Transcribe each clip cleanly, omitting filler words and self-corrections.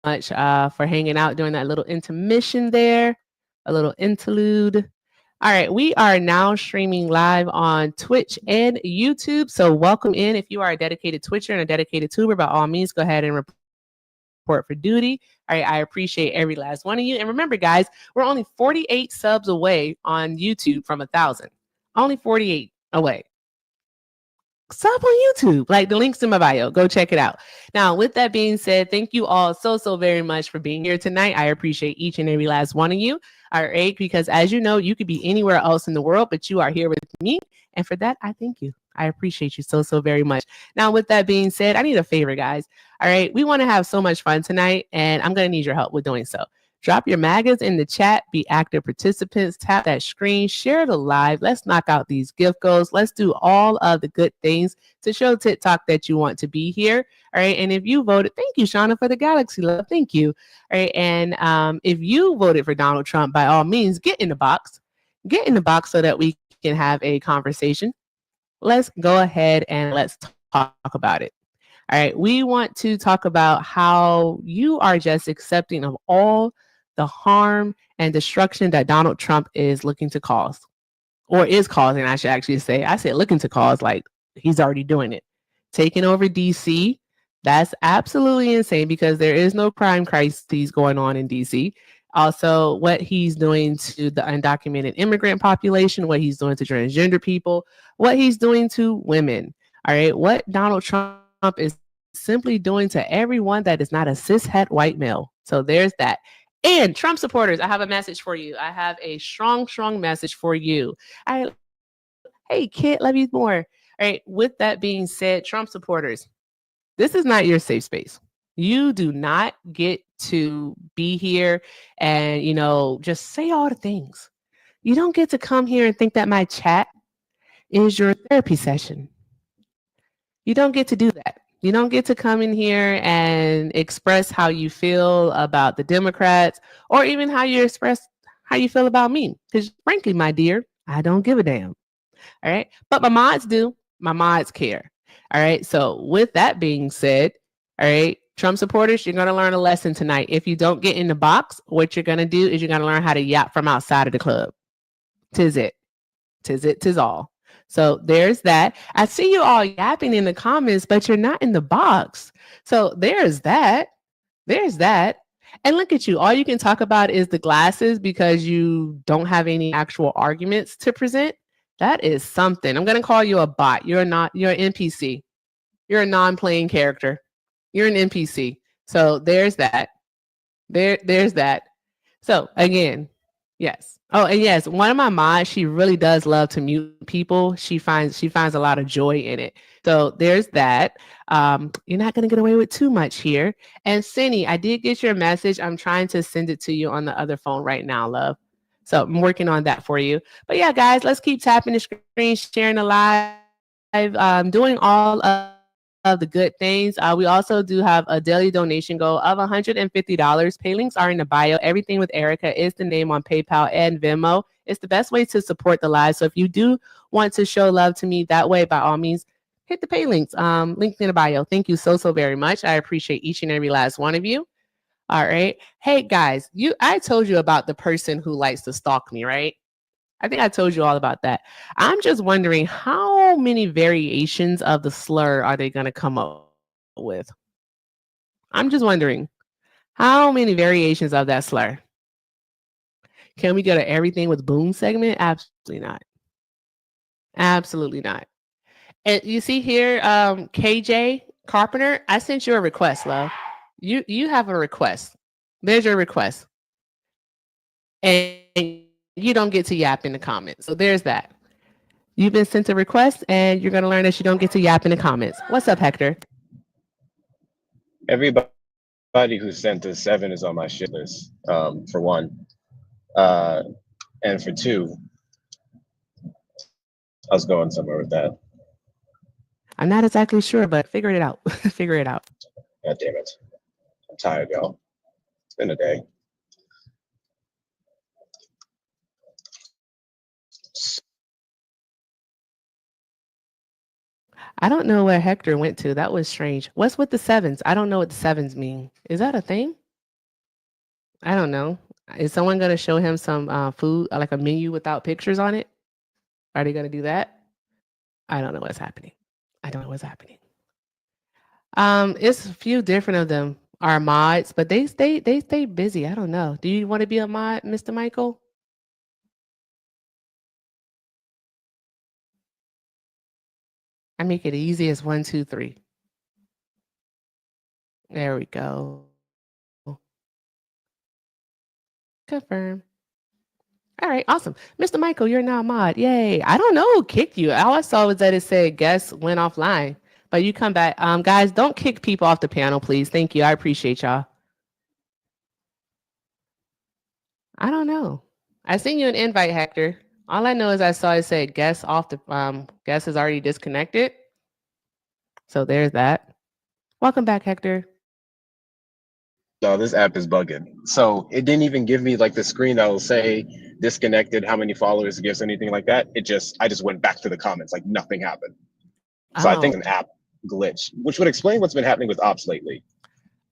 much for hanging out during that little intermission there, a little interlude. All right, we are now streaming live on Twitch and YouTube. So welcome in. If you are a dedicated Twitcher and a dedicated tuber, by all means, go ahead and report for duty. All right, I appreciate every last one of you. And remember, guys, we're only 48 subs away on YouTube from 1,000. Only 48 away. Sub on YouTube. Like, the link's in my bio. Go check it out. Now, with that being said, thank you all so very much for being here tonight. I appreciate each and every last one of you. All right, because as you know, you could be anywhere else in the world, but you are here with me. And for that, I thank you. I appreciate you so very much. Now, with that being said, I need a favor, guys. All right, we want to have so much fun tonight, and I'm going to need your help with doing so. Drop your maggots in the chat. Be active participants. Tap that screen. Share the live. Let's knock out these gift goals. Let's do all of the good things to show TikTok that you want to be here. All right. And if you voted, thank you, Shauna, for the Galaxy love. Thank you. All right. And if you voted for Donald Trump, by all means, get in the box. Get in the box so that we can have a conversation. Let's go ahead and let's talk about it. All right. We want to talk about how you are just accepting of all the harm and destruction that Donald Trump is looking to cause, or is causing, I should actually say. I said looking to cause, like he's already doing it. Taking over DC, that's absolutely insane because there is no crime crises going on in DC. Also, what he's doing to the undocumented immigrant population, what he's doing to transgender people, what he's doing to women. All right, what Donald Trump is simply doing to everyone that is not a cishet white male. So there's that. And Trump supporters, I have a message for you. I have a strong message for you. Hey, kid, love you more. All right. With that being said, Trump supporters, this is not your safe space. You do not get to be here and, just say all the things. You don't get to come here and think that my chat is your therapy session. You don't get to do that. You don't get to come in here and express how you feel about the Democrats or even how you express how you feel about me. Because frankly, my dear, I don't give a damn. All right. But my mods do. My mods care. All right. So with that being said, all right, Trump supporters, you're going to learn a lesson tonight. If you don't get in the box, what you're going to do is you're going to learn how to yap from outside of the club. Tis it. Tis it. Tis all. So there's that. I see you all yapping in the comments, but you're not in the box. So there's that. There's that. And look at you. All you can talk about is the glasses because you don't have any actual arguments to present. That is something. I'm going to call you a bot. You're an NPC. You're a non-playing character. You're an NPC. So there's that. There's that. So again, yes. Oh, and yes, one of my mods, she really does love to mute people. She finds a lot of joy in it. So there's that. You're not going to get away with too much here. And Cindy, I did get your message. I'm trying to send it to you on the other phone right now, love. So I'm working on that for you. But yeah, guys, let's keep tapping the screen, sharing the live, doing all of the good things. We also do have a daily donation goal of $150. Pay links are in the bio. Everything with Erica is the name on PayPal and Venmo. It's the best way to support the live. So if you do want to show love to me that way, by all means, hit the pay links. Link in the bio. Thank you so very much. I appreciate each and every last one of you. All right. Hey guys, I told you about the person who likes to stalk me, right? I think I told you all about that. I'm just wondering how many variations of the slur are they going to come up with? I'm just wondering how many variations of that slur. Can we go to everything with boom segment? Absolutely not. Absolutely not. And you see here, KJ Carpenter, I sent you a request, love. You have a request. There's your request. And you don't get to yap in the comments. So there's that. You've been sent a request and you're going to learn that you don't get to yap in the comments. What's up, Hector? Everybody who sent us 7 is on my shit list, for one. And for 2, I was going somewhere with that. I'm not exactly sure, but figure it out. Figure it out. God damn it. I'm tired, y'all. It's been a day. I don't know where Hector went to. That was strange. What's with the 7s? I don't know what the 7s mean. Is that a thing? I don't know. Is someone gonna show him some food, like a menu without pictures on it? Are they gonna do that? I don't know what's happening. I don't know what's happening. It's a few different of them are mods, but they stay busy. I don't know. Do you want to be a mod, Mr. Michael? I make it easy as 1, 2, 3. There we go. Confirm. All right, awesome. Mr. Michael, you're now a mod. Yay. I don't know who kicked you. All I saw was that it said guests went offline. But you come back. Guys, don't kick people off the panel, please. Thank you. I appreciate y'all. I don't know. I sent you an invite, Hector. All I know is I saw it say guest off the guest is already disconnected. So there's that. Welcome back, Hector. No, this app is bugging. So it didn't even give me like the screen that will say disconnected, how many followers it gives, anything like that. I just went back to the comments, like nothing happened. So I think Oh. an app glitch, which would explain what's been happening with ops lately.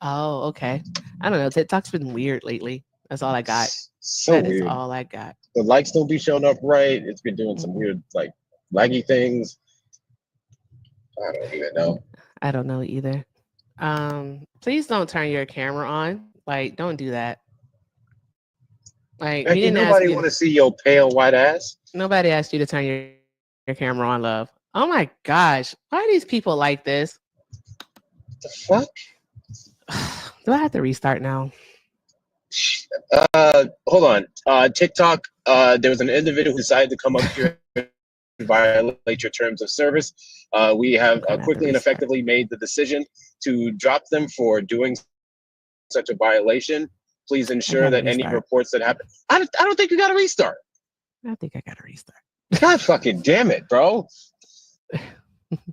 Oh, okay. I don't know. TikTok's been weird lately. That's all I got. So That is weird. all I got. The likes don't be showing up right. It's been doing some Mm-mm. weird like laggy things. I don't even know. I don't know either. Please don't turn your camera on. Like, don't do that. Like, we Becky, didn't ask nobody you. want to see your pale white ass. Nobody asked you to turn your camera on, love. Oh my gosh. Why are these people like this? The fuck? Do I have to restart now? Hold on. TikTok. There was an individual who decided to come up here and violate your terms of service. We have I'm gonna have to quickly and restart. effectively made the decision to drop them for doing such a violation. Please I ensure gotta that any restart. reports that happen. I don't think you got to restart. I think I gotta restart. God fucking damn it, bro.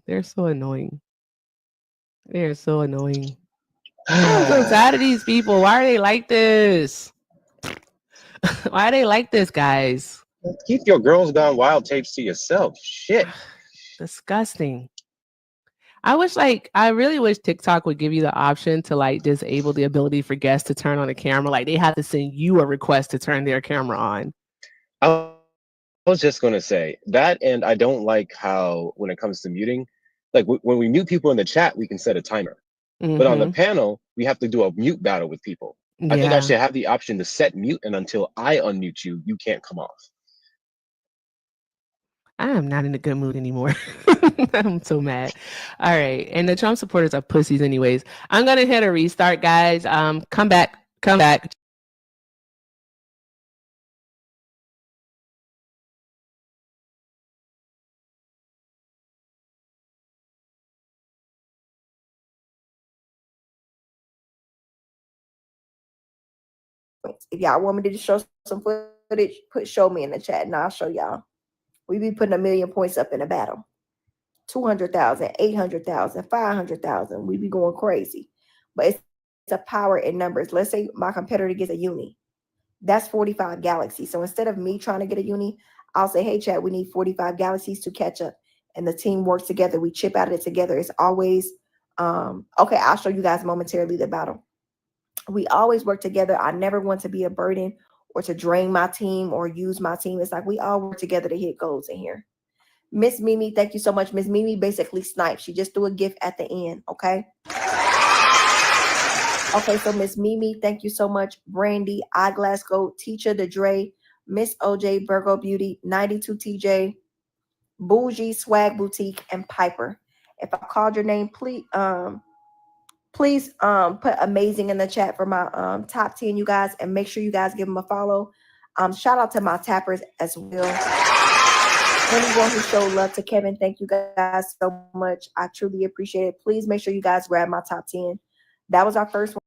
They're so annoying. They're so annoying. I'm so tired of these people. Why are they like this? Why are they like this, guys? Keep your Girls Gone Wild tapes to yourself. Shit. Disgusting. I really wish TikTok would give you the option to like disable the ability for guests to turn on the camera. Like they have to send you a request to turn their camera on. I was just going to say that, and I don't like how, when it comes to muting, like when we mute people in the chat, we can set a timer. But on the Mm-hmm. panel, we have to do a mute battle with people. I think I Yeah. should have the option to set mute, and until I unmute you, you can't come off. I am not in a good mood anymore. I'm so mad. All right. And the Trump supporters are pussies anyways. I'm gonna hit a restart, guys. Come back. Come back. If y'all want me to just show some footage, put show me in the chat and I'll show y'all. We be putting 1,000,000 points up in a battle. 200,000, 800,000, 500,000. We be going crazy. But it's a power in numbers. Let's say my competitor gets a uni. That's 45 galaxies. So instead of me trying to get a uni, I'll say, hey, chat, we need 45 galaxies to catch up. And the team works together. We chip out of it together. It's always, okay, I'll show you guys momentarily the battle. We always work together. I never want to be a burden or to drain my team or use my team. It's like we all work together to hit goals in here. Miss Mimi, thank you so much. Miss Mimi basically sniped. She just threw a gift at the end. Okay. Okay, so Miss Mimi, thank you so much. Brandy, Eyeglass Goat, Teacher the Dre, Miss OJ, Virgo Beauty, 92 TJ, Bougie, Swag Boutique, and Piper. If I called your name, please put amazing in the chat for my top 10, you guys, and make sure you guys give them a follow. Shout out to my tappers as well. Anyone who showed love to Kevin, thank you guys so much. I truly appreciate it. Please make sure you guys grab my top 10. That was our first one.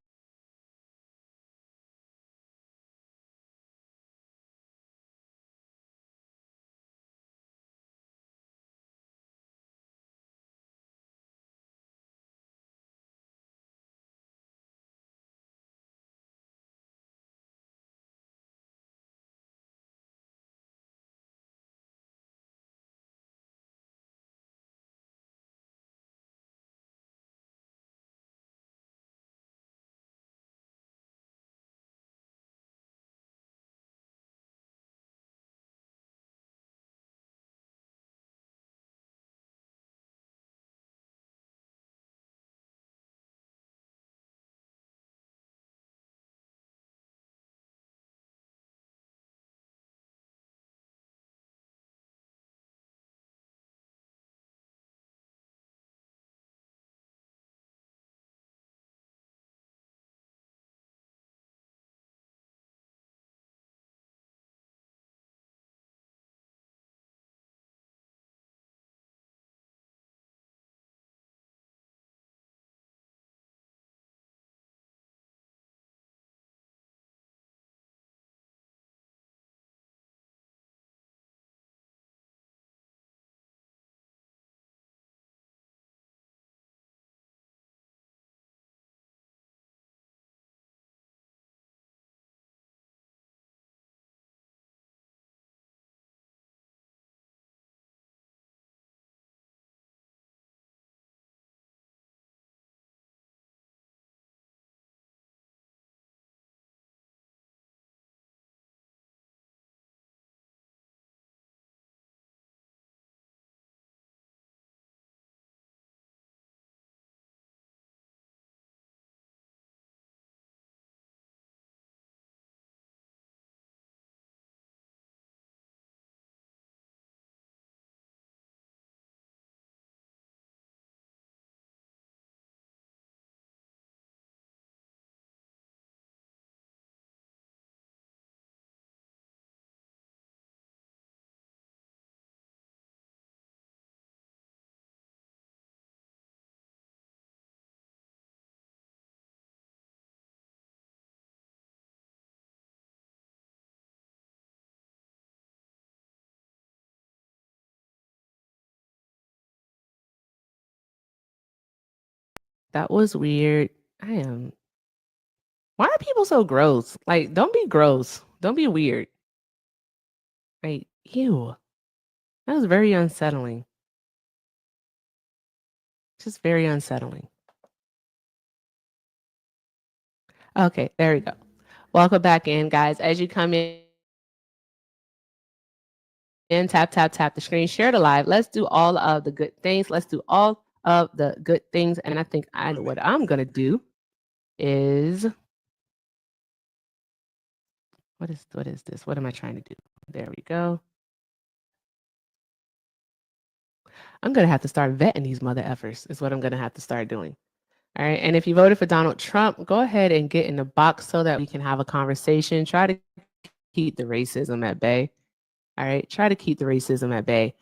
That was weird. I am. Why are people so gross? Like, don't be gross. Don't be weird. Like, ew. That was very unsettling. Just very unsettling. Okay, there we go. Welcome back in, guys. As you come in, tap, tap, tap the screen, share the live. Let's do all of the good things. Let's do all of the good things. And I think I know what I'm gonna do is what is this? What am I trying to do? There we go. I'm gonna have to start vetting these mother effers, is what I'm gonna have to start doing. All right. And if you voted for Donald Trump, go ahead and get in the box so that we can have a conversation. Try to keep the racism at bay. All right. Try to keep the racism at bay.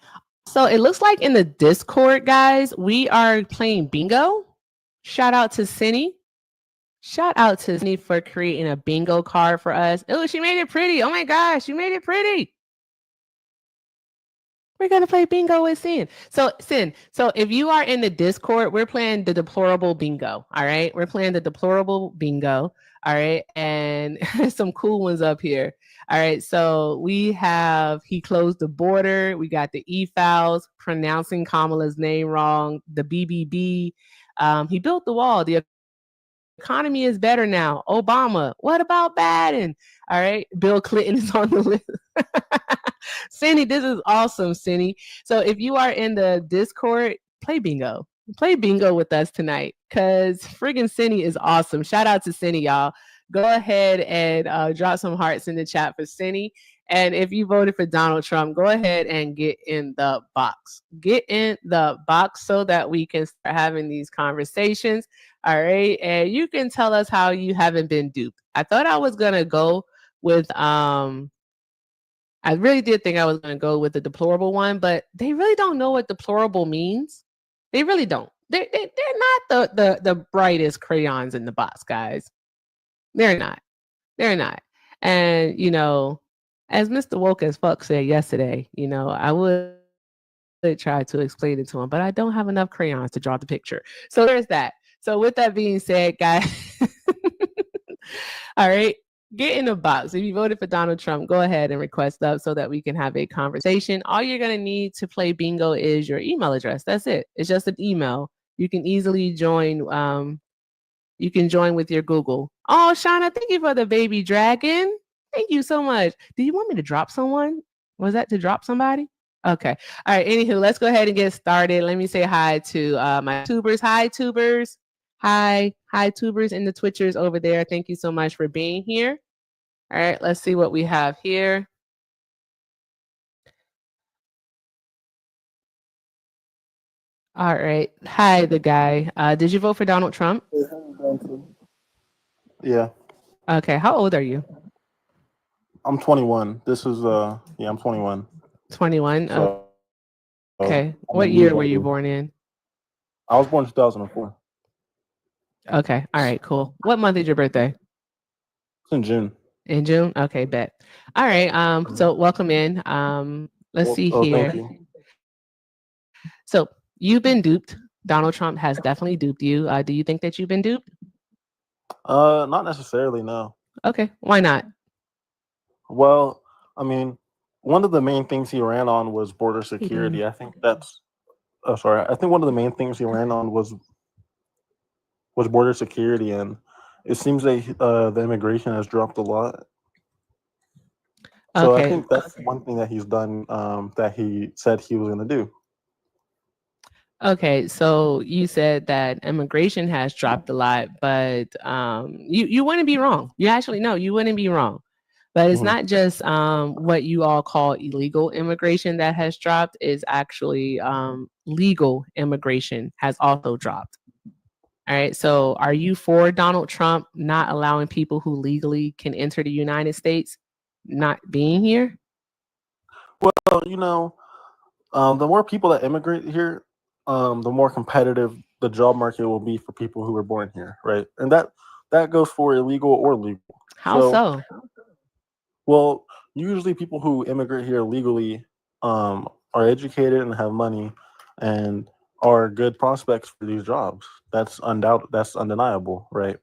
So it looks like in the Discord, guys, we are playing bingo. Shout out to Cindy. Shout out to Cindy for creating a bingo card for us. Oh, she made it pretty. Oh my gosh, you made it pretty. We're gonna play bingo with Sin. So Sin. So if you are in the Discord, we're playing the deplorable bingo. All right, we're playing the deplorable bingo. All right, and some cool ones up here. All right, so we have he closed the border. We got the e files pronouncing Kamala's name wrong. The BBB. He built the wall. The economy is better now. Obama. What about Biden? All right, Bill Clinton is on the list. Cindy, this is awesome, Cindy. So if you are in the Discord, play bingo. Play bingo with us tonight because friggin' Cindy is awesome. Shout out to Cindy, y'all. Go ahead and drop some hearts in the chat for Cindy. And if you voted for Donald Trump, go ahead and get in the box. Get in the box so that we can start having these conversations. All right. And you can tell us how you haven't been duped. I thought I was gonna go with I really did think I was going to go with the deplorable one, but they really don't know what deplorable means. They really don't. They're not the brightest crayons in the box, guys. They're not. They're not. And, as Mr. Woke as fuck said yesterday, I would try to explain it to him, but I don't have enough crayons to draw the picture. So there's that. So with that being said, guys, all right, get in the box. If you voted for Donald Trump, go ahead and request up so that we can have a conversation. All you're going to need to play bingo is your email address. That's it. It's just an email. You can easily join. You can join with your Google. Oh, Shauna, thank you for the baby dragon. Thank you so much. Do you want me to drop someone? Was that to drop somebody? Okay. All right. Anywho, let's go ahead and get started. Let me say hi to my tubers. Hi, tubers. Hi, tubers and the Twitchers over there. Thank you so much for being here. All right, let's see what we have here. All right. Hi, the guy. Did you vote for Donald Trump? Yeah, Okay. How old are you? I'm 21. This is yeah, I'm 21. 21. So Okay. I'm a What year year were you older. born in? I was born in 2004. Okay. All right, cool. What month is your birthday? It's in June. In June? Okay, bet. All right. So welcome in. Let's see Thank here. you. So you've been duped. Donald Trump has definitely duped you. Do you think that you've been duped? Not necessarily, no. Okay. Why not? Well, I mean, one of the main things he ran on was border What you doing? security. I think that's sorry. I think one of the main things he ran on was border security, and it seems that the immigration has dropped a lot. So I Okay. think that's one thing that he's done that he said he was going to do. Okay, so you said that immigration has dropped a lot, but you wouldn't be wrong. You actually no, you wouldn't be wrong. But it's Mhm. not just what you all call illegal immigration that has dropped. Is actually legal immigration has also dropped. All right. So are you for Donald Trump not allowing people who legally can enter the United States not being here? Well, the more people that immigrate here, the more competitive the job market will be for people who were born here, right? And that goes for illegal or legal. How So, so? well, usually people who immigrate here legally are educated and have money and are good prospects for these jobs. That's undoubted. That's undeniable, right?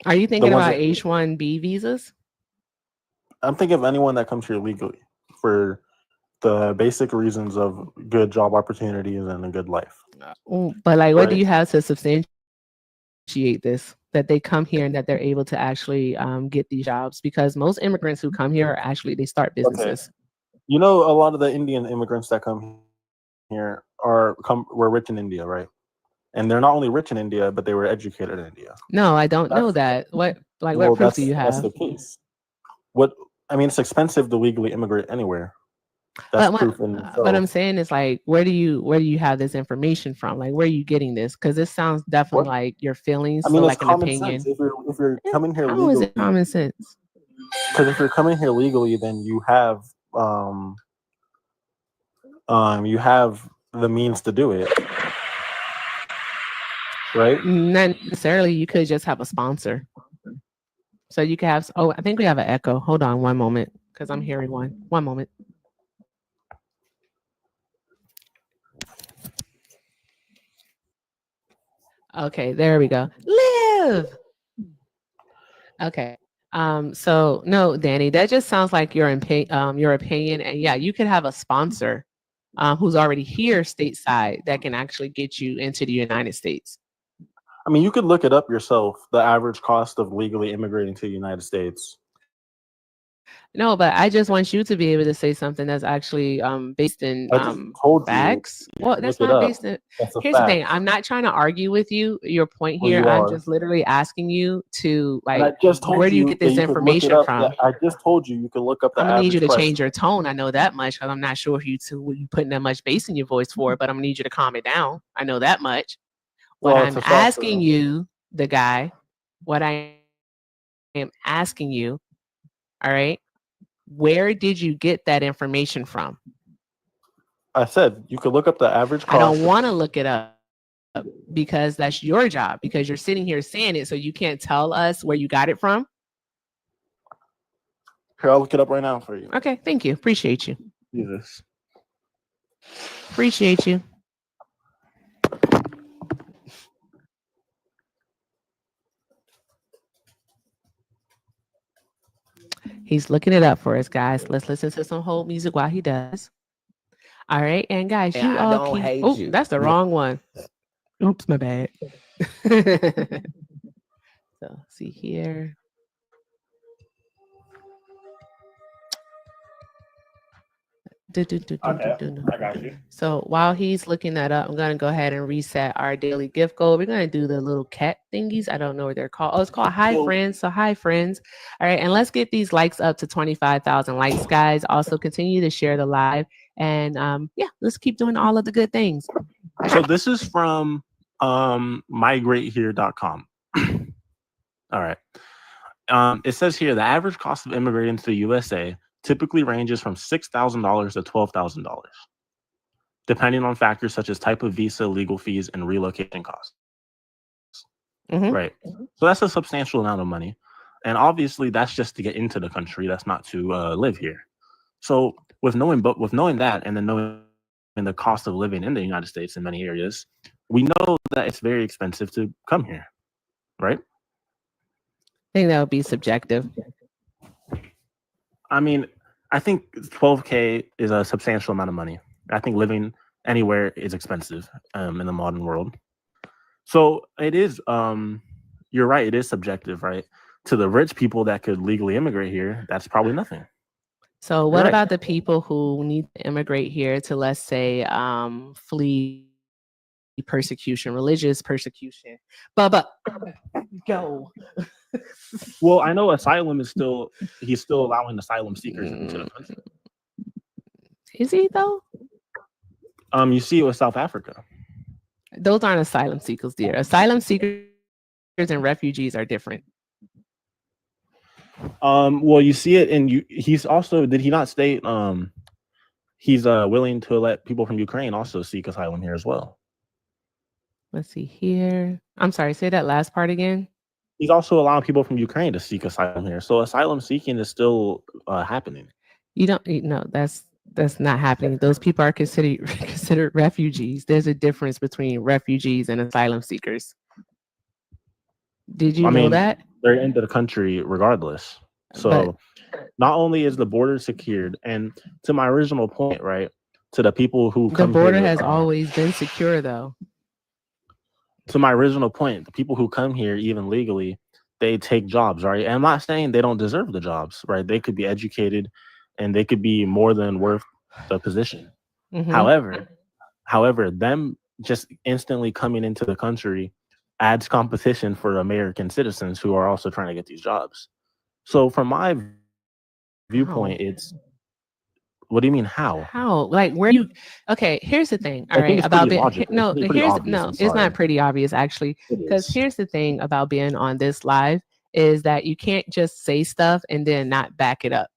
Are you The thinking ones about that H-1B visas? I'm thinking of anyone that comes here legally for the basic reasons of good job opportunities and a good life, But like, what do right? you have to substantiate this? That they come here and that they're able to actually get these jobs? Because most immigrants who come here are actually they start Okay, businesses. you know, a lot of the Indian immigrants that come here were rich in India, right? And they're not only rich in India, but they were educated in India. No, I don't know That's that. What well, proof do you that's have? the case. What I mean, it's expensive to legally immigrate anywhere. That's But proof in what I'm itself. saying is like, where do you have this information from? Like, where are you getting this? Because this sounds definitely What like your feelings, I so mean, it's like an common sense. opinion. If you're coming here How is legally, it common sense? because if you're coming here legally, then um you have the means to do it, right? Not necessarily. You could just have a sponsor. So you could have. Oh, I think we have an echo. Hold on one moment, because I'm hearing one. One moment. Okay, there we go. Live. Okay. So no, Danny, that just sounds like your opinion, and yeah, you could have a sponsor who's already here stateside that can actually get you into the United States. I mean, you could look it up yourself. The average cost of legally immigrating to the United States. No, but I just want you to be able to say something that's actually based in I just told you, facts. Well, look that's it not up. based in. That's a Here's the thing. fact. I'm not trying to argue with you. Your point Well, here. you I'm are. just literally asking you to And I like, just where told do you you get that this you could look it information up. Yeah, from? I just told you could look up the I'm gonna need you average to price. change your tone. I know that much because I'm not sure if you putting that much bass in your voice for, but I'm gonna need you to calm it down. I know that much. What Well, it's I'm a fact, asking though. you, the guy, what I am asking you, all right, where did you get that information from? I said you could look up the average I don't cost. want to look it up because that's your job because you're sitting here saying it, so you can't tell us where you got it from. Here, I'll look it up right now for you. Okay, thank you. Appreciate you. Jesus. Appreciate you. He's looking it up for us, guys. Let's listen to some hold music while he does. All right, and guys, you I all don't keep. hate Oh, you. that's the wrong one. Oops, my bad. So, see here. Okay, I got you. So while he's looking that up, I'm gonna go ahead and reset our daily gift goal. We're gonna do the little cat thingies. I don't know what they're called. Oh, it's called Hi So- Friends. So hi friends. All right, and let's get these likes up to 25,000 likes, guys. Also continue to share the live, and yeah, let's keep doing all of the good things. So this is from migratehere.com. All right. It says here the average cost of immigrating to the USA typically ranges from $6,000 to $12,000, depending on factors such as type of visa, legal fees, and relocation costs. Mhm. Right. So that's a substantial amount of money. And obviously that's just to get into the country. That's not to live here. So with knowing that and then knowing the cost of living in the United States in many areas, we know that it's very expensive to come here. Right? I think that would be subjective. I mean, I think $12K is a substantial amount of money. I think living anywhere is expensive in the modern world. So it is, you're right, it is subjective, right? To the rich people that could legally immigrate here, that's probably nothing. So what right. about the people who need to immigrate here to, let's say, flee persecution, religious persecution? But go. Well, I know asylum is he's still allowing asylum seekers into the country. Is he though? You see it with South Africa. Those aren't asylum seekers, dear. Asylum seekers and refugees are different. Well, you see it, and he's also, did he not state he's willing to let people from Ukraine also seek asylum here as well? Let's see here. I'm sorry, say that last part again. He's also allowing people from Ukraine to seek asylum here. So asylum seeking is still happening. You don't know That's not happening. Those people are considered refugees. There's a difference between refugees and asylum seekers. Did you I know mean, that? they're into the country regardless. But So not only is the border secured, and to my original point, right, to the people who the come border here, has always been secure, though. to my original point, the people who come here even legally, they take jobs, right? And I'm not saying they don't deserve the jobs, right? They could be educated and they could be more than worth the position. Mhm. However, them just instantly coming into the country adds competition for American citizens who are also trying to get these jobs. So from my viewpoint, How? it's what do you mean how? How? Like, where you? Okay, here's the thing. All I think right, it's about pretty being logical. no. It's pretty Here's obvious. no. I'm It's sorry. not pretty obvious actually, It because is. here's the thing about being on this live is that you can't just say stuff and then not back it up.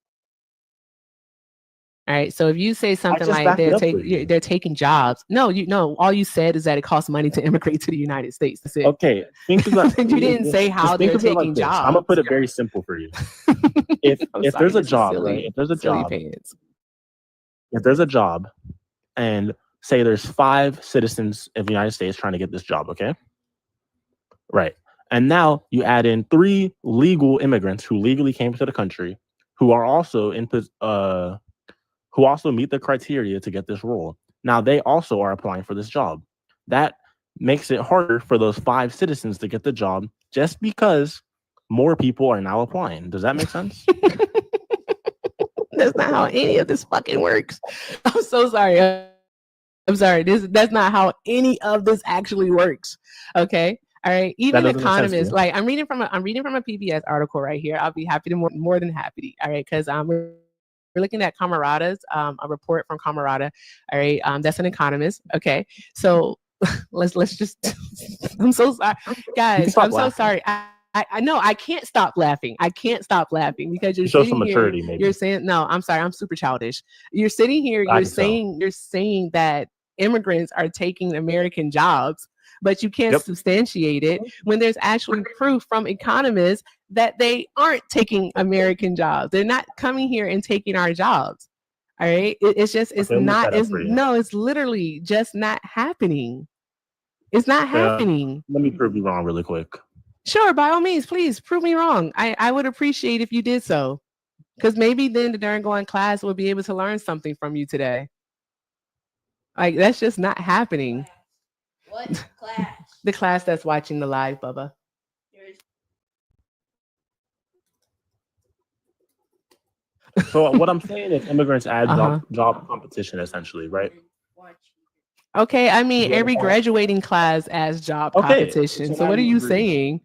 All right. So if you say I something just like backed it up for you. they're taking jobs, no, you know, all you said is that it costs money to immigrate to the United States. That's it. Okay, think about You didn't say how just think they're of it like taking this. jobs. I'm gonna put it very simple for you. If I'm if sorry, there's a this is job, silly, right? If there's a silly job, pants. if there's a job, and say there's 5 citizens of the United States trying to get this job, okay? Right. And now you add in 3 legal immigrants who legally came to the country, who are also who also meet the criteria to get this role. Now they also are applying for this job. That makes it harder for those 5 citizens to get the job just because more people are now applying. Does that make sense? That's not how any of this fucking works. I'm so sorry. I'm sorry. That's not how any of this actually works. Okay. All right. Even doesn't make sense to economists, you. like I'm reading from a PBS article right here. I'll be happy to more than happy. All right, because we're looking at Camarada's a report from Camarada. All right, that's an economist. Okay, so let's just. I'm so sorry, You can guys. stop I'm so laughing. sorry. I know I can't stop laughing. I can't stop laughing because you're Show some sitting here. maturity, maybe. You're saying no. I'm sorry. I'm super childish. You're sitting here. I You're can tell. saying that immigrants are taking American jobs, but you can't Yep. substantiate it when there's actually proof from economists that they aren't taking American jobs. They're not coming here and taking our jobs. All right. It's just, it's Okay, let me look not, that up it's for you. no, it's literally just not happening. It's not happening. Let me prove you wrong really quick. Sure, by all means, please prove me wrong. I would appreciate if you did so. Because maybe then the during going class will be able to learn something from you today. Like that's just not happening. What class? The class that's watching the live, Bubba. So what I'm saying is immigrants add Uh-huh. job competition essentially, right? Okay, I mean You every understand? graduating class as job Okay, competition. so So now what are you you agree. saying?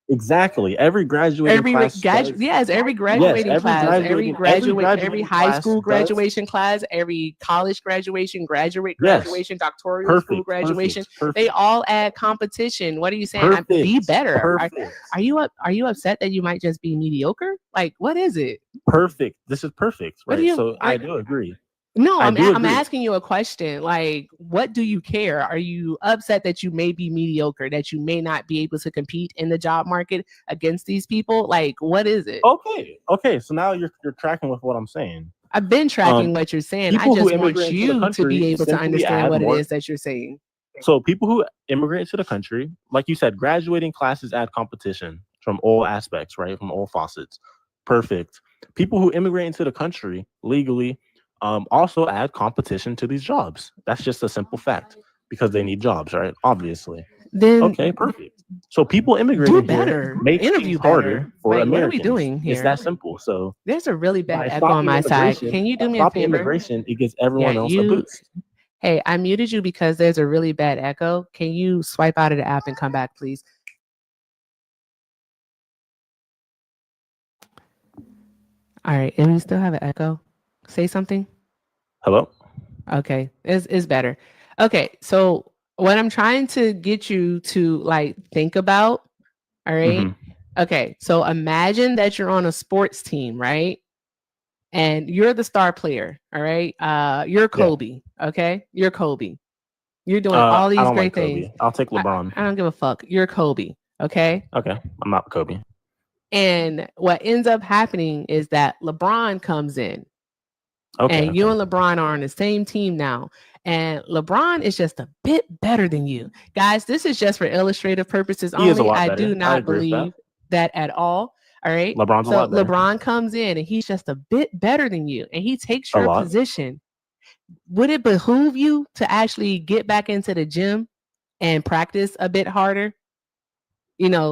Exactly. Every graduating class does. Yes, every Yes, graduating every class, every graduating high class school does. graduation class, every college graduation, graduate Yes. graduation, doctoral school graduation, Perfect. they all add competition. What are you saying? Be better. Perfect. Are you upset that you might just be mediocre? Like what is it? Perfect. This is perfect, What do right? you So I do agree. No, I I'm do I'm agree. asking you a question. Like, what do you care? Are you upset that you may be mediocre, that you may not be able to compete in the job market against these people? Like, what is it? Okay. So now you're tracking with what I'm saying. I've been tracking what you're saying. I People who just want immigrate into the you to country be able to simply understand add what it more. is that you're saying. So people who immigrate to the country, like you said, graduating classes add competition from all aspects, right? From all faucets. Perfect. People who immigrate into the country legally also add competition to these jobs. That's just a simple fact because they need jobs, right? Obviously. Then Okay, perfect. So people do immigrating better. here make Interview things harder better. for Like, what are Americans. we doing It's here? that simple. So There's a really bad by echo on stopping my side. immigration, Can you do me a favor? immigration, it gives everyone Yeah, else a boost. Hey, I muted you because there's a really bad echo. Can you swipe out of the app and come back, please? All right, and we still have an echo. Say something. Hello? Okay, it's better. Okay, so what I'm trying to get you to like think about, all right? Okay, so imagine that you're on a sports team, right? And you're the star player, all right? You're Kobe, okay? You're Kobe. You're doing all I these don't great like Kobe. things. I'll take LeBron. I don't give a fuck. You're Kobe, okay? Okay, I'm not Kobe. And what ends up happening is that LeBron comes in. and Okay. you and LeBron are on the same team now. And LeBron is just a bit better than you. Guys, this is just for illustrative purposes He is a only. lot I do better. I not agree with that. believe that at all. All right. LeBron's a So lot better. LeBron comes in and he's just a bit better than you and he takes A your lot. position. Would it behoove you to actually get back into the gym and practice a bit harder?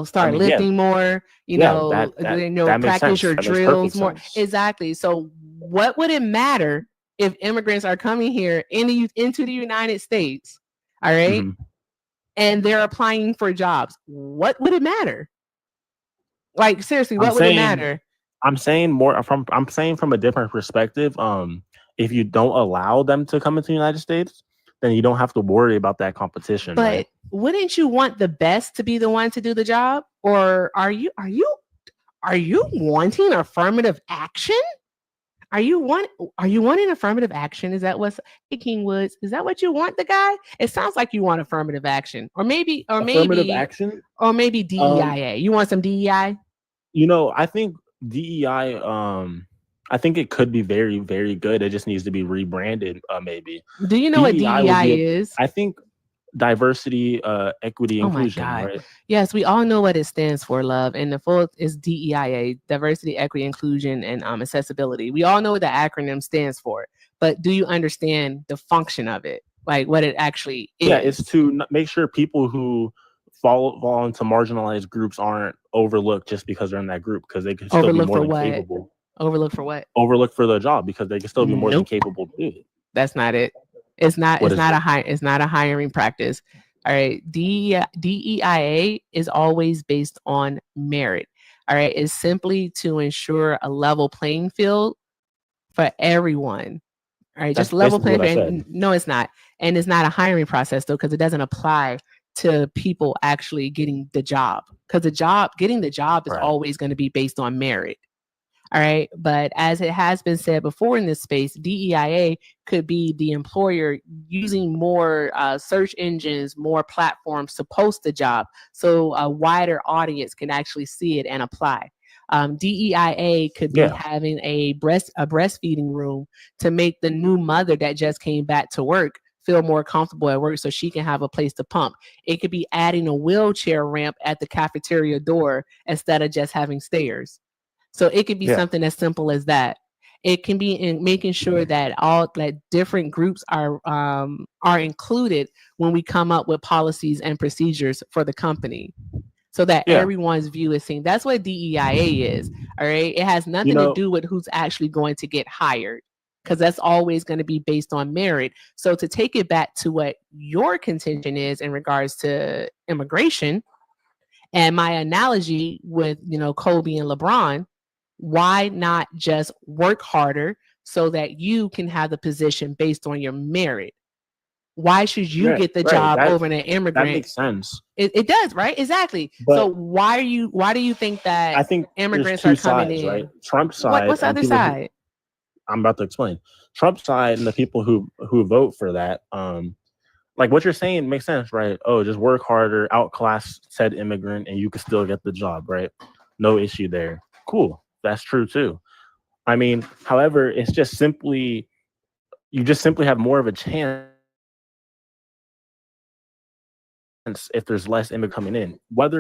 Start Yeah. lifting more, Yeah. That makes practice sense. your That makes perfect drills more. sense. Exactly. So what would it matter if immigrants are coming here into the United States, all right, Mhm. and they're applying for jobs? What would it matter? Like, seriously, I'm what would it saying matter? I'm saying from a different perspective. If you don't allow them to come into the United States, then you don't have to worry about that competition, But right? wouldn't you want the best to be the one to do the job? Or are you wanting affirmative action? Are you wanting affirmative action? Is that what's Hey King Woods? Is that what you want, the guy? It sounds like you want affirmative action. Or maybe Action. DEIA. You want some DEI? I think DEI. I think it could be very, very good. It just needs to be rebranded. Maybe Do you know what DEI would DEI be. is? I think diversity, equity, Oh my inclusion. God. Right? Yes, we all know what it stands for, love. And the full is DEIA, diversity, equity, inclusion, and accessibility. We all know what the acronym stands for, but do you understand the function of it? Like what it actually is? Yeah, it's to make sure people who fall into marginalized groups aren't overlooked just because they're in that group, because they can still be Overlooked more for than what? capable. Overlooked for what? Overlooked for the job because they can still be more than Nope. capable to do it. That's not it. It's not What it's is not it? it's not a hiring practice. All right. DEIA is always based on merit. All right. It's simply to ensure a level playing field for everyone. All right. That's Just level basically playing what I field. said. No, it's not. And it's not a hiring process though, because it doesn't apply to people actually getting the job. Because getting the job is Right. always going to be based on merit. All right. But as it has been said before in this space, DEIA could be the employer using more search engines, more platforms to post the job so a wider audience can actually see it and apply. DEIA could be having a breastfeeding room to make the new mother that just came back to work feel more comfortable at work so she can have a place to pump. It could be adding a wheelchair ramp at the cafeteria door instead of just having stairs. So it could be something as simple as that. It can be in making sure that all different groups are included when we come up with policies and procedures for the company, so that everyone's view is seen. That's what DEIA is. All right, it has nothing to do with who's actually going to get hired, because that's always going to be based on merit. So to take it back to what your contention is in regards to immigration, and my analogy with Kobe and LeBron. Why not just work harder so that you can have the position based on your merit? Why should you get the job over an immigrant? That makes sense. It does, right? Exactly. But so why do you think that I think immigrants there's two are coming sides, in? right? Trump's side. What's the other side? I'm about to explain. Trump's side and the people who vote for that. Like what you're saying makes sense, right? Oh, just work harder, outclass said immigrant, and you can still get the job, right? No issue there. Cool. That's true too. I mean, however, it's just simply have more of a chance if there's less immigrant coming in. Whether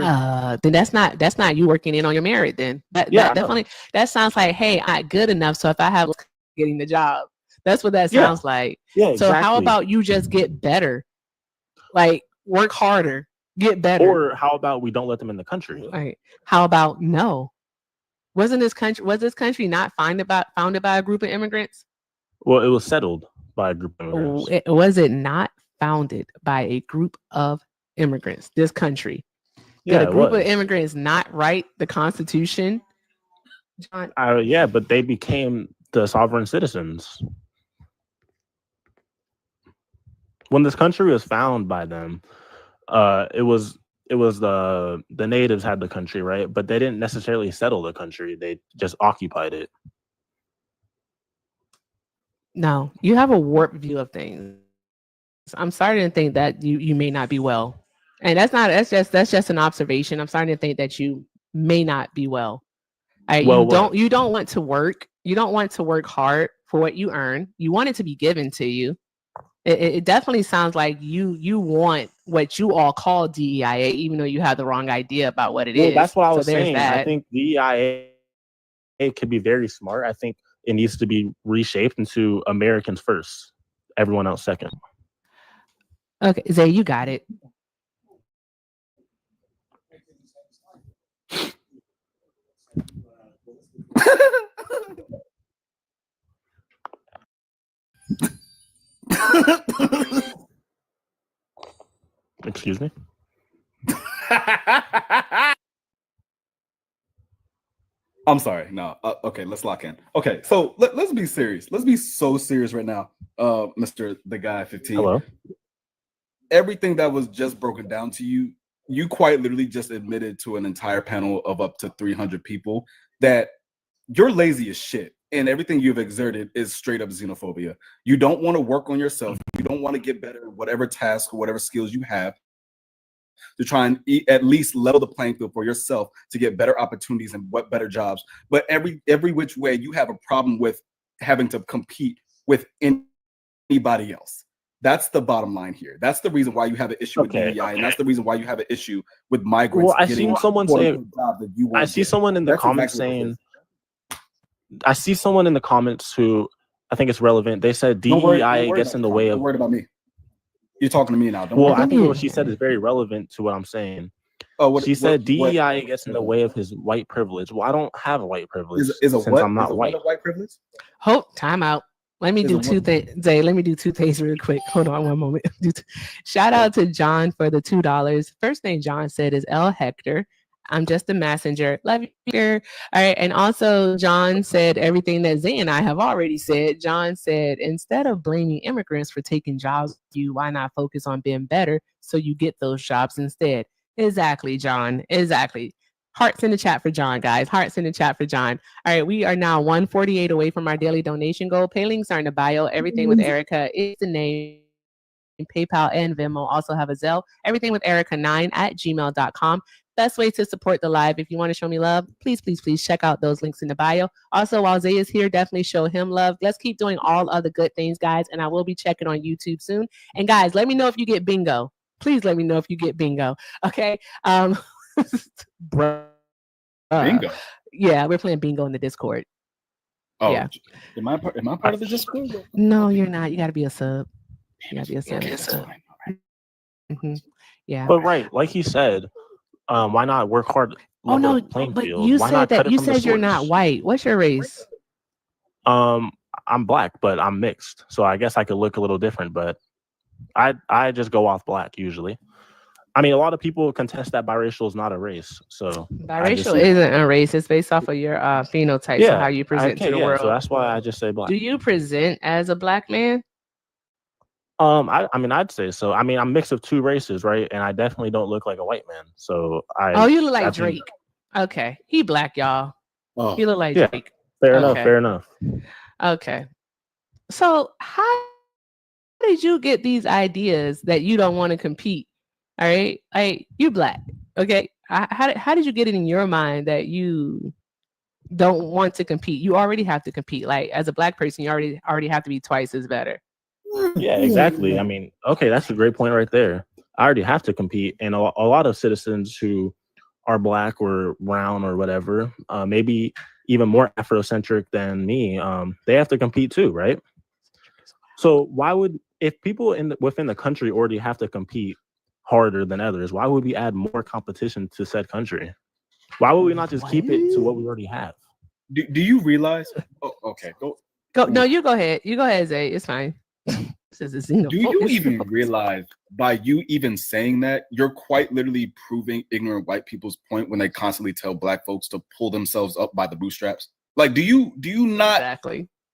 then that's not you working in on your merit. Then that definitely that sounds like, hey, I'm not good enough. So if I have getting the job, that's what that sounds like. Yeah. Exactly. So how about you just get better? Like work harder, get better. Or how about we don't let them in the country? Right. How about no? Was this country not founded by a group of immigrants? Well, it was settled by a group of immigrants. Was it not founded by a group of immigrants? This country. Yeah, did a group of immigrants not write the Constitution? John? Yeah, but they became the sovereign citizens. When this country was found by them, it was the natives had the country, right? But they didn't necessarily settle the country; they just occupied it. No, you have a warped view of things. I'm starting to think that you may not be well, and that's just an observation. I'm starting to think that you may not be well. You don't want to work. You don't want to work hard for what you earn. You want it to be given to you. It definitely sounds like you want what you all call DEIA, even though you have the wrong idea about what it is. Well, that's what I was there's saying. that. I think DEIA could be very smart. I think it needs to be reshaped into Americans first, everyone else second. Okay, Zay, you got it. Excuse me? I'm sorry. No. Okay, let's lock in. Okay, so let's be serious. Let's be so serious right now, Mr. The Guy 15. Hello? Everything that was just broken down to you, you quite literally just admitted to an entire panel of up to 300 people that you're lazy as shit. And everything you've exerted is straight up xenophobia. You don't want to work on yourself. You don't want to get better at whatever task or whatever skills you have to try and at least level the playing field for yourself to get better opportunities and what better jobs. But every which way you have a problem with having to compete with anybody else. That's the bottom line here. That's the reason why you have an issue with DEI, and that's the reason why you have an issue with migrants. Well, I see someone say, I see someone in the comments saying, I see someone in the comments who I think it's relevant. They said DEI gets in the way of. Don't worry about me. You're talking to me now. Well, I think what she said is very relevant to what I'm saying. Oh, she said DEI gets in the way of his white privilege. Well, I don't have a white privilege since I'm not white. White privilege? Hope, time out. Let me do two things. Zay, let me do two things real quick. Hold on one moment. Shout out to John for the $2. First thing John said is L. Hector. I'm just a messenger. Love you, Peter. All right. And also, John said everything that Zay and I have already said. John said, instead of blaming immigrants for taking jobs, why not focus on being better so you get those jobs instead? Exactly, John. Exactly. Hearts in the chat for John, guys. Hearts in the chat for John. All right. We are now 148 away from our daily donation goal. Pay links are in the bio. Everything with Erica is the name. PayPal and Venmo also have a Zelle. Everything with Erica9@gmail.com. Best way to support the live. If you want to show me love, please check out those links in the bio. Also, while Zay is here, definitely show him love. Let's keep doing all other good things, guys. And I will be checking on YouTube soon. And guys, let me know if you get bingo. Please let me know if you get bingo. Okay. Bruh. Bingo. Yeah, we're playing bingo in the Discord. Oh, yeah. Am I part of the Discord? No, you're not. You got to be a sub. You got to be a sub. Mm-hmm. Yeah. But right, like he said, why not work hard? Oh no, playing but field? you Why said not that you said you're source? not white. What's your race? I'm black, but I'm mixed, so I guess I could look a little different. But I just go off black usually. I mean, a lot of people contest that biracial is not a race. So biracial isn't a race. It's based off of your phenotype, so how you present to the world. So that's why I just say black. Do you present as a black man? I mean, I'd say so. I mean, I'm mixed of two races, right? And I definitely don't look like a white man. So you look like Drake. Okay, he black, y'all. Oh. You look like Drake. Fair enough. Okay. So how did you get these ideas that you don't want to compete? All right, you black. Okay, how did you get it in your mind that you don't want to compete? You already have to compete. Like as a black person, you already have to be twice as better. Yeah, exactly. I mean, okay, that's a great point right there. I already have to compete, and a lot of citizens who are black or brown or whatever, maybe even more Afrocentric than me, they have to compete too, right? So why would, if people within the country already have to compete harder than others, why would we add more competition to said country? Why would we not just keep it to what we already have? Do you realize? Oh, okay, go. No, you go ahead. You go ahead, Zay. It's fine. Do you even realize by you even saying that you're quite literally proving ignorant white people's point when they constantly tell black folks to pull themselves up by the bootstraps? Like, do you not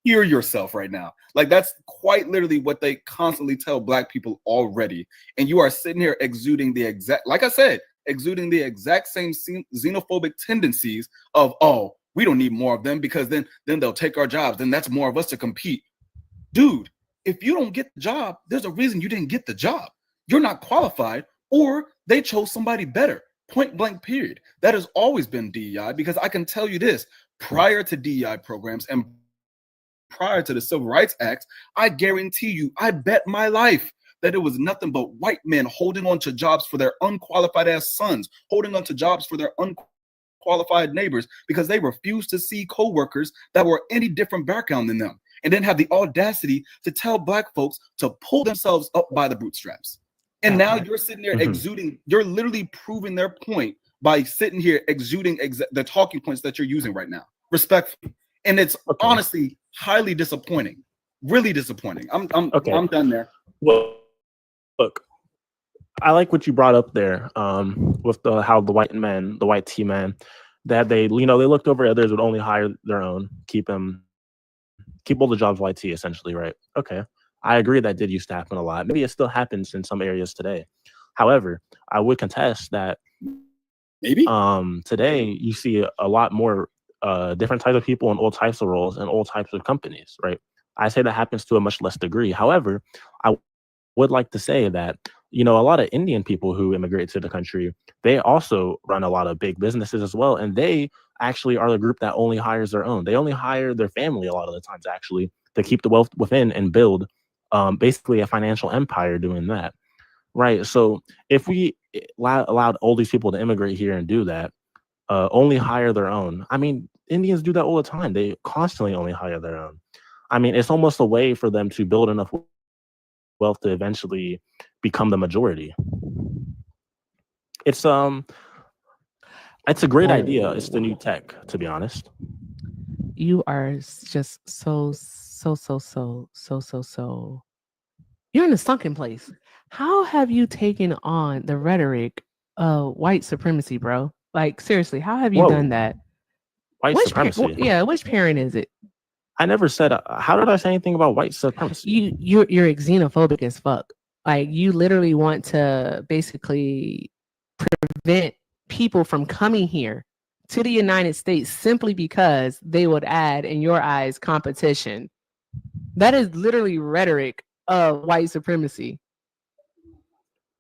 hear yourself right now? Like, that's quite literally what they constantly tell black people already. And you are sitting here exuding the exact, like I said, exuding the exact same xenophobic tendencies of, oh, we don't need more of them because then they'll take our jobs. Then that's more of us to compete. Dude, if you don't get the job, there's a reason you didn't get the job. You're not qualified, or they chose somebody better. Point blank, period. That has always been DEI, because I can tell you this, prior to DEI programs and prior to the Civil Rights Act, I guarantee you, I bet my life that it was nothing but white men holding on to jobs for their unqualified ass sons, holding on to jobs for their unqualified neighbors, because they refused to see coworkers that were any different background than them, and then have the audacity to tell black folks to pull themselves up by the bootstraps. And now you're sitting there exuding, you're literally proving their point by sitting here exuding the talking points that you're using right now, respectfully. And it's honestly highly disappointing, really disappointing. I'm done there. Well, look, I like what you brought up there, with how the white T men, that they looked over others, would only hire their own, keep all the jobs white T, essentially, right? Okay, I agree that did used to happen a lot. Maybe it still happens in some areas today. However, I would contest that maybe today you see a lot more different types of people in all types of roles and all types of companies, right? I say that happens to a much less degree. However, I would like to say that a lot of Indian people who immigrate to the country, they also run a lot of big businesses as well, and they actually are the group that only hires their own. They only hire their family a lot of the times, actually, to keep the wealth within and build basically a financial empire doing that, right? So if we allowed all these people to immigrate here and do that, only hire their own. I mean, Indians do that all the time. They constantly only hire their own. I mean, it's almost a way for them to build enough wealth to eventually become the majority. It's a great idea. It's the new tech, to be honest. You are just so. You're in a sunken place. How have you taken on the rhetoric of white supremacy, bro? Like, seriously, how have you done that? White supremacy? Which parent is it? I never said. How did I say anything about white supremacy? You're xenophobic as fuck. Like, you literally want to basically prevent people from coming here to the United States simply because they would add, in your eyes, competition. That is literally rhetoric of white supremacy.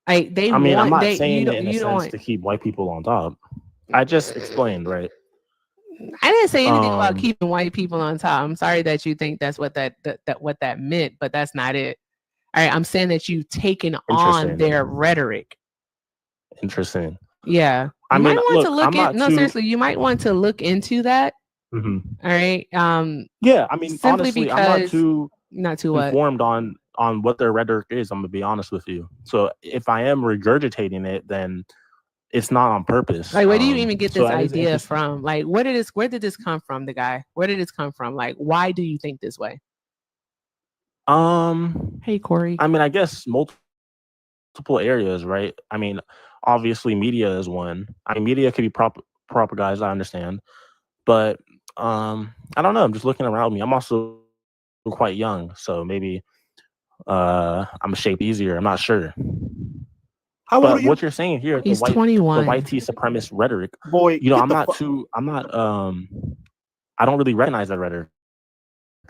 I'm not saying it in a sense to keep white people on top. I just explained, right? I didn't say anything about keeping white people on top. I'm sorry that you think that's what that meant, but that's not it. All right, I'm saying that you've taken on their rhetoric. Interesting. Yeah. Seriously, you might want to look into that. Mm-hmm. All right. Yeah, I mean, honestly, I'm not too informed on what their rhetoric is. I'm gonna be honest with you. So if I am regurgitating it, then it's not on purpose. Like, where do you even get this idea from? Like, where did this come from, the guy? Where did this come from? Like, why do you think this way? Hey, Corey. I mean, I guess multiple areas, right? I mean, obviously media is one. I mean, media can be propagandized, I understand. But I don't know. I'm just looking around me. I'm also quite young, so maybe I'm shaped easier. I'm not sure. How old are you? What you're saying here, he's 21. The white T supremacist rhetoric. Boy, I don't really recognize that rhetoric.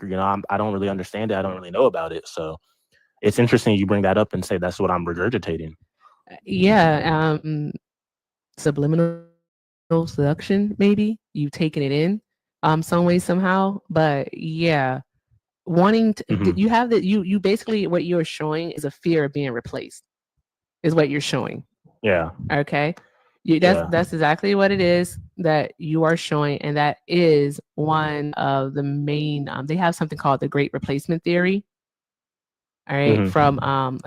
I don't really understand it. I don't really know about it. So it's interesting you bring that up and say that's what I'm regurgitating. Yeah, subliminal seduction, maybe you've taken it in some way somehow, but yeah, wanting to you have that you basically, what you're showing is a fear of being replaced is what you're showing. Yeah. Okay. That's exactly what it is that you are showing, and that is one of the main they have something called the Great Replacement Theory, all right, from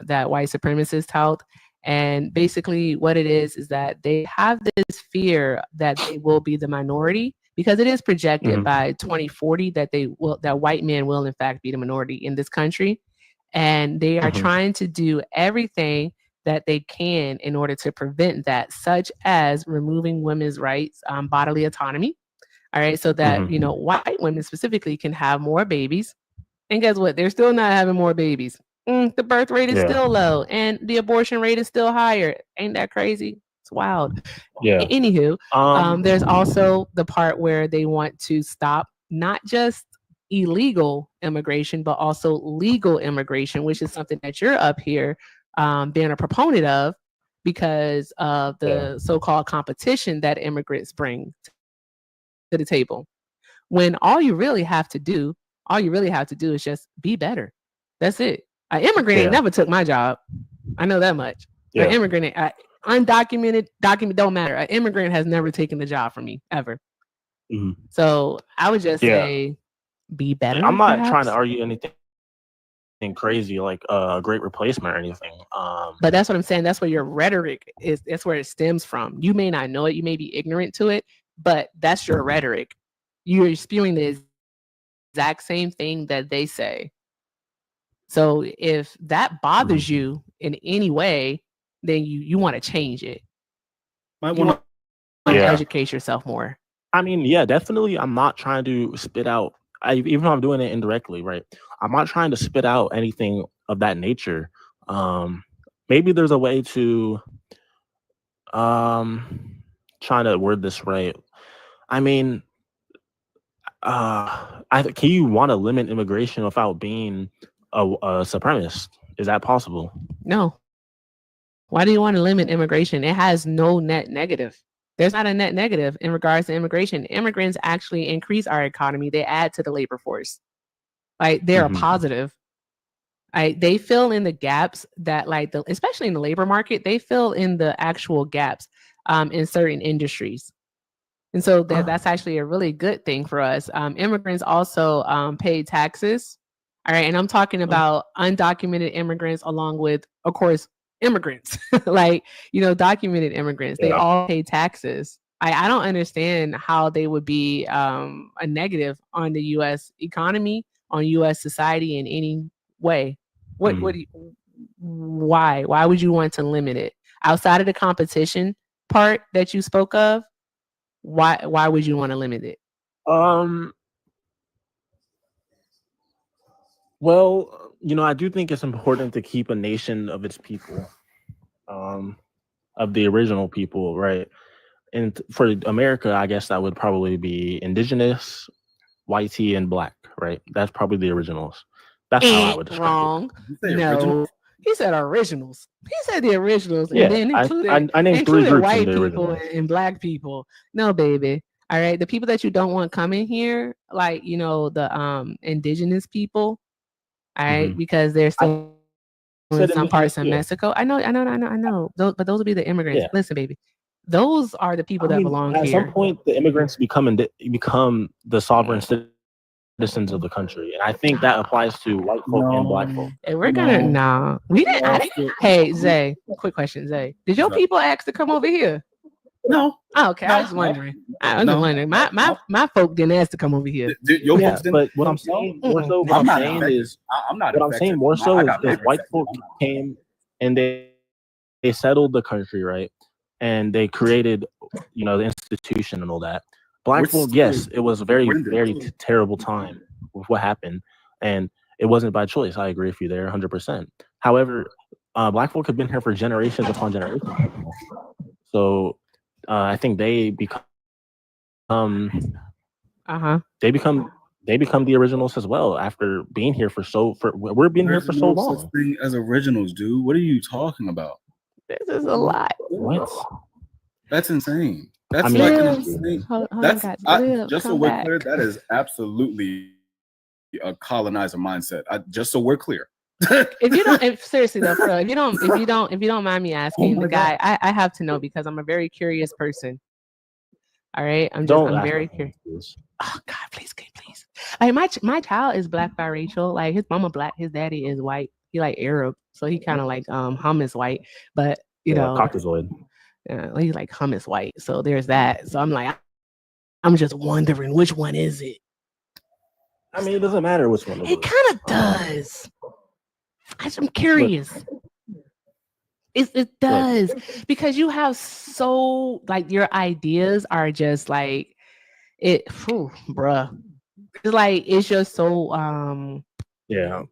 that white supremacist tout. And basically what it is that they have this fear that they will be the minority, because it is projected by 2040 that white men will in fact be the minority in this country, and they are trying to do everything that they can in order to prevent that, such as removing women's rights, bodily autonomy, all right, so that white women specifically can have more babies. And guess what? They're still not having more babies. The birth rate is still low, and the abortion rate is still higher. Ain't that crazy? It's wild. Yeah. Anywho, there's also the part where they want to stop not just illegal immigration, but also legal immigration, which is something that you're up here being a proponent of because of the so-called competition that immigrants bring to the table. When all you really have to do All you really have to do is just be better. That's it. An immigrant ain't never took my job. I know that much. An immigrant, undocumented, document don't matter. An immigrant has never taken the job from me ever. So I would just say, be better. I'm not trying to argue anything crazy like a great replacement or anything. But that's what I'm saying. That's where your rhetoric is. That's where it stems from. You may not know it. You may be ignorant to it, but that's your rhetoric. You're spewing the exact same thing that they say. So if that bothers you in any way, then you want to change it. Might want to educate yourself more. I mean, yeah, definitely. I'm not trying to spit out, even though I'm doing it indirectly, right? I'm not trying to spit out anything of that nature. Maybe there's a way to trying to word this right. I mean, can you want to limit immigration without being a supremacist? Is that possible? No. Why do you want to limit immigration? It has no net negative. There's not a net negative in regards to immigration. Immigrants actually increase our economy. They add to the labor force. Like they're a positive. They fill in the gaps that especially in the labor market, they fill in the actual gaps in certain industries. And so that's actually a really good thing for us. Immigrants also pay taxes. All right. And I'm talking about undocumented immigrants along with, of course, immigrants, documented immigrants. They all pay taxes. I don't understand how they would be a negative on the U.S. economy, on U.S. society in any way. Why would you want to limit it outside of the competition part that you spoke of? Why would you want to limit it? Well, I do think it's important to keep a nation of its people, of the original people, right? And for America, I guess that would probably be indigenous, whitey, and black, right? That's probably the originals. That's how I would describe wrong. No, originals? He said originals. He said the originals, and then included, I named three groups white in the people originals. and black people. No, baby. All right, the people that you don't want coming here, the indigenous people. All right, because they're still in some parts of Mexico. I know. But those will be the immigrants. Yeah. Listen, baby. Those are the people that belong here. At some point, the immigrants become the sovereign citizens of the country, and I think that applies to white folk and black folk. And we're gonna we didn't. Hey, Zay, quick question, Zay. Did your people ask to come over here? No. Oh, okay. I was wondering. My folk didn't ask to come over here. Your folks didn't. But what I'm saying more so, is white folk came and they settled the country, right? And they created, the institution and all that. Black folk, yes, it was a very, very terrible time with what happened, and it wasn't by choice. I agree with you there, 100%. However, black folk have been here for generations upon generations. So I think they become they become the originals as well after being here we're being here for so long. Such thing as originals, dude. What are you talking about? This is a lot. What? That's insane. That's insane. Just so we're clear, that is absolutely a colonizer mindset. Just so we're clear. Seriously though, bro, if you don't mind me asking, the guy, I have to know because I'm a very curious person. All right, I'm very curious. Oh God, please. Like my child is black biracial. Like his mama black, his daddy is white. He like Arab, so he kind of like hummus white, but Caucasoid. He's like hummus white. So there's that. So I'm like, I'm just wondering which one is it. I mean, it doesn't matter which one. It kind of does. I'm curious. It does because you have so your ideas are just like it, bruh. It's like it's just so yeah.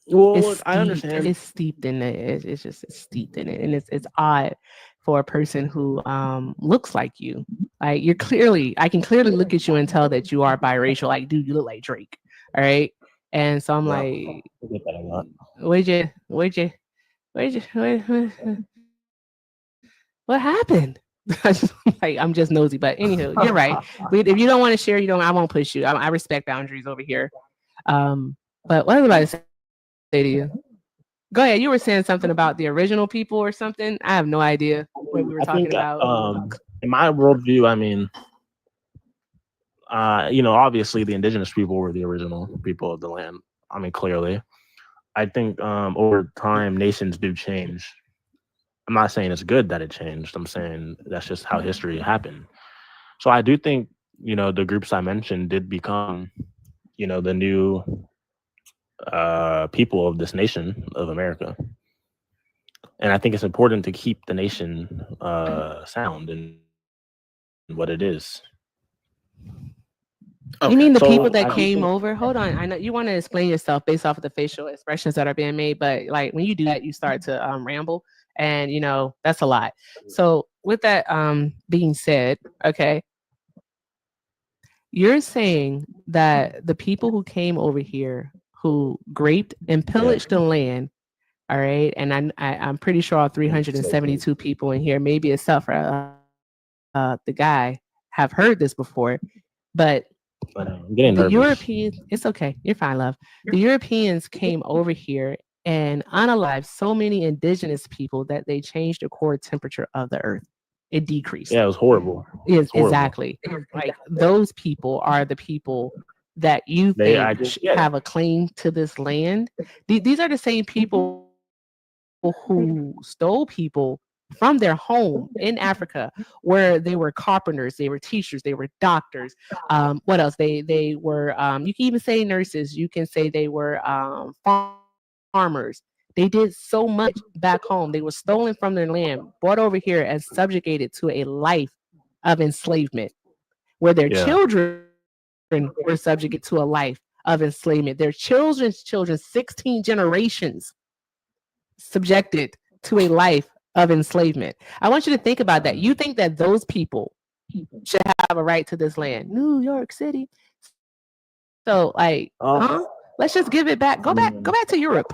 Well, I understand. It's steeped in it. It's steeped in it, and it's odd for a person who looks like you. Like I can clearly look at you and tell that you are biracial. Like, dude, you look like Drake. All right, and so I'm like, what happened? Like, I'm just nosy, but anywho, you're right. If you don't want to share, you don't. I won't push you. I respect boundaries over here. But what was I about to say to you? Go ahead. You were saying something about the original people or something. I have no idea what we were I talking think about. in my worldview, I mean, obviously the indigenous people were the original people of the land. I mean, clearly. I think over time nations do change. I'm not saying it's good that it changed. I'm saying that's just how history happened. So I do think, the groups I mentioned did become, the new people of this nation of America. And I think it's important to keep the nation sound in what it is. You mean the So people that I do came think, over? Hold on. I know you want to explain yourself based off of the facial expressions that are being made, but like when you do that, you start to ramble, and that's a lot. So with that being said, okay, you're saying that the people who came over here who raped and pillaged the land, all right, and I'm pretty sure all 372 people in here, maybe except for the guy, have heard this before, but I'm getting the nervous. Europeans, it's okay, you're fine, love. The Europeans came over here and unalived so many indigenous people that they changed the core temperature of the earth. It decreased. Yeah, it was horrible. Yes, Horrible. exactly. Like those people are the people that you They, I think just, yeah, have a claim to this land. These are the same people who stole people from their home in Africa, where they were carpenters, they were teachers, they were doctors. What else? They were. You can even say nurses. You can say they were farmers. They did so much back home. They were stolen from their land, brought over here, and subjugated to a life of enslavement, where their yeah. children were subjugated to a life of enslavement. Their children's children, 16 generations subjected to a life of enslavement. I want you to think about that. You think that those people should have a right to this land, New York City. So, like, let's just give it back. Go back to Europe.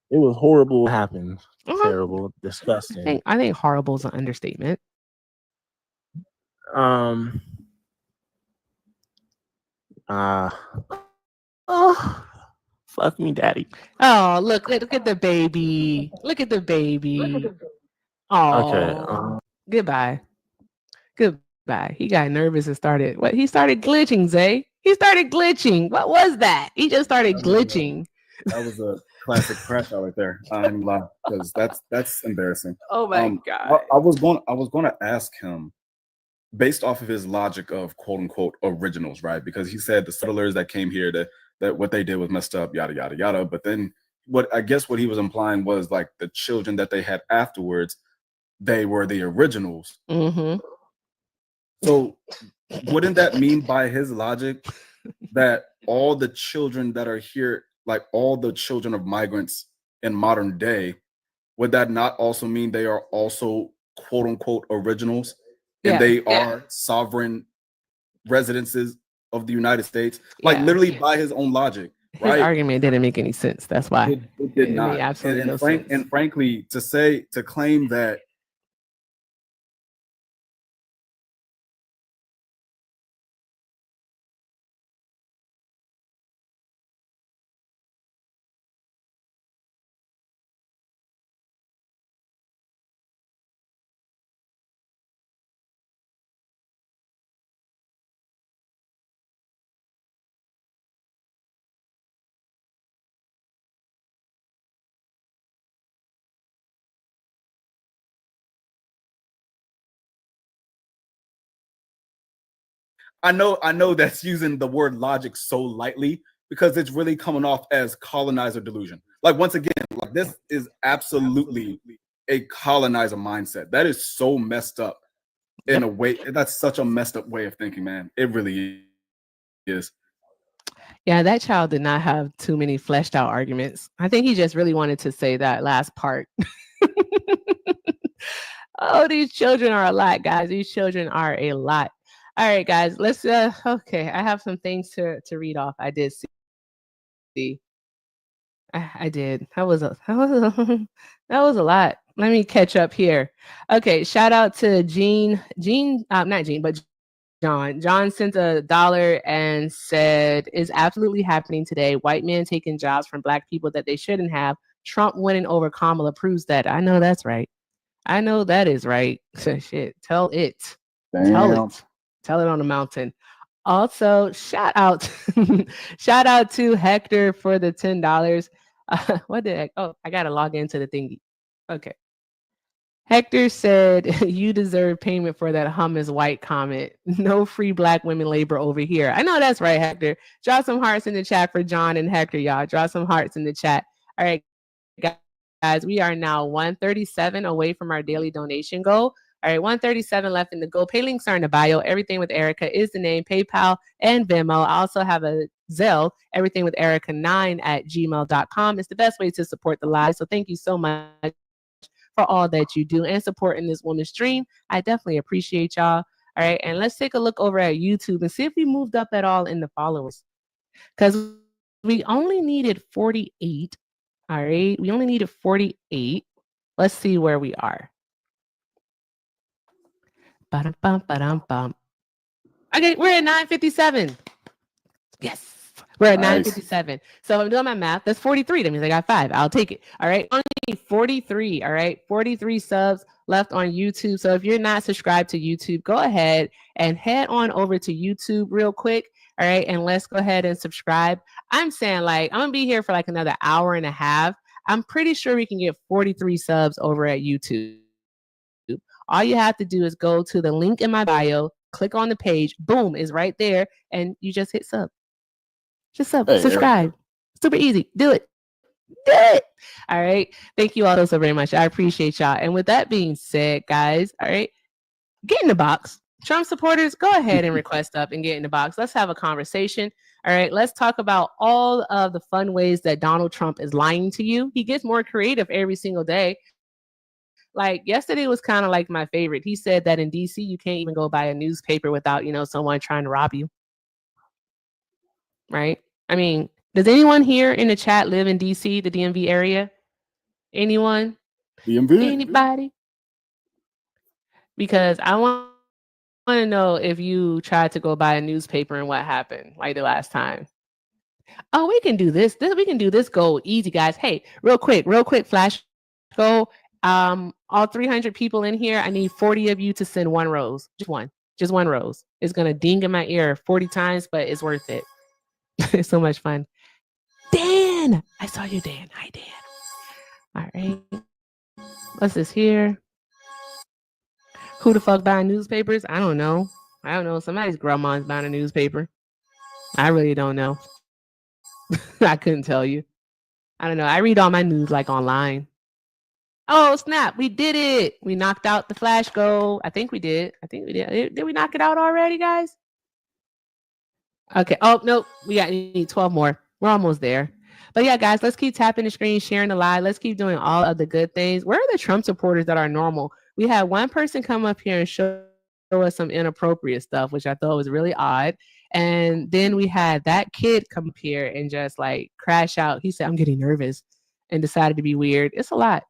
It was horrible what happened. Uh-huh. Terrible, disgusting. I think horrible is an understatement. Oh, fuck me, daddy. Oh, look at the baby. Look at the baby. Oh, Okay. goodbye. Goodbye. He got nervous and started. What? He started glitching, Zay. He started glitching. What was that? He just started glitching. That was a classic crash out right there. I ain't lie, because that's embarrassing. Oh my god. I was going to ask him, based off of his logic of quote unquote originals, right? Because he said the settlers that came here, that what they did was messed up, yada yada yada. But then what he was implying was like the children that they had afterwards, they were the originals. Mm-hmm. So wouldn't that mean by his logic that all the children that are here, like all the children of migrants in modern day, would that not also mean they are also quote unquote originals? And they are sovereign residences of the United States, like literally by his own logic. Right? His argument didn't make any sense. That's why it did not. Made absolutely no sense. And frankly, to claim that I know that's using the word logic so lightly because it's really coming off as colonizer delusion. Like once again, like this is absolutely a colonizer mindset. That is so messed up in a way. That's such a messed up way of thinking, man. It really is. Yeah, that child did not have too many fleshed out arguments. I think he just really wanted to say that last part. Oh, these children are a lot, guys. These children are a lot. All right, guys, let's okay. I have some things to read off. I did see. I did. That was a that was a lot. let me catch up here. Okay, shout out to not Gene, but John. John sent $1 and said, "Is absolutely happening today. White men taking jobs from black people that they shouldn't have. Trump winning over Kamala proves that." I know that's right. I know that is right. Shit, tell it. Tell Damn. it. Tell it on the mountain. Also, shout out to Hector for the $10. What the heck? Oh, I gotta log into the thingy. Okay. Hector said, "You deserve payment for that hum is white comment. No free black women labor over here." I know that's right, Hector. Draw some hearts in the chat for John and Hector, y'all. Draw some hearts in the chat. All right, guys, we are now 137 away from our daily donation goal. All right, 137 left in the goal. Pay links are in the bio. Everything with Erica is the name, PayPal and Venmo. I also have a Zelle, everything with Erica9@gmail.com. It's the best way to support the live. So thank you so much for all that you do and supporting this woman's dream. I definitely appreciate y'all. All right, and let's take a look over at YouTube and see if we moved up at all in the followers. Because we only needed 48. All right, we only needed 48. Let's see where we are. Ba-dum-bum, ba-dum-bum. Okay, we're at 957. Yes. We're at 957. So if I'm doing my math, that's 43. That means I got 5. I'll take it. All right. Only 43. All right. 43 subs left on YouTube. So if you're not subscribed to YouTube, go ahead and head on over to YouTube real quick. All right. And let's go ahead and subscribe. I'm saying, like, I'm going to be here for like another hour and a half. I'm pretty sure we can get 43 subs over at YouTube. All you have to do is go to the link in my bio, click on the page, boom, is right there, and you just hit sub. Just subscribe. Super easy. Do it. Do it. All right. Thank you all so very much. I appreciate y'all. And with that being said, guys, all right, get in the box. Trump supporters, go ahead and request up and get in the box. Let's have a conversation. All right. Let's talk about all of the fun ways that Donald Trump is lying to you. He gets more creative every single day. Like yesterday was kind of like my favorite. He said that in DC, you can't even go buy a newspaper without, someone trying to rob you. Right? I mean, does anyone here in the chat live in DC, the DMV area? Anyone? DMV? Anybody? Because I want to know if you tried to go buy a newspaper and what happened, like the last time. Oh, we can do this. We can do this goal easy, guys. Hey, real quick, flash goal. All 300 people in here, I need 40 of you to send one rose. Just one rose. It's going to ding in my ear 40 times, but it's worth it. It's so much fun. Dan, I saw you, Dan. Hi, Dan. All right. What's this here? Who the fuck buying newspapers? I don't know. Somebody's grandma's buying a newspaper. I really don't know. I couldn't tell you. I don't know. I read all my news like online. Oh, snap. We did it. We knocked out the flash goal. I think we did. Did we knock it out already, guys? Okay. Oh, no. We need 12 more. We're almost there. But yeah, guys, let's keep tapping the screen, sharing the live. Let's keep doing all of the good things. Where are the Trump supporters that are normal? We had one person come up here and show us some inappropriate stuff, which I thought was really odd. And then we had that kid come up here and just like crash out. He said, "I'm getting nervous," and decided to be weird. It's a lot.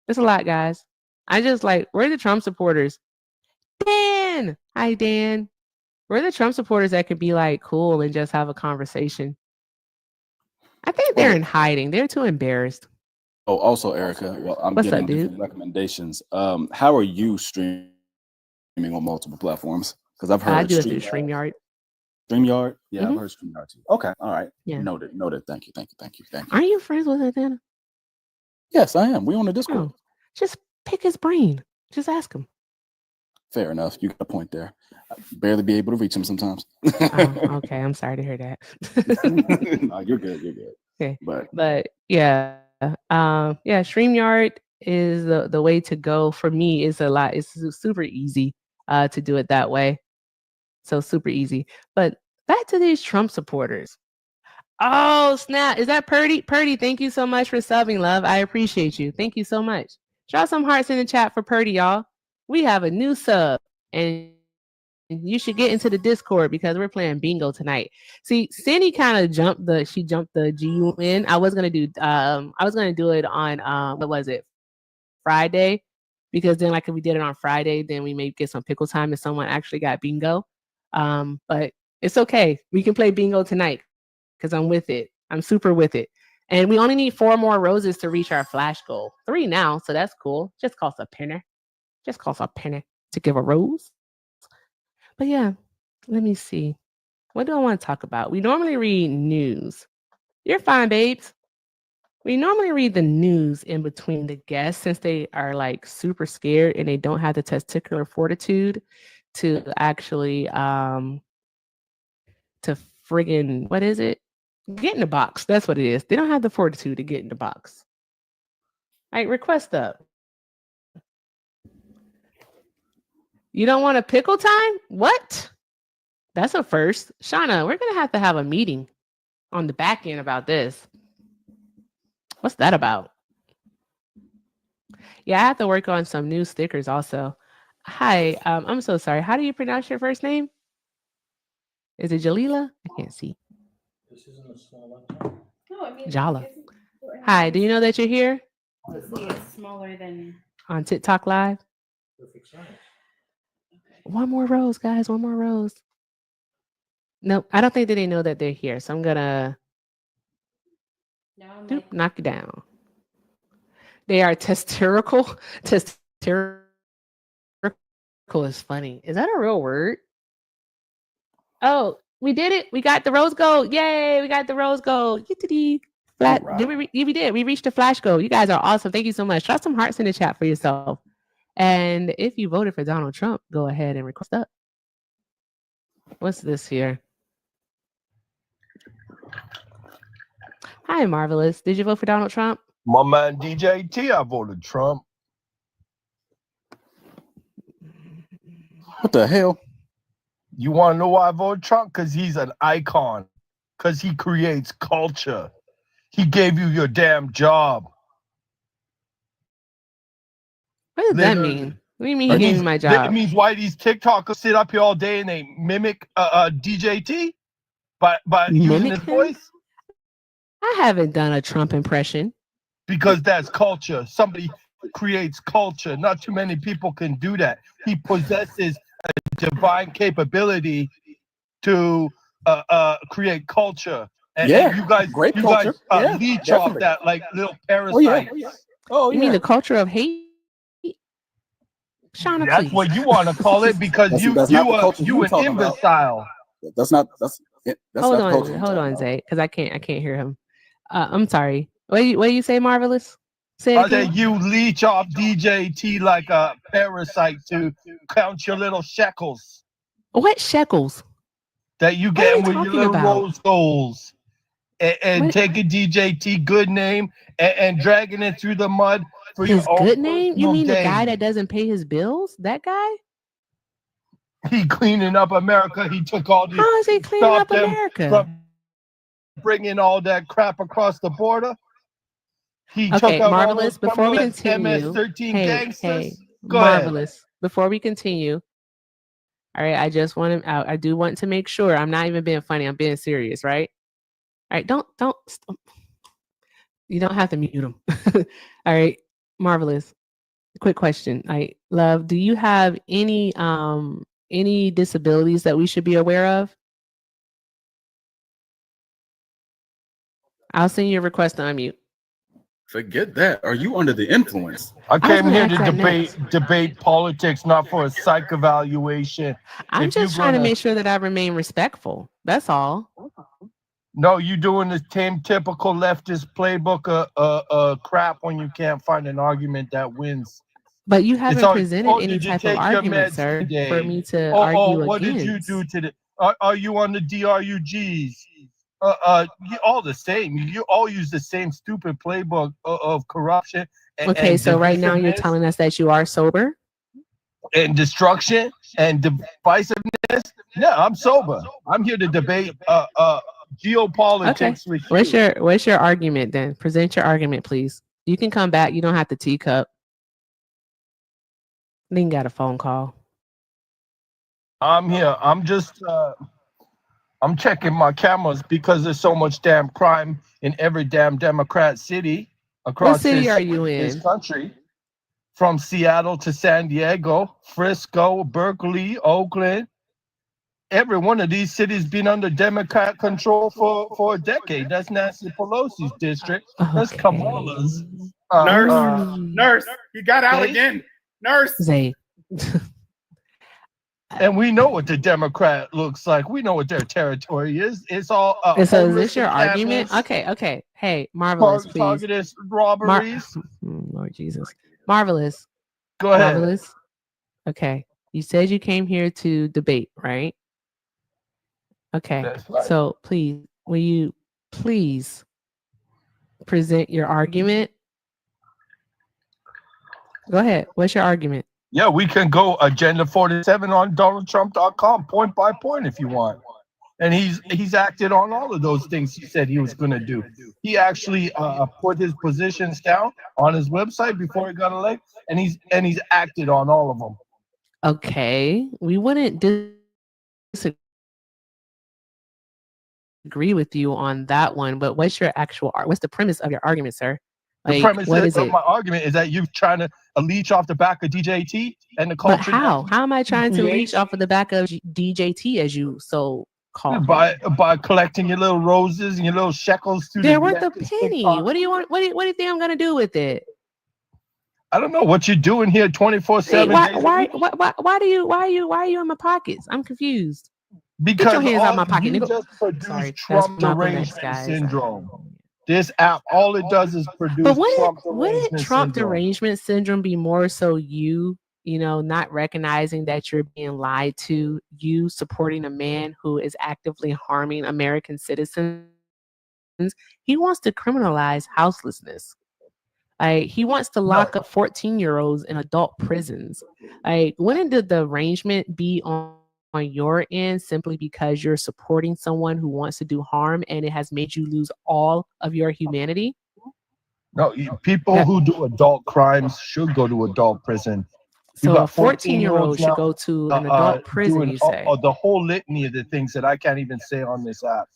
It's a lot, guys. I just like, where are the Trump supporters? Dan! Hi, Dan. Where are the Trump supporters that could be like cool and just have a conversation? I think they're in hiding. They're too embarrassed. Oh, also, Erica, well, I'm getting different recommendations. How are you streaming on multiple platforms? Because I've heard I do it through StreamYard. StreamYard? Yeah, I've heard StreamYard too. Okay, all right. Yeah. Noted. Thank you. Aren't you friends with Athena? Yes, I am. We on the Discord. Oh, just pick his brain. Just ask him. Fair enough. You got a point there. I barely be able to reach him sometimes. Oh, okay. I'm sorry to hear that. No, you're good. Okay. But yeah. StreamYard is the way to go. For me, it's a lot. It's super easy to do it that way. So super easy. But back to these Trump supporters. Oh, snap. Is that Purdy? Purdy, thank you so much for subbing, love. I appreciate you. Thank you so much. Drop some hearts in the chat for Purdy, y'all. We have a new sub, and you should get into the Discord because we're playing bingo tonight. See, Cindy kind of jumped the GU in. I was gonna do it on what was it? Friday, because then like if we did it on Friday, then we may get some pickle time if someone actually got bingo. But it's okay. We can play bingo tonight because I'm with it. I'm super with it. And we only need 4 more roses to reach our flash goal. 3 now, so that's cool. Just costs a penny. Just costs a penny to give a rose. But yeah, let me see. What do I want to talk about? We normally read news. You're fine, babes. We normally read the news in between the guests since they are like super scared and they don't have the testicular fortitude to actually to friggin' what is it? Get in the box. That's what it is. They don't have the fortitude to get in the box. All right, request up. You don't want a pickle time? What? That's a first. Shauna, we're going to have a meeting on the back end about this. What's that about? Yeah, I have to work on some new stickers also. Hi, I'm so sorry. How do you pronounce your first name? Is it Jalila? I can't see. This isn't a small one. No, I mean, Jala. Hi, do you know that you're here obviously it's smaller than. on TikTok Live? Perfect size. One more rose, guys. One more rose. Nope, I don't think that they know that they're here. So I'm gonna knock you down. They are testicular. Testicular is funny. Is that a real word? Oh, we did it. We got the rose gold. Yay, we got the rose gold. Flat. Right. Did we did. We reached the flash goal. You guys are awesome. Thank you so much. Drop some hearts in the chat for yourself. And if you voted for Donald Trump, go ahead and request up. What's this here? Hi, Marvelous. Did you vote for Donald Trump? My man DJ T, I voted Trump. What the hell? You want to know why I voted Trump? Because he's an icon. Because he creates culture. He gave you your damn job. What does that mean? What do you mean he gave me my job? It means why these TikTokers sit up here all day and they mimic DJ T by using his voice? I haven't done a Trump impression. Because that's culture. Somebody creates culture. Not too many people can do that. He possesses a divine capability to create culture. And you guys, great culture. leech off that like little parasites. You mean the culture of hate? Shauna, that's please. what you want to call it because you an imbecile. That's not hold culture. on, Zay, because I can't hear him. I'm sorry. What do you say, Marvelous? Say it again. You leech off DJ T like a parasite to count your little shekels. What shekels? That you get with your little rose goals. And taking DJ T good name and dragging it through the mud for his your good name? You mean gain. the guy that doesn't pay his bills? That guy? He cleaning up America. He took all the. How is he cleaning up America? From bringing all that crap across the border. He took out Marvelous. all before we continue, MS-13 gangsters. Go Marvelous. ahead. Before we continue, all right. I just want to. I do want to make sure I'm not even being funny. I'm being serious, right? All right. Don't. You don't have to mute him. All right. Marvelous. Quick question. Love, do you have any disabilities that we should be aware of? I'll send you a request to unmute. Forget that. Are you under the influence? I came here to debate politics, not for a psych evaluation. I'm just trying to make sure that I remain respectful. That's all. No, you doing the same typical leftist playbook crap when you can't find an argument that wins. But you haven't presented any type of argument, sir, today? For me to argue what against. Did you do today? Are you on the DRUGs? All the same. You all use the same stupid playbook of corruption. Okay, so right now you're telling us that you are sober? And destruction and divisiveness? No, I'm sober. I'm here to debate geopolitics with you. What's your argument then? Present your argument, please. You can come back. You don't have to teacup. Then got a phone call. I'm here. I'm just I'm checking my cameras because there's so much damn crime in every damn Democrat city across what city are you in? this country. from Seattle to San Diego, Frisco, Berkeley, Oakland. Every one of these cities been under Democrat control for a decade. That's Nancy Pelosi's district. That's Kamala's. Nurse, you got out Zay? again. Nurse. Zay. And we know what the Democrat looks like. We know what their territory is. It's all. And so is homeless this your argument? encampments, Okay. Hey, Marvelous, please. targeted robberies. Lord Jesus. Marvelous. Go ahead. Marvelous. Okay. You said you came here to debate, right? Okay. That's right. So please, will you please present your argument? Go ahead. What's your argument? Yeah, we can go Agenda 47 on DonaldTrump.com, point by point, if you want. And he's acted on all of those things he said he was going to do. He actually put his positions down on his website before he got elected, and he's acted on all of them. Okay, we wouldn't disagree with you on that one, but what's your actual what's the premise of your argument, sir? The premise of my argument is that you're trying to leech off the back of DJT and the culture. But how? How am I trying to leech off of the back of DJT, as you so call him? By collecting your little roses and your little shekels through They're the worth a penny. What do you want? What do you think I'm gonna do with it? I don't know what you're doing here 24/7. Why are you in my pockets? I'm confused. Because get your hands out of my pocket, you nigga. just produce Sorry, Trump that's Malcolm derangement X, guys. syndrome. This app, all it does is produce But wouldn't Trump syndrome. derangement syndrome be more so you not recognizing that you're being lied to, you supporting a man who is actively harming American citizens? He wants to criminalize houselessness. He wants to lock up 14-year-olds in adult prisons. Wouldn't the derangement be on your end simply because you're supporting someone who wants to do harm and it has made you lose all of your humanity? No, people who do adult crimes should go to adult prison. So a 14-year-old should go to an adult prison, you say? The whole litany of the things that I can't even say on this app.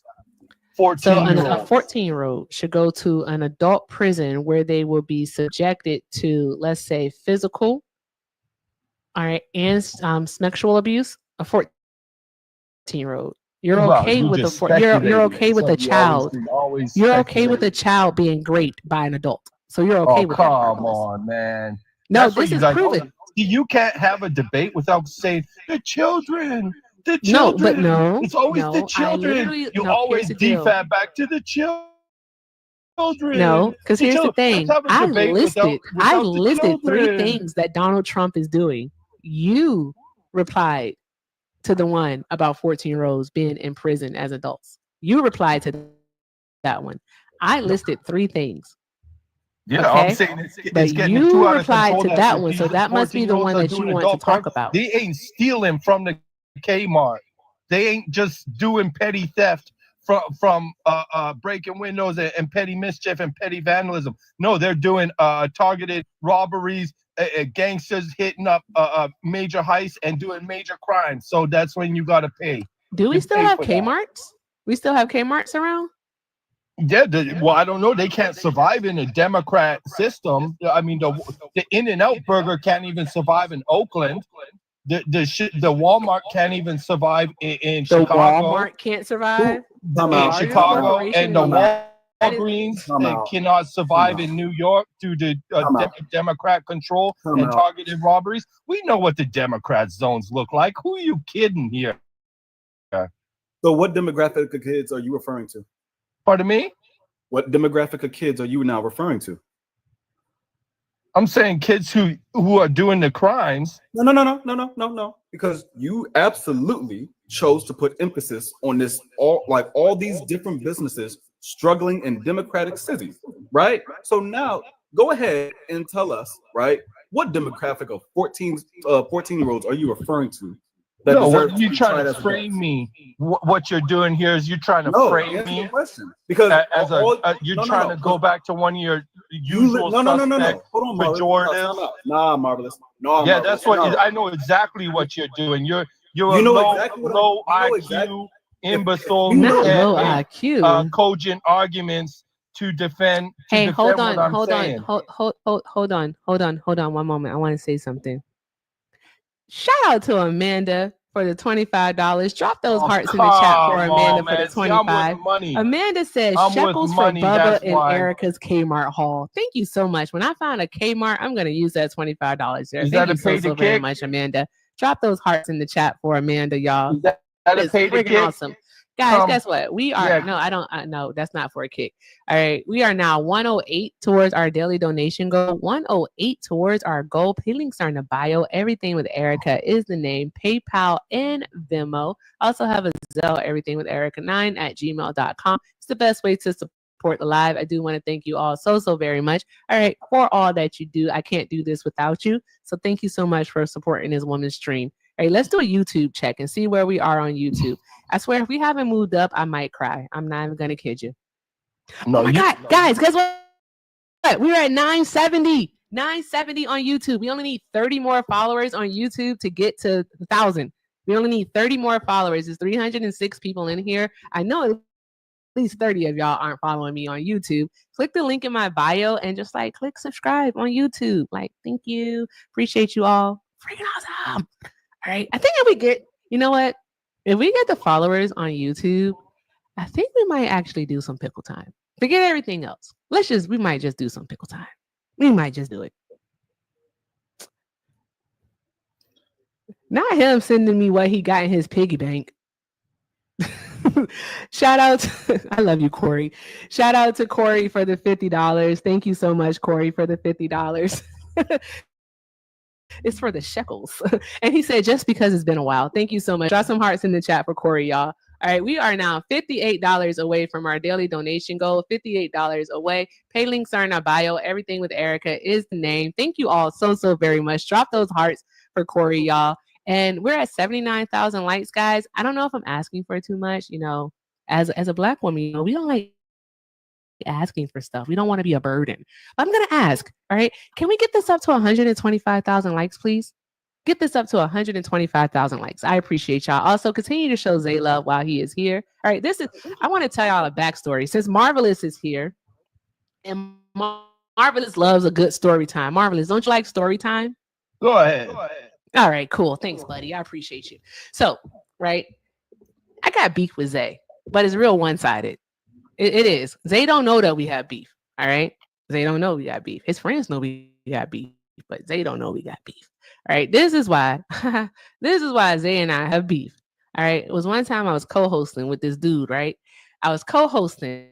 So a 14-year-old should go to an adult prison where they will be subjected to, let's say, physical, and sexual abuse. A 14-year-old. You're okay with you're okay with a child. You're okay with a child being raped by an adult. So you're okay with that. Come on, man. No, this is proven. You can't have a debate without saying the children. The No, children. but no. It's always no, the children. You always defab back to the children. No, because here's the thing. I listed 3 things that Donald Trump is doing. You replied to the one about 14-year-olds being in prison as adults. You replied to that one. I listed 3 things. Yeah, okay? I'm saying it's but getting you too out of replied control to that one, so that must be the one that you want to talk about. They ain't stealing from the Kmart. They ain't just doing petty theft from breaking windows and petty mischief and petty vandalism. No, they're doing targeted robberies, gangsters hitting up major heists and doing major crimes. So that's when you got to pay. Do we still have Kmarts? We still have Kmarts around? Yeah, well, I don't know. They can't survive in a Democrat system. I mean, the In-N-Out burger can't even survive in Oakland. The Walmart can't even survive in Chicago. The Walmart can't survive in Chicago, and the Walgreens cannot survive in New York due to Democrat control and targeted robberies. We know what the Democrat zones look like. Who are you kidding here? So, what demographic of kids are you referring to? Pardon me? What demographic of kids are you now referring to? I'm saying kids who are doing the crimes. No. Because you absolutely chose to put emphasis on this, all these different businesses struggling in democratic cities, right? So now go ahead and tell us, right, what demographic of 14-year-olds are you referring to? No, you're trying to frame me. What you're doing here is you're trying to frame me because you're trying to go back to one of your usual suspect pejorative. Nah, Marvelous. No, yeah, that's what I know exactly what you're doing. You're a low IQ imbecile. Not low IQ. Cogent arguments to defend. Hey, hold what on, I'm hold on, saying. hold on. One moment. I want to say something. Shout out to Amanda for the $25. Drop those hearts in the chat for Come Amanda on, for the man. See, I'm 25. with money. Amanda says I'm with shekels for money, Bubba that's and why. Erica's Kmart haul. Thank you so much. When I find a Kmart, I'm going to use that $25 there. Is Thank that you a pay so to very kick? much, Amanda. Drop those hearts in the chat for Amanda, y'all. Is that That a is pay to freaking kick? awesome. Guys, Come. guess what? We are Yeah. no, I don't no, that's not for a kick. All right. We are now 108 towards our daily donation goal. 108 towards our goal. Pay links are in the bio. Everything with Erica is the name. PayPal and Venmo. Also have a Zelle, everything with Erica9@gmail.com. It's the best way to support the live. I do want to thank you all so very much. All right, for all that you do. I can't do this without you. So thank you so much for supporting this woman's stream. All right, let's do a YouTube check and see where we are on YouTube. I swear, if we haven't moved up, I might cry. I'm not even gonna kid you. No, oh my God, guys, guess what? We're at 970. 970 on YouTube. We only need 30 more followers on YouTube to get to 1,000. We only need 30 more followers. There's 306 people in here. I know at least 30 of y'all aren't following me on YouTube. Click the link in my bio and just like click subscribe on YouTube. Like, thank you. Appreciate you all. Freaking awesome. All right. I think if we get, you know what? If we get the followers on YouTube, I think we might actually do some pickle time. Forget everything else. We might just do some pickle time. We might just do it. Not him sending me what he got in his piggy bank. Shout out to, I love you, Corey. Shout out to Corey for the $50. Thank you so much, Corey, for the $50. It's for the shekels. And he said, just because it's been a while. Thank you so much. Drop some hearts in the chat for Corey, y'all. All right, we are now $58 away from our daily donation goal. $58 away. Pay links are in our bio. Everything with Erica is the name. Thank you all so very much. Drop those hearts for Corey, y'all. And we're at 79,000 likes, guys. I don't know if I'm asking for too much. You know, as a Black woman, you know, we don't like asking for stuff. We don't want to be a burden. But I'm going to ask, all right, can we get this up to 125,000 likes, please? Get this up to 125,000 likes. I appreciate y'all. Also, continue to show Zay love while he is here. All right, I want to tell y'all a backstory. Since Marvelous is here, and Marvelous loves a good story time. Marvelous, don't you like story time? Go ahead. All right, cool. Thanks, buddy. I appreciate you. So, right, I got beef with Zay, but it's real one-sided. It is. Zay don't know that we have beef. All right. Zay don't know we got beef. His friends know we got beef, but Zay don't know we got beef. All right. This is why Zay and I have beef. All right. It was one time I was co-hosting with this dude, right? I was co-hosting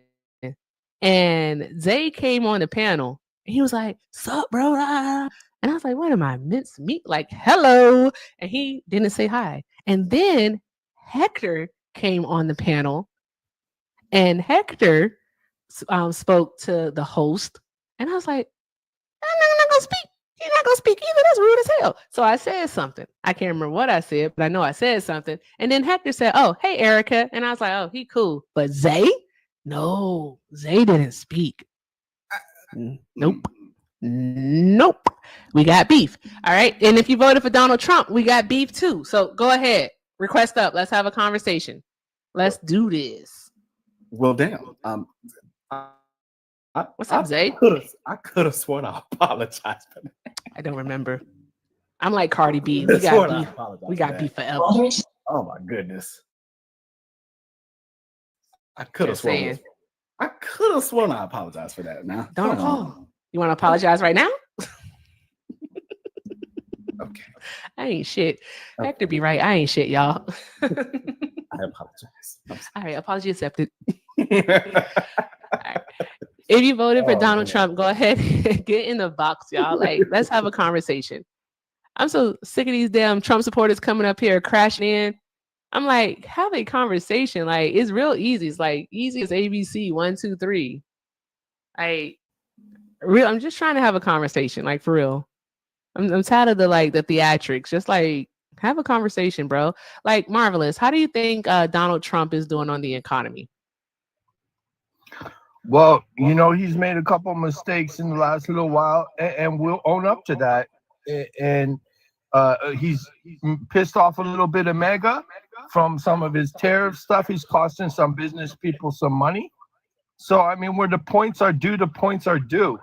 and Zay came on the panel and he was like, "Sup, bro?" And I was like, "What am I, mince meat? Like, hello." And he didn't say hi. And then Hector came on the panel. And Hector spoke to the host, and I was like, I'm not going to speak. You're not going to speak either. That's rude as hell. So I said something. I can't remember what I said, but I know I said something. And then Hector said, "Oh, hey, Erica." And I was like, "Oh, he cool." But Zay? No, Zay didn't speak. Nope. We got beef. All right. And if you voted for Donald Trump, we got beef too. So go ahead. Request up. Let's have a conversation. Let's do this. Well, damn. What's up, Zay? I could have sworn I apologized for that. I don't remember. I'm like Cardi B. We got beef. We got beef forever. Oh my goodness. I could have sworn. I could have sworn I apologized for that. Now, don't. You want to apologize right now? Okay. I ain't shit. Hector be right. I ain't shit, y'all. I apologize. All right, apology accepted. All right. If you voted for Donald Trump, go ahead and get in the box, y'all. Like, let's have a conversation. I'm so sick of these damn Trump supporters coming up here crashing in. I'm like, have a conversation. Like, it's real easy. It's like easy as ABC 1, 2, 3. I'm just trying to have a conversation, like for real. I'm tired of the theatrics. Just like have a conversation, bro. Like, Marvelous, how do you think Donald Trump is doing on the economy? Well, you know, he's made a couple mistakes in the last little while, and we'll own up to that. And he's pissed off a little bit of MAGA from some of his tariff stuff. He's costing some business people some money. So I mean, where the points are due, the points are due,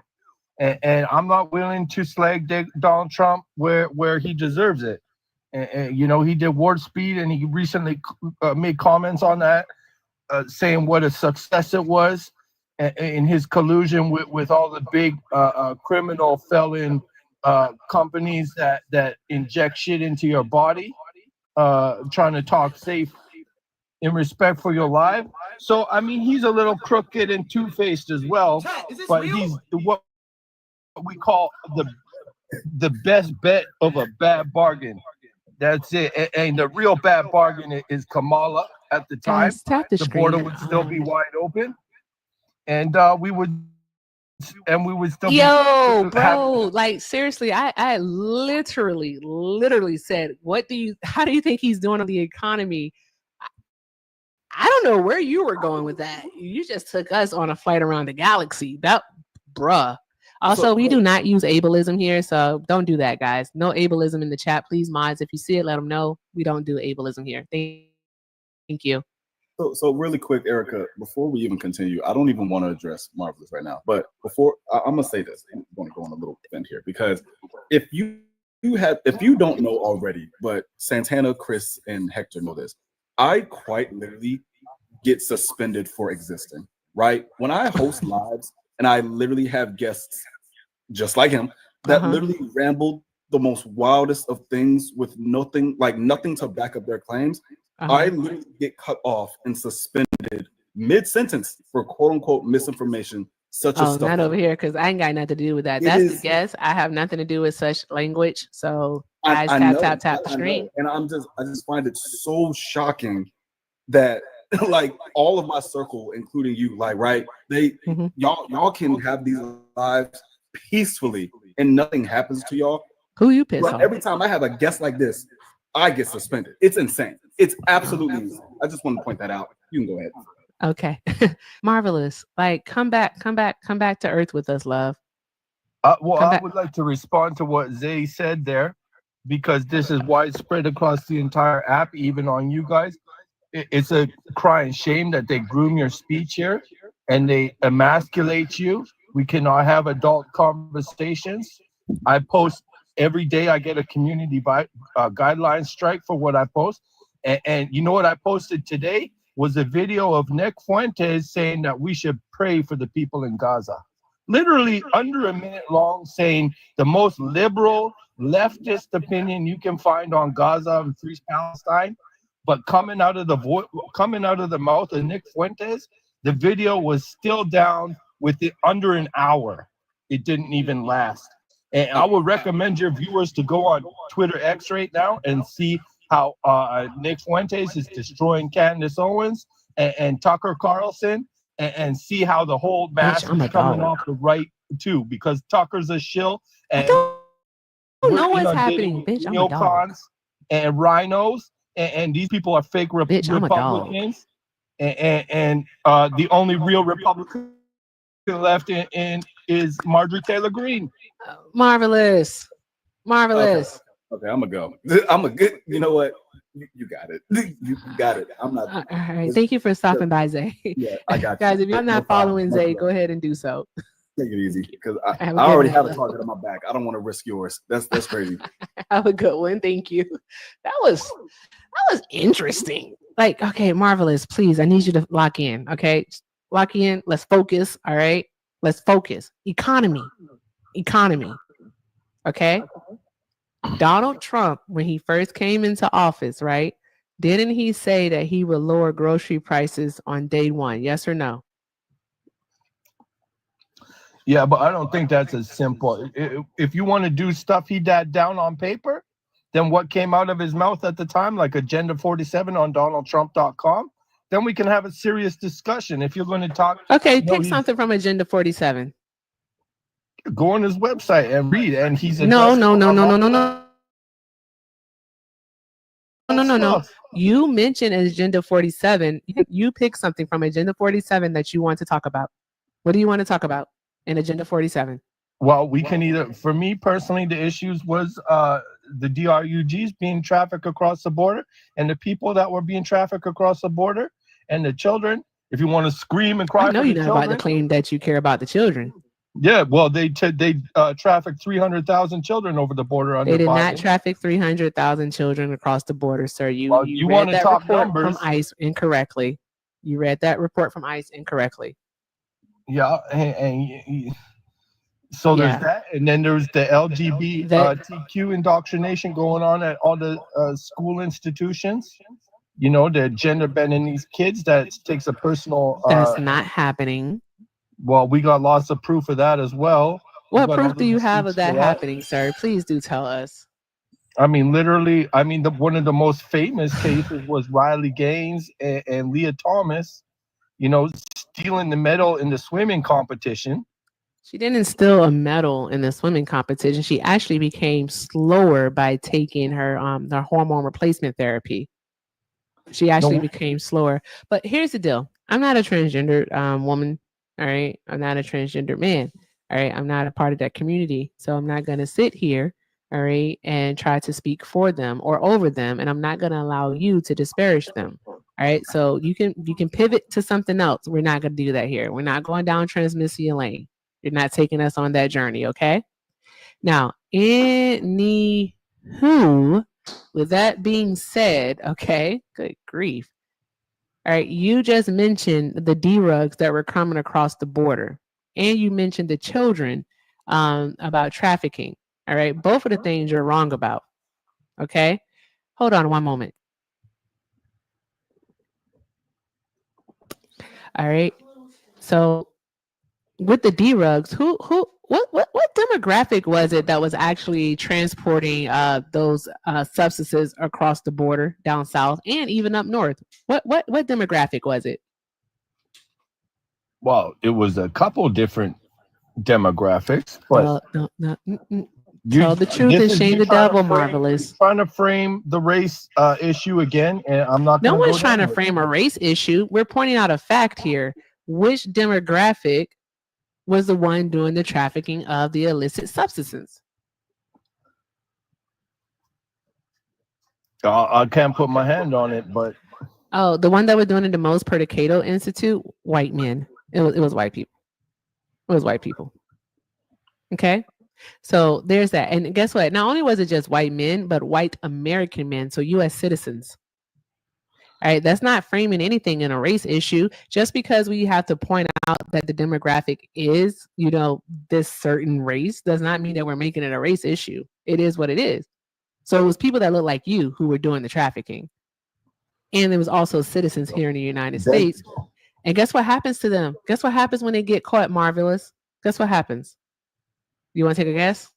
and I'm not willing to slag Donald Trump where he deserves it. And you know, he did warp speed, and he recently made comments on that, saying what a success it was in his collusion with all the big criminal felon companies that inject shit into your body, trying to talk safe in respect for your life. So I mean, he's a little crooked and two-faced as well, but he's what we call the best bet of a bad bargain. That's it. And the real bad bargain is Kamala at the time. Guys, tap the The screen. border would still be wide open, and we would still Yo, be bro, like seriously, I literally said, how do you think he's doing on the economy? I don't know where you were going with that. You just took us on a flight around the galaxy. Bruh. Also, we do not use ableism here, so don't do that, guys. No ableism in the chat, please, mods. If you see it, let them know. We don't do ableism here. Thank you. So really quick, Erica, before we even continue, I don't even want to address Marvelous right now. But before I'm gonna say this, I'm gonna go on a little vent here, because if you don't know already, but Santana, Chris, and Hector know this, I quite literally get suspended for existing. Right? When I host lives and I literally have guests just like him that literally rambled the most wildest of things with nothing to back up their claims. I literally get cut off and suspended mid-sentence for quote-unquote misinformation, such as stuff. Not over here, because I ain't got nothing to do with that. That's the guess. I have nothing to do with such language. So guys, tap the screen. And I just find it so shocking that like all of my circle, including you, like, right, y'all can have these lives peacefully and nothing happens to y'all. Who you piss off? Every time I have a guest like this, I get suspended. It's insane. It's absolutely insane. I just want to point that out. You can go ahead. Okay. Marvelous. Like, come back to earth with us, love. I would like to respond to what Zay said there, because this is widespread across the entire app, even on you guys. It's a crying shame that they groom your speech here and they emasculate you. We cannot have adult conversations. I post every day. I get a community guideline strike for what I post. And you know what I posted today was a video of Nick Fuentes saying that we should pray for the people in Gaza. Literally under a minute long, saying the most liberal leftist opinion you can find on Gaza and Free Palestine. But coming out of the mouth of Nick Fuentes, the video was still down with it under an hour. It didn't even last. And I would recommend your viewers to go on Twitter X right now and see how Nick Fuentes is destroying Candace Owens and Tucker Carlson, and see how the whole mass is coming off the right too, because Tucker's a shill. And I don't know what's happening, bitch. I'm a dog. And rhinos, and these people are fake Republicans. And the only real Republican left in is Marjorie Taylor Greene. Marvelous. Okay, I'm gonna go. I'm a good. You know what? You got it. You got it. I'm not. All right. Thank you for stopping by, Zay. Yeah, I got Guys, you. if you're not following Zay, go ahead and do so. Take it easy, because I already have a target on my back. I don't want to risk yours. That's crazy. Have a good one. Thank you. That was interesting. Like, okay, Marvelous, please, I need you to lock in. Okay, lock in. Let's focus. All right, let's focus. Economy. Okay. Donald Trump, when he first came into office, right? Didn't he say that he would lower grocery prices on day one? Yes or no? Yeah, but I don't think that's as simple. If you want to do stuff he had down on paper, then what came out of his mouth at the time, like Agenda 47 on DonaldTrump.com, then we can have a serious discussion. If you're going to talk... Okay, pick something from Agenda 47. Go on his website and read, and he's... No. You mentioned Agenda 47. You pick something from Agenda 47 that you want to talk about. What do you want to talk about in Agenda 47? Well, we can either, for me personally, the issues was the DRUGs being trafficked across the border, and the people that were being trafficked across the border, and the children. If you want to scream and cry I know for the you're not about to children, claim that you care about the children. yeah. Well, they trafficked 300,000 children over the border under They did not Biden. traffic 300,000 children across the border, sir. You Well, you you read want to that talk report numbers? from ICE incorrectly. You read that report from ICE incorrectly. Yeah, so there's Yeah. that, and then there's the LGBTQ indoctrination going on at all the school institutions. You know, they're gender bending these kids. That takes a personal. That's not happening. Well, we got lots of proof of that as well. What proof do you have of that happening, sir? Please do tell us. I mean, literally, one of the most famous cases was Riley Gaines and Leah Thomas, you know, stealing the medal in the swimming competition. She didn't steal a medal in the swimming competition. She actually became slower by taking her hormone replacement therapy. She actually became slower. But here's the deal. I'm not a transgender woman. All right. I'm not a transgender man. All right. I'm not a part of that community. So I'm not going to sit here. All right. And try to speak for them or over them. And I'm not going to allow you to disparage them. All right. So you can pivot to something else. We're not going to do that here. We're not going down transmission lane. You're not taking us on that journey. Okay. Now, anywho, with that being said, okay, good grief. All right, you just mentioned the D-rugs that were coming across the border, and you mentioned the children about trafficking. All right, both of the things you're wrong about. Okay, hold on one moment. All right, so with the D-rugs, what demographic was it that was actually transporting those substances across the border down south and even up north? What demographic was it? Well, it was a couple different demographics, but tell the truth and shame the devil, Marvelous. Trying to frame the race issue again, and I'm not. No one's trying to frame a race issue. We're pointing out a fact here. Which demographic was the one doing the trafficking of the illicit substances? I can't put my hand on it, but the one that were doing it the most per the Cato Institute, white men. It was white people. It was white people. Okay. So there's that. And guess what? Not only was it just white men, but white American men, so U.S. citizens. All right, that's not framing anything in a race issue. Just because we have to point out that the demographic is, this certain race does not mean that we're making it a race issue. It is what it is. So it was people that look like you who were doing the trafficking. And there was also citizens here in the United States. And guess what happens to them? Guess what happens when they get caught, Marvelous? Guess what happens? You want to take a guess?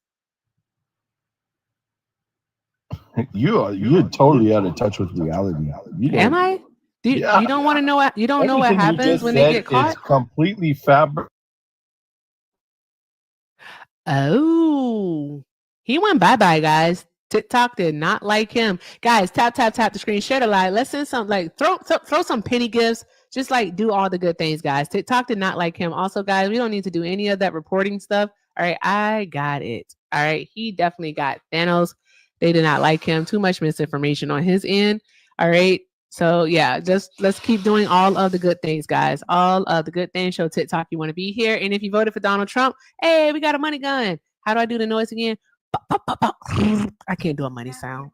You're totally out of touch with reality. Am I? You don't want to know what you don't know what happens when they get caught? It's completely fabric. Oh, he went bye-bye, guys. TikTok did not like him. Guys, tap the screen, share the live. Let's send some, like, throw some penny gifts. Just like do all the good things, guys. TikTok did not like him. Also, guys, we don't need to do any of that reporting stuff. All right, I got it. All right, he definitely got Thanos. They did not like him. Too much misinformation on his end. All right. So yeah, just let's keep doing all of the good things, guys. All of the good things. Show TikTok you want to be here. And if you voted for Donald Trump, hey, we got a money gun. How do I do the noise again? I can't do a money sound.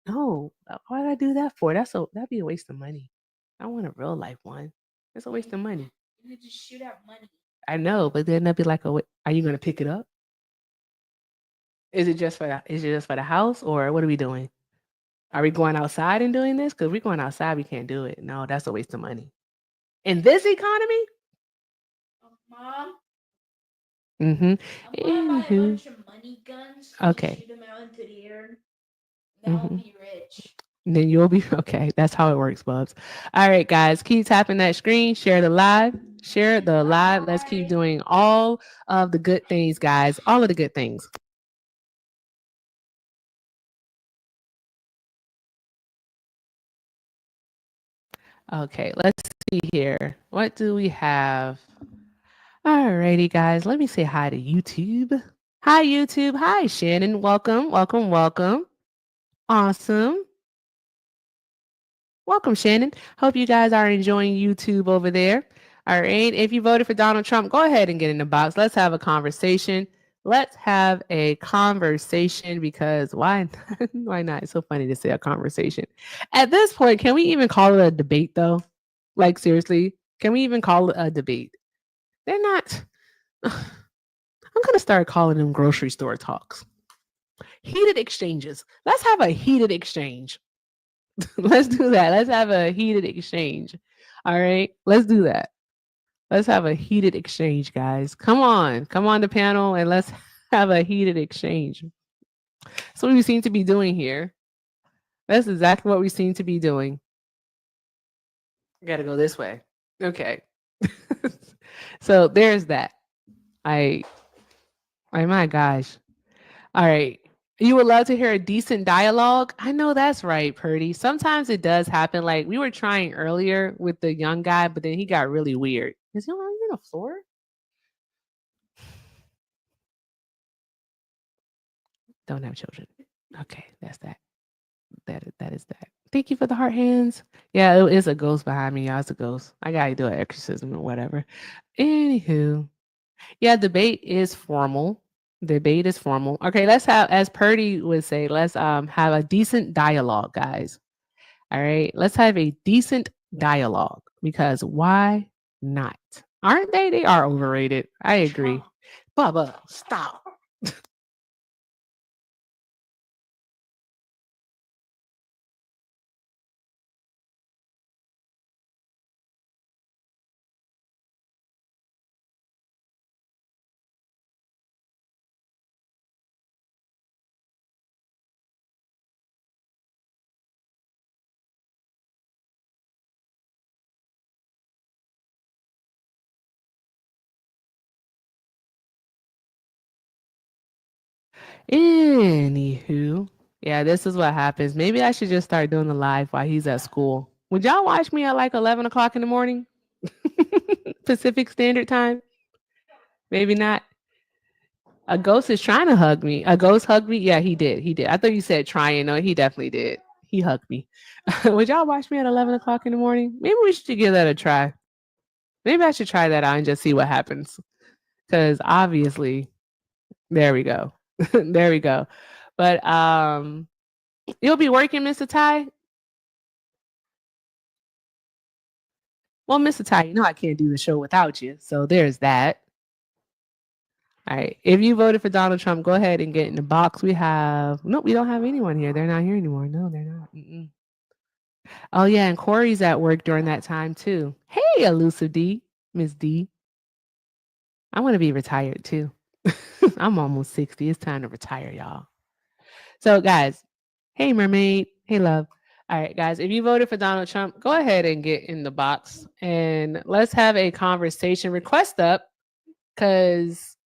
No, why did I do that for? That'd be a waste of money. I want a real life one. It's a waste of money. You could just shoot out money. I know, but then that'd be like, are you gonna pick it up? Is it just for the house, or what are we doing? Are we going outside and doing this? Because we're going outside, we can't do it. No, that's a waste of money. In this economy? Mom? Mm-hmm. I want to buy a bunch of money guns. Okay. Shoot them out into the air. That'll be rich. Then you'll be okay. That's how it works, Bubs. All right, guys, keep tapping that screen. Share the live. Let's keep doing all of the good things, guys. All of the good things. Okay, let's see here. What do we have? All righty, guys. Let me say hi to YouTube. Hi, YouTube. Hi, Shannon. Welcome. Awesome. Welcome, Shannon. Hope you guys are enjoying YouTube over there. All right. If you voted for Donald Trump, go ahead and get in the box. Let's have a conversation. Let's have a conversation because why? Why not? It's so funny to say a conversation. At this point, can we even call it a debate though? Like seriously, can we even call it a debate? They're not. I'm gonna start calling them grocery store talks. Heated exchanges. Let's have a heated exchange. Let's do that. Let's have a heated exchange. All right. Let's do that. Let's have a heated exchange, guys. Come on. Come on the panel and let's have a heated exchange. That's what we seem to be doing here. That's exactly what we seem to be doing. Gotta go this way. Okay. So there's that. I my gosh. All right. You would love to hear a decent dialogue? I know that's right, Purdy. Sometimes it does happen. Like we were trying earlier with the young guy, but then he got really weird. Is he on the floor? Don't have children. Okay, that's that. That is that. Thank you for the heart hands. Yeah, it is a ghost behind me. Y'all, it's a ghost. I gotta do an exorcism or whatever. Anywho, yeah, debate is formal. Debate is formal. Okay, let's have, as Purdy would say, let's have a decent dialogue, guys. All right, let's have a decent dialogue because why not? Aren't they? They are overrated. I agree. Bubba, stop. Anywho, yeah, this is what happens. Maybe I should just start doing the live while he's at school. Would y'all watch me at like 11 o'clock in the morning? Pacific Standard Time? Maybe not. A ghost is trying to hug me. A ghost hugged me? Yeah, he did. He did. I thought you said trying. No, he definitely did. He hugged me. Would y'all watch me at 11 o'clock in the morning? Maybe we should give that a try. Maybe I should try that out and just see what happens. Because obviously, there we go. There we go. But you'll be working, Mr. Ty? Well, Mr. Ty, you know I can't do the show without you. So there's that. All right. If you voted for Donald Trump, go ahead and get in the box. We have nope, we don't have anyone here. They're not here anymore. No, they're not. Mm-mm. Oh yeah, and Corey's at work during that time too. Hey, elusive D, Miss D. I want to be retired too. I'm almost 60. It's time to retire, y'all. So, guys, hey, mermaid. Hey, love. All right, guys, if you voted for Donald Trump, go ahead and get in the box and let's have a conversation. Request up because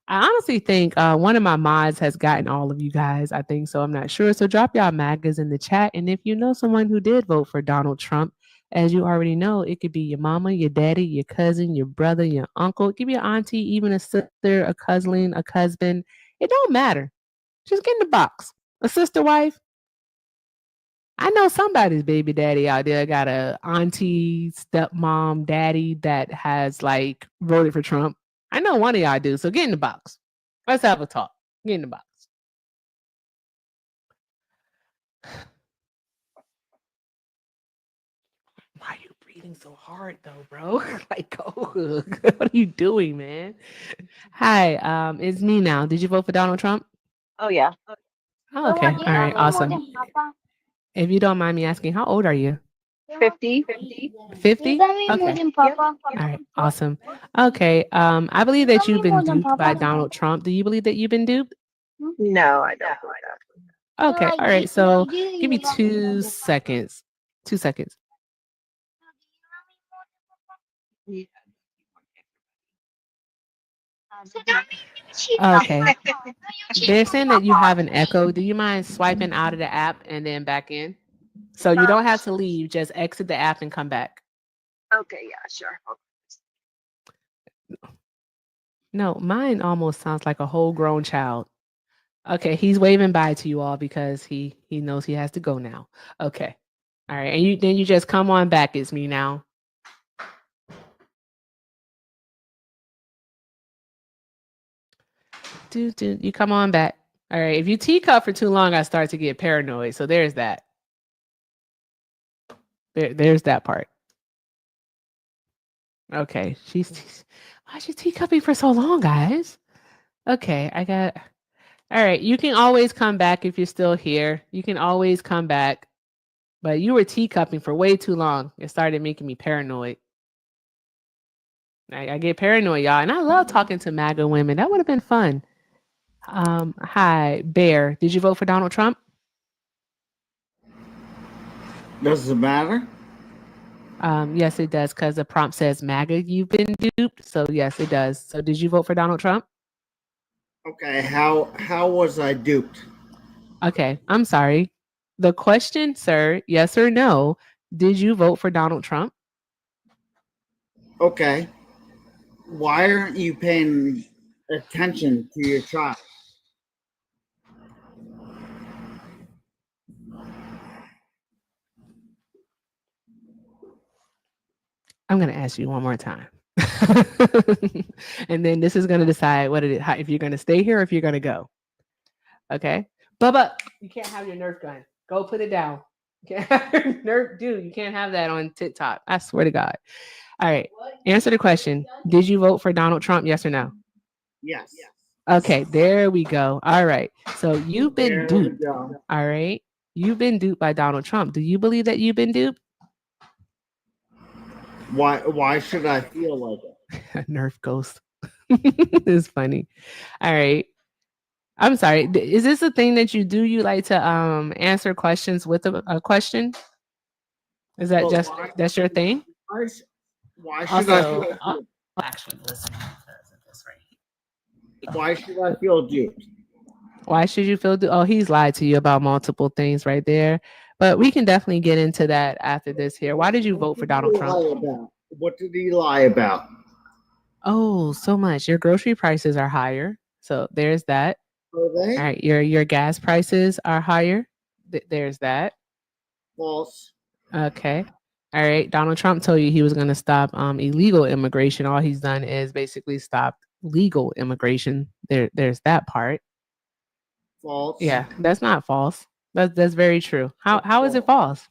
I honestly think one of my mods has gotten all of you guys. I think so. I'm not sure. So drop y'all magas in the chat. And if you know someone who did vote for Donald Trump, as you already know, it could be your mama, your daddy, your cousin, your brother, your uncle. It could be your auntie, even a sister, a cousin, a husband. It don't matter. Just get in the box. A sister wife. I know somebody's baby daddy out there got a auntie, stepmom, daddy that has like voted for Trump. I know one of y'all do. So get in the box. Let's have a talk. Get in the box. Why are you breathing so hard though, bro? Like, oh, what are you doing, man? Hi, it's me now. Did you vote for Donald Trump? Oh yeah. Oh, okay. All right, awesome. If you don't mind me asking, how old are you? 50. 50? Okay. All right, awesome. Okay. I believe that you've been duped by Donald Trump. Do you believe that you've been duped? No, I don't believe that. Okay. All right. So give me 2 seconds. 2 seconds. Okay. They're saying that you have an echo. Do you mind swiping out of the app and then back in? So you don't have to leave. Just exit the app and come back. Okay, yeah, sure. No, mine almost sounds like a whole grown child. Okay, he's waving bye to you all because he knows he has to go now. Okay. All right, and then you just come on back. It's me now. You come on back. All right. If you teacup for too long, I start to get paranoid. So there's that. There's that part. Okay. Why's she teacupping for so long, guys? Okay, I got. All right. You can always come back if you're still here. You can always come back. But you were teacupping for way too long. It started making me paranoid. I get paranoid, y'all. And I love talking to MAGA women. That would have been fun. Hi, Bear. Did you vote for Donald Trump? Does it matter? Yes, it does, because the prompt says MAGA, you've been duped. So yes, it does. So did you vote for Donald Trump? Okay, how was I duped? Okay, I'm sorry. The question, sir, yes or no, did you vote for Donald Trump? Okay. Why aren't you paying attention to your child? I'm going to ask you one more time. And then this is going to decide if you're going to stay here or if you're going to go. Okay? Bubba, you can't have your Nerf gun. Go put it down. You can't have your Nerf, dude. You can't have that on TikTok. I swear to God. All right. Answer the question. Did you vote for Donald Trump? Yes or no? Yes. Okay, there we go. All right. So you've been There we duped. go. All right. You've been duped by Donald Trump. Do you believe that you've been duped? Why should I feel like it? Nerf ghost. It's funny. All right. I'm sorry. Is this a thing that you do? You like to answer questions with a question? Is that that's your thing? Why should I Also, feel I'll actually listen because of this right here. Why should I feel duped? Why should you feel duped? Oh, he's lied to you about multiple things right there. But we can definitely get into that after this here. Why did you vote for Donald Trump? What did he lie about? Oh, so much. Your grocery prices are higher. So there's that. Are they? All right. Your gas prices are higher. There's that. False. Okay. All right. Donald Trump told you he was going to stop illegal immigration. All he's done is basically stop legal immigration. There's that part. False. Yeah, that's not false. That's very true. How is it false?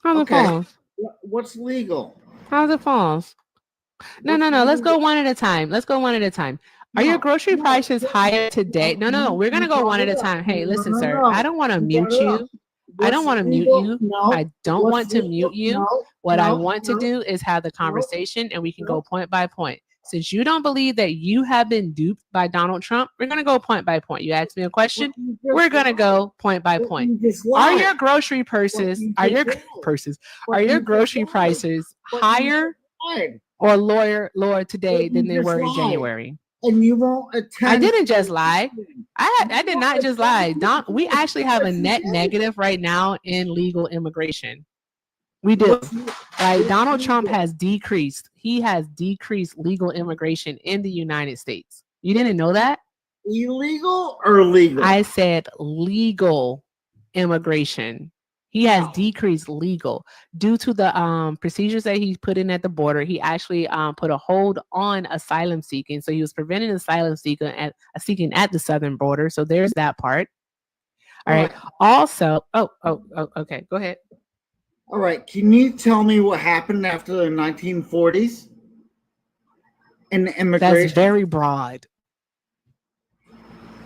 How's it false? What's legal? How's it false? No. Let's go one at a time. Are your grocery prices higher today? No. We're gonna go one at a time. Hey, listen, sir. I don't want to mute you. I don't want to mute you. I don't want to mute you. What I want to do is have the conversation and we can go point by point. Since you don't believe that you have been duped by Donald Trump, we're going to go point by point. You asked me a question. We're going to go point by point. Are your grocery prices higher or lower today than they were in January? And you won't attend. I didn't just lie. I did not just lie. We actually have a net negative right now in legal immigration. We do. Like Donald Trump has decreased. He has decreased legal immigration in the United States. You didn't know that? Illegal or legal? I said legal immigration. He has decreased legal due to the procedures that he put in at the border. He actually put a hold on asylum seeking. So he was preventing asylum seeking at the southern border. So there's that part. All right. Also, okay. Go ahead. All right. Can you tell me what happened after the 1940s in immigration? That's very broad.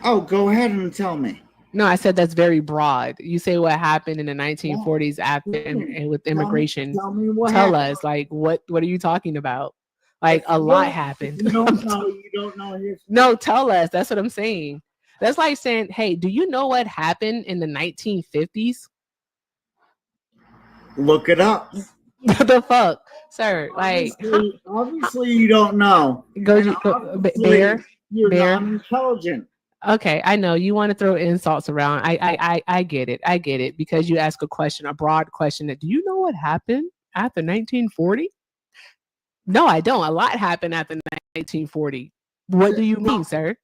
Oh, go ahead and tell me. No, I said that's very broad. You say what happened in the 1940s after and with immigration. Tell us, like, what are you talking about? Like, a lot happened. You don't know history. No, tell us. That's what I'm saying. That's like saying, hey, do you know what happened in the 1950s? Look it up. The fuck, sir? Like, obviously you don't know. Bear. You're not intelligent. Okay, I know you want to throw insults around. I get it. I get it because you ask a broad question that do you know what happened after 1940? No, I don't. A lot happened after 1940. What do you mean, sir?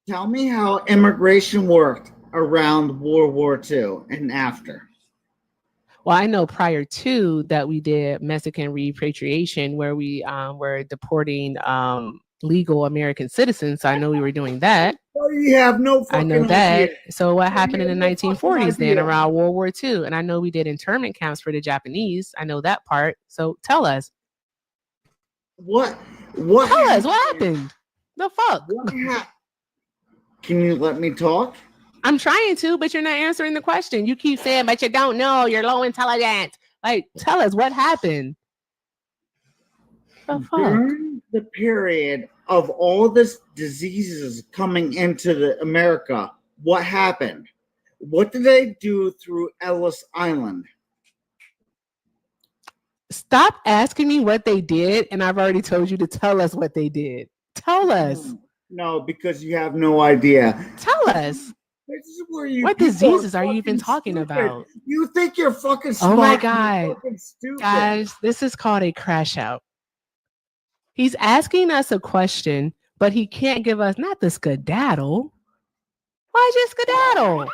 Tell me how immigration worked around World War II and after. Well, I know prior to that we did Mexican repatriation where we were deporting legal American citizens. So I know we were doing that. Oh, you have no I know fucking that. idea. So what You happened in have the no fucking 1940s then idea. around World War II? And I know we did internment camps for the Japanese. I know that part. So tell us. What Tell us what happened. The fuck? Can you let me talk? I'm trying to, but you're not answering the question. You keep saying, but you don't know. You're low intelligent. Like, tell us what happened. The fuck? During the period of all this diseases coming into America, what happened? What did they do through Ellis Island? Stop asking me what they did, and I've already told you to tell us what they did. Tell us. No, because you have no idea. Tell us. This is where you What diseases are you even talking about? You think you're fucking smart. Oh my You're God. fucking stupid. Guys, this is called a crash out. He's asking us a question, but he can't give us not the skedaddle. Why just skedaddle?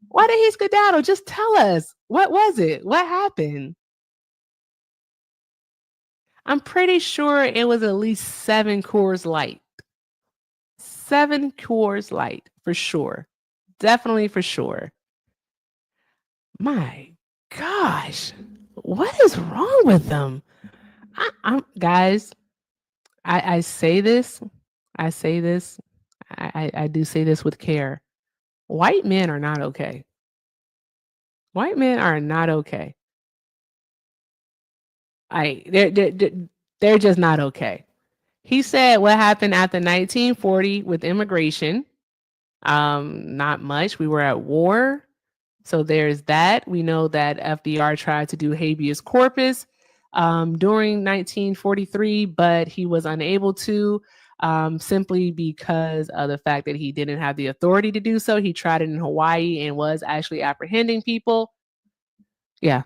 Why did he skedaddle? Just tell us. What was it? What happened? I'm pretty sure it was at least 7 Coors Light. 7 Coors Light for sure. Definitely for sure. My gosh, what is wrong with them? Guys, I say this. I say this. I do say this with care. White men are not okay. White men are not okay. They're just not okay. He said what happened after 1940 with immigration. Not much. We were at war. So there's that. We know that FDR tried to do habeas corpus during 1943, but he was unable to simply because of the fact that he didn't have the authority to do so. He tried it in Hawaii and was actually apprehending people. Yeah.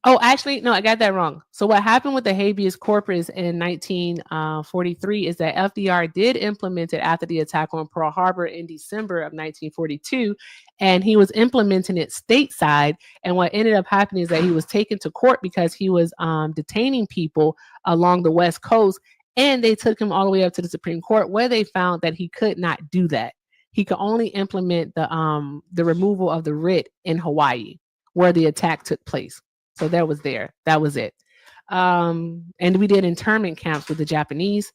Oh, actually, no, I got that wrong. So what happened with the habeas corpus in 1943 is that FDR did implement it after the attack on Pearl Harbor in December of 1942, and he was implementing it stateside. And what ended up happening is that he was taken to court because he was detaining people along the West Coast, and they took him all the way up to the Supreme Court, where they found that he could not do that. He could only implement the removal of the writ in Hawaii, where the attack took place. So that was there. That was it. And we did internment camps with the Japanese.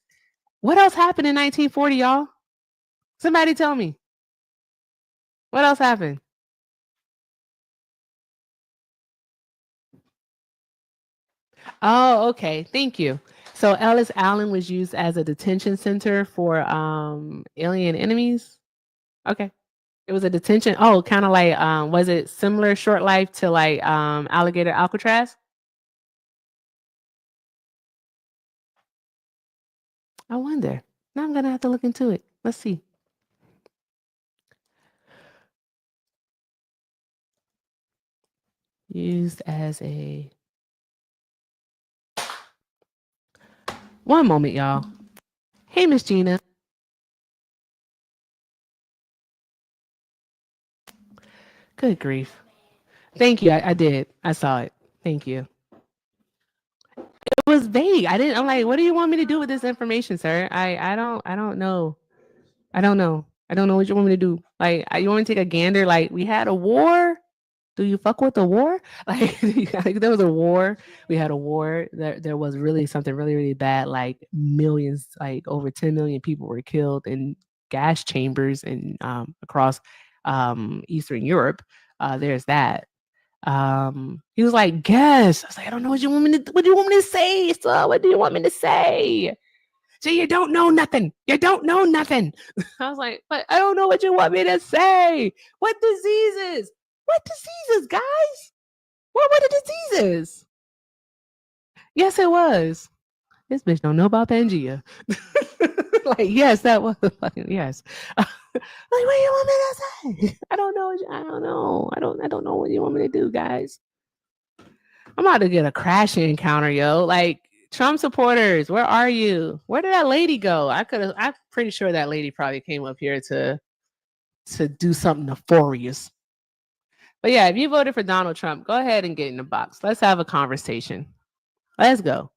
What else happened in 1940, y'all? Somebody tell me. What else happened? Oh, okay. Thank you. So Ellis Island was used as a detention center for alien enemies. Okay. It was a detention. Oh, kind of like was it similar short life to like Alligator Alcatraz? I wonder. Now I'm gonna have to look into it. Let's see. Used as a... One moment, y'all. Hey, Miss Gina. Good grief. Thank you. I did. I saw it. Thank you. It was vague. I'm like, what do you want me to do with this information, sir? I don't know. I don't know. I don't know what you want me to do. Like, you want me to take a gander? Like, we had a war. Do you fuck with the war? Like, there was a war. We had a war. There was really something really, really bad. Like millions, like over 10 million people were killed in gas chambers and across Eastern Europe. There's that. He was like, guess. I was like, I don't know what you want me to say, sir? What do you want me to say? So you don't know nothing. You don't know nothing. I was like, but I don't know what you want me to say. What diseases? What diseases, guys? What were the diseases? Yes, it was. This bitch don't know about Pangea. Like, yes, that was fucking yes. Like, what do you want me to say? I don't know. I don't know. I don't know what you want me to do, guys. I'm about to get a crash encounter, yo. Like, Trump supporters, where are you? Where did that lady go? I'm pretty sure that lady probably came up here to to do something nefarious. But yeah, if you voted for Donald Trump, go ahead and get in the box. Let's have a conversation. Let's go.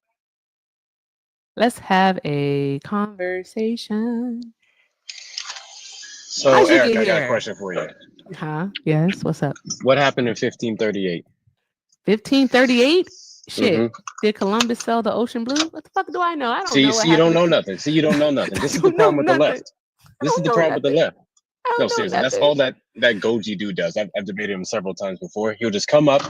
Let's have a conversation. So, How'd you Eric, get I got a here? question for you. Huh? Yes. What's up? What happened in 1538? 1538? Shit. Mm-hmm. Did Columbus sail the ocean blue? What the fuck do I know? I don't See, know what you don't happened. know nothing. See, you don't know nothing. I This is the don't know problem with the nothing. left. I This is don't the know problem with the nothing. left. I No, don't know seriously, that's nothing. all that Goji dude does. I've debated him several times before. He'll just come up,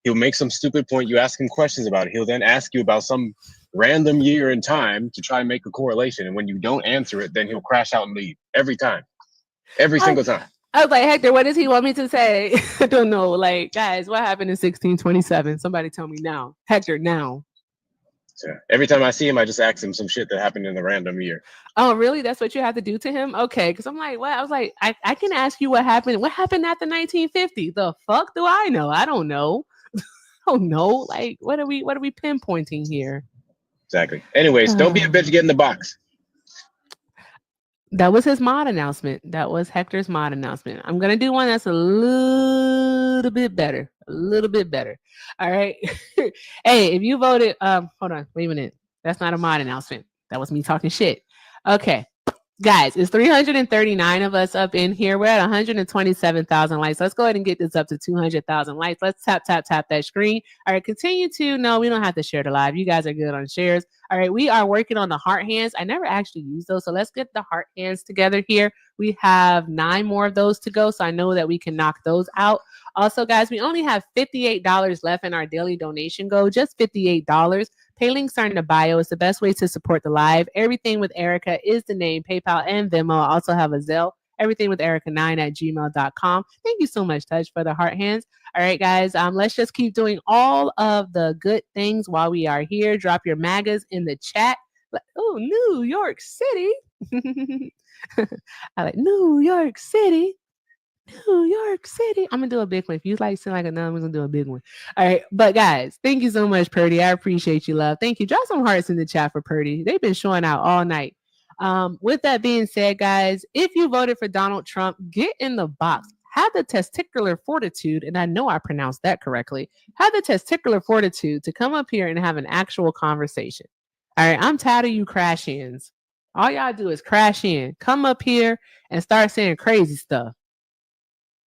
he'll make some stupid point. You ask him questions about it. He'll then ask you about some random year in time to try and make a correlation. And when you don't answer it, then he'll crash out and leave every time, every single time. I was like, Hector, what does he want me to say? I don't know. Like, guys, what happened in 1627? Somebody tell me now. Hector, now. So every time I see him, I just ask him some shit that happened in a random year. Oh, really? That's what you have to do to him? Okay. Because I'm like, what? I was like, I can ask you what happened. What happened after 1950? The fuck do I know? I don't know. I don't know. Like, what are we pinpointing here? Exactly. Anyways, don't be a bitch, get in the box. That was his mod announcement. That was Hector's mod announcement. I'm going to do one that's a little bit better. A little bit better. All right. Hey, if you voted, hold on, wait a minute. That's not a mod announcement. That was me talking shit. Okay. Guys, it's 339 of us up in here. We're at 127,000 likes. Let's go ahead and get this up to 200,000 likes. Let's tap that screen. All right, continue to, no, we don't have to share the live. You guys are good on shares. All right, we are working on the heart hands. I never actually used those, so let's get the heart hands together here. We have 9 more of those to go, so I know that we can knock those out. Also, guys, we only have $58 left in our daily donation goal, just $58. Pay links are in the bio. It's the best way to support the live. Everything with Erica is the name, PayPal and Venmo. I also have a Zelle. Everything with Erica9@gmail.com. Thank you so much, Touch, for the heart hands. All right, guys, let's just keep doing all of the good things while we are here. Drop your MAGAs in the chat. Oh, New York City. I like New York City. New York City. I'm gonna do a big one. If you like sing like a nun, I'm gonna do a big one. All right, but guys, thank you so much, Purdy. I appreciate you, love. Thank you. Drop some hearts in the chat for Purdy. They've been showing out all night. With that being said, guys, if you voted for Donald Trump, get in the box. Have the testicular fortitude, and I know I pronounced that correctly. Have the testicular fortitude to come up here and have an actual conversation. All right, I'm tired of you crash ins. All y'all do is crash in. Come up here and start saying crazy stuff.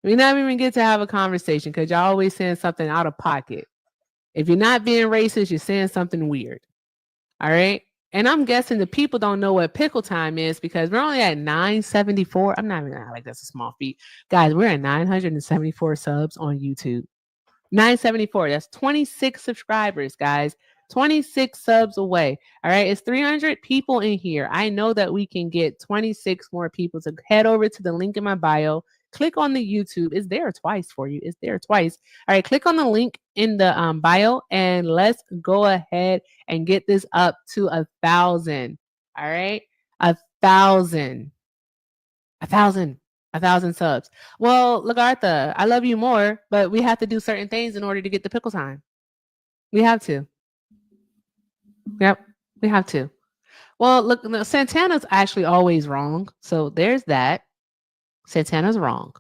We never even get to have a conversation because y'all always saying something out of pocket. If you're not being racist, you're saying something weird. All right. And I'm guessing the people don't know what pickle time is because we're only at 974. I'm not even like that's a small feat. Guys, we're at 974 subs on YouTube. 974. That's 26 subscribers, guys. 26 subs away. All right. It's 300 people in here. I know that we can get 26 more people to head over to the link in my bio. Click on the YouTube. It's there twice for you. It's there twice. All right. Click on the link in the bio and let's go ahead and get this up to 1,000. All right. 1,000. 1,000. 1,000 subs. Well, Lagartha, I love you more, but we have to do certain things in order to get the pickle time. We have to. Yep, we have to. Well, look, no, Santana's actually always wrong. So there's that. Santana's wrong.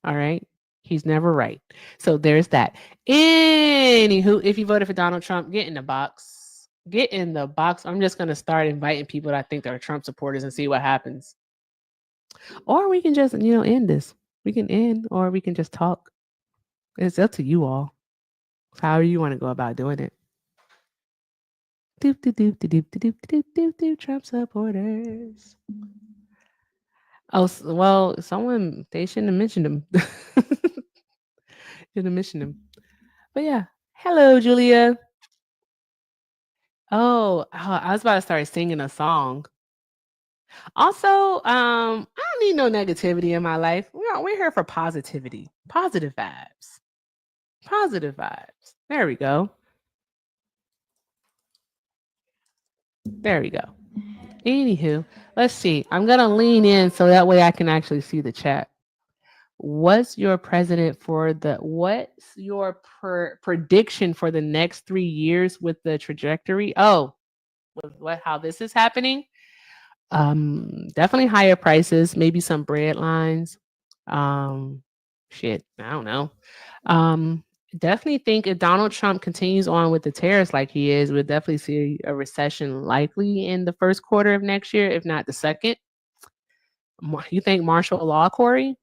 All right. He's never right. So there's that. Anywho, if you voted for Donald Trump, get in the box. Get in the box. I'm just going to start inviting people that I think are Trump supporters and see what happens. Or we can just, end this. We can end or we can just talk. It's up to you all. However you want to go about doing it. Doop, doop, doop, doop, doop, doop, doop, doop, Trump supporters. Oh, well, they shouldn't have mentioned him. Shouldn't have mentioned him. But yeah. Hello, Julia. Oh, I was about to start singing a song. Also, I don't need no negativity in my life. We're here for positivity. Positive vibes. Positive vibes. There we go. There we go. Anywho, let's see. I'm going to lean in so that way I can actually see the chat. What's your prediction for the next 3 years with the trajectory? Oh, with how this is happening? Definitely higher prices, maybe some bread lines. Shit, I don't know. Definitely think if Donald Trump continues on with the tariffs like he is, we'll definitely see a recession likely in the first quarter of next year, if not the second. You think martial law, Corey?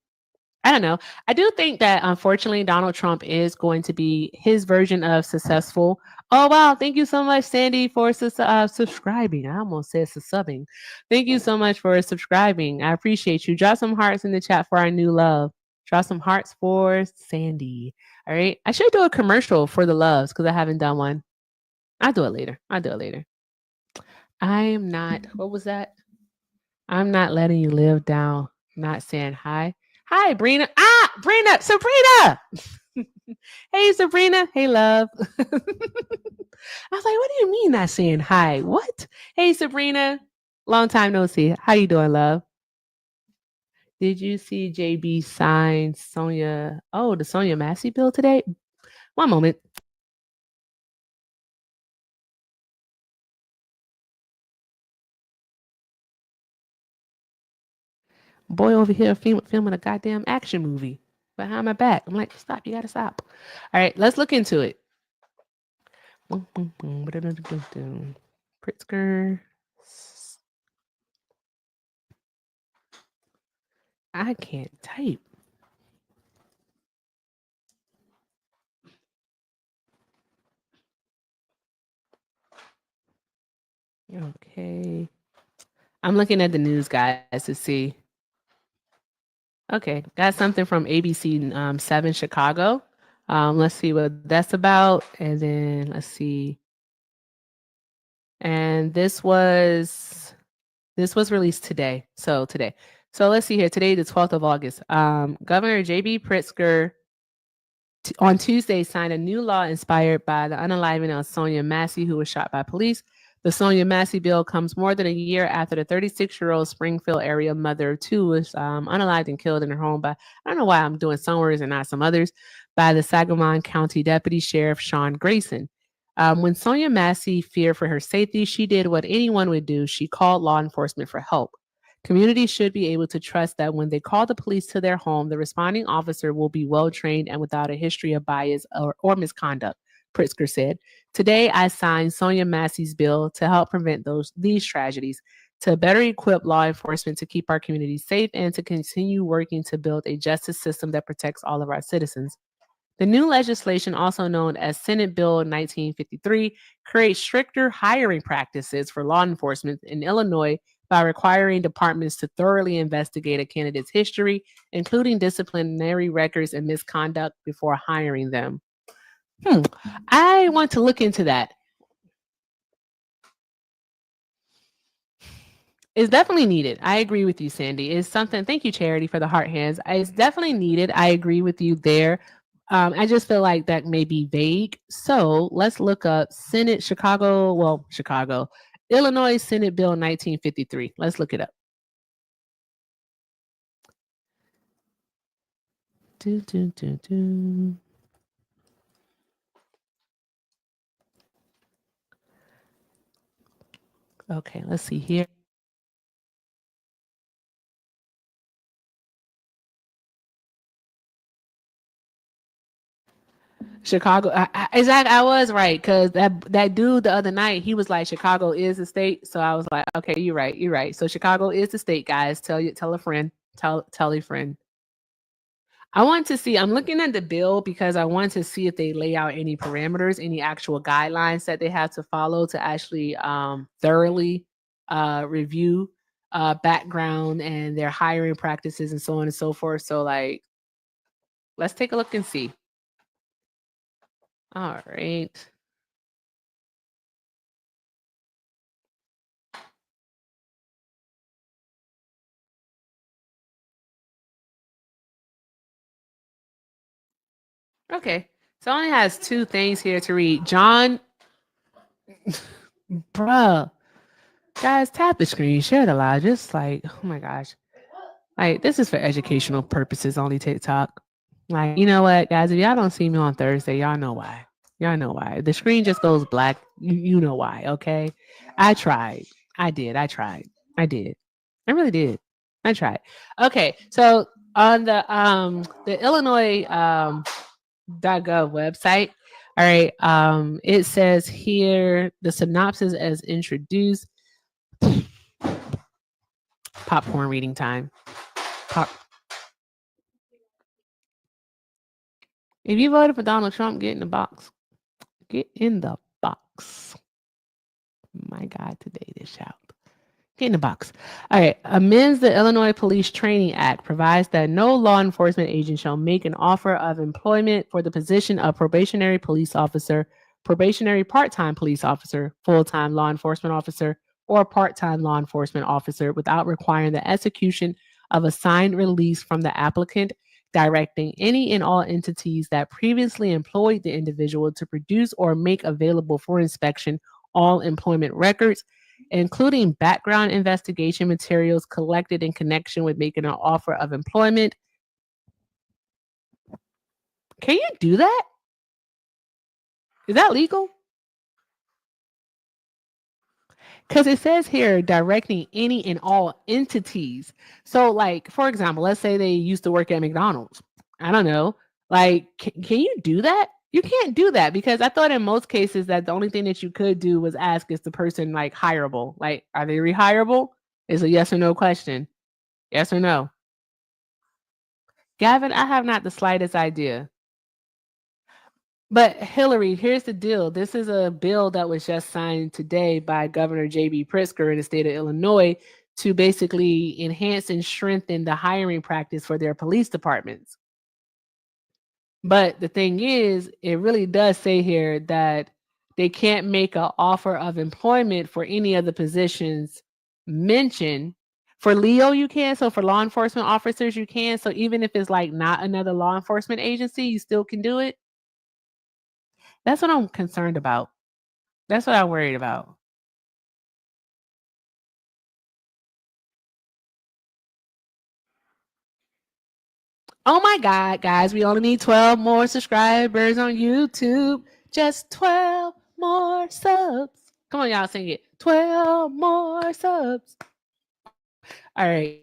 I don't know. I do think that unfortunately Donald Trump is going to be his version of successful. Oh wow! Thank you so much, Sandy, for subscribing. I almost said subbing. Thank you so much for subscribing. I appreciate you. Drop some hearts in the chat for our new love. Drop some hearts for Sandy. All right. I should do a commercial for the loves because I haven't done one. I'll do it later. I am not. What was that? I'm not letting you live down. Not saying hi. Hi, Brina. Brina, Sabrina. Hey, Sabrina. Hey, love. I was like, what do you mean not saying hi? What? Hey, Sabrina. Long time no see. How you doing, love? Did you see JB sign Sonia? Oh, the Sonia Massey bill today? One moment. Boy over here filming a goddamn action movie behind my back. I'm like, stop, you gotta stop. All right, let's look into it. Pritzker. I can't type. Okay. I'm looking at the news, guys, to see. Okay, got something from ABC 7 Chicago. Let's see what that's about. And then let's see. And this was released today. So today. So let's see here. Today, the 12th of August. Governor J.B. Pritzker on Tuesday signed a new law inspired by the unaliving of Sonia Massey, who was shot by police. The Sonia Massey bill comes more than a year after the 36-year-old Springfield area mother of two was unalived and killed in her home by, I don't know why I'm doing some words and not some others, by the Sangamon County Deputy Sheriff Sean Grayson. When Sonia Massey feared for her safety, she did what anyone would do. She called law enforcement for help. Communities should be able to trust that when they call the police to their home, the responding officer will be well trained and without a history of bias or misconduct, Pritzker said. Today, I signed Sonia Massey's bill to help prevent these tragedies, to better equip law enforcement to keep our communities safe, and to continue working to build a justice system that protects all of our citizens. The new legislation, also known as Senate Bill 1953, creates stricter hiring practices for law enforcement in Illinois by requiring departments to thoroughly investigate a candidate's history, including disciplinary records and misconduct, before hiring them. I want to look into that. It's definitely needed. I agree with you, Sandy. It's something. Thank you, Charity, for the heart hands. It's definitely needed. I agree with you there. I just feel like that may be vague. So let's look up Illinois Senate Bill 1953. Let's look it up. Okay, let's see here. Chicago. Exactly. I was right because that dude the other night, he was like, Chicago is the state. So I was like, okay, you're right. You're right. So Chicago is the state, guys. Tell a friend. Tell a friend. I want to see, I'm looking at the bill because I want to see if they lay out any parameters, any actual guidelines that they have to follow to actually thoroughly review background and their hiring practices and so on and so forth. So like, let's take a look and see. All right. Okay. So it only has two things here to read. John, bruh. Guys, tap the screen, share the live. Just like, oh my gosh. Like, this is for educational purposes, only TikTok. Like, you know what, guys? If y'all don't see me on Thursday, y'all know why. Y'all know why. The screen just goes black. You know why, okay? I tried. I did. I tried. I did. I really did. I tried. Okay, so On the Illinois .gov website. All right. It says here the synopsis as introduced. Popcorn reading time. If you voted for Donald Trump, get in the box. Get in the box. My God, today this shout. Get in the box. All right. Amends the Illinois Police Training Act provides that no law enforcement agent shall make an offer of employment for the position of probationary police officer, probationary part-time police officer, full-time law enforcement officer, or part-time law enforcement officer without requiring the execution of a signed release from the applicant, directing any and all entities that previously employed the individual to produce or make available for inspection all employment records, including background investigation materials collected in connection with making an offer of employment. Can you do that? Is that legal? Because it says here directing any and all entities. So, like, for example, let's say they used to work at McDonald's. I don't know. Like, can you do that? You can't do that because I thought in most cases that the only thing that you could do was ask, is the person like hireable? Like, are they rehireable? It's a yes or no question. Yes or no? Gavin, I have not the slightest idea. But Hillary, here's the deal. This is a bill that was just signed today by Governor J.B. Pritzker in the state of Illinois to basically enhance and strengthen the hiring practice for their police departments. But the thing is, it really does say here that they can't make an offer of employment for any of the positions mentioned. For Leo, you can. So for law enforcement officers, you can. So even if it's like not another law enforcement agency, you still can do it. That's what I'm concerned about. That's what I'm worried about. Oh my God, guys, we only need 12 more subscribers on YouTube. Just 12 more subs. Come on, y'all, sing it. 12 more subs. All right.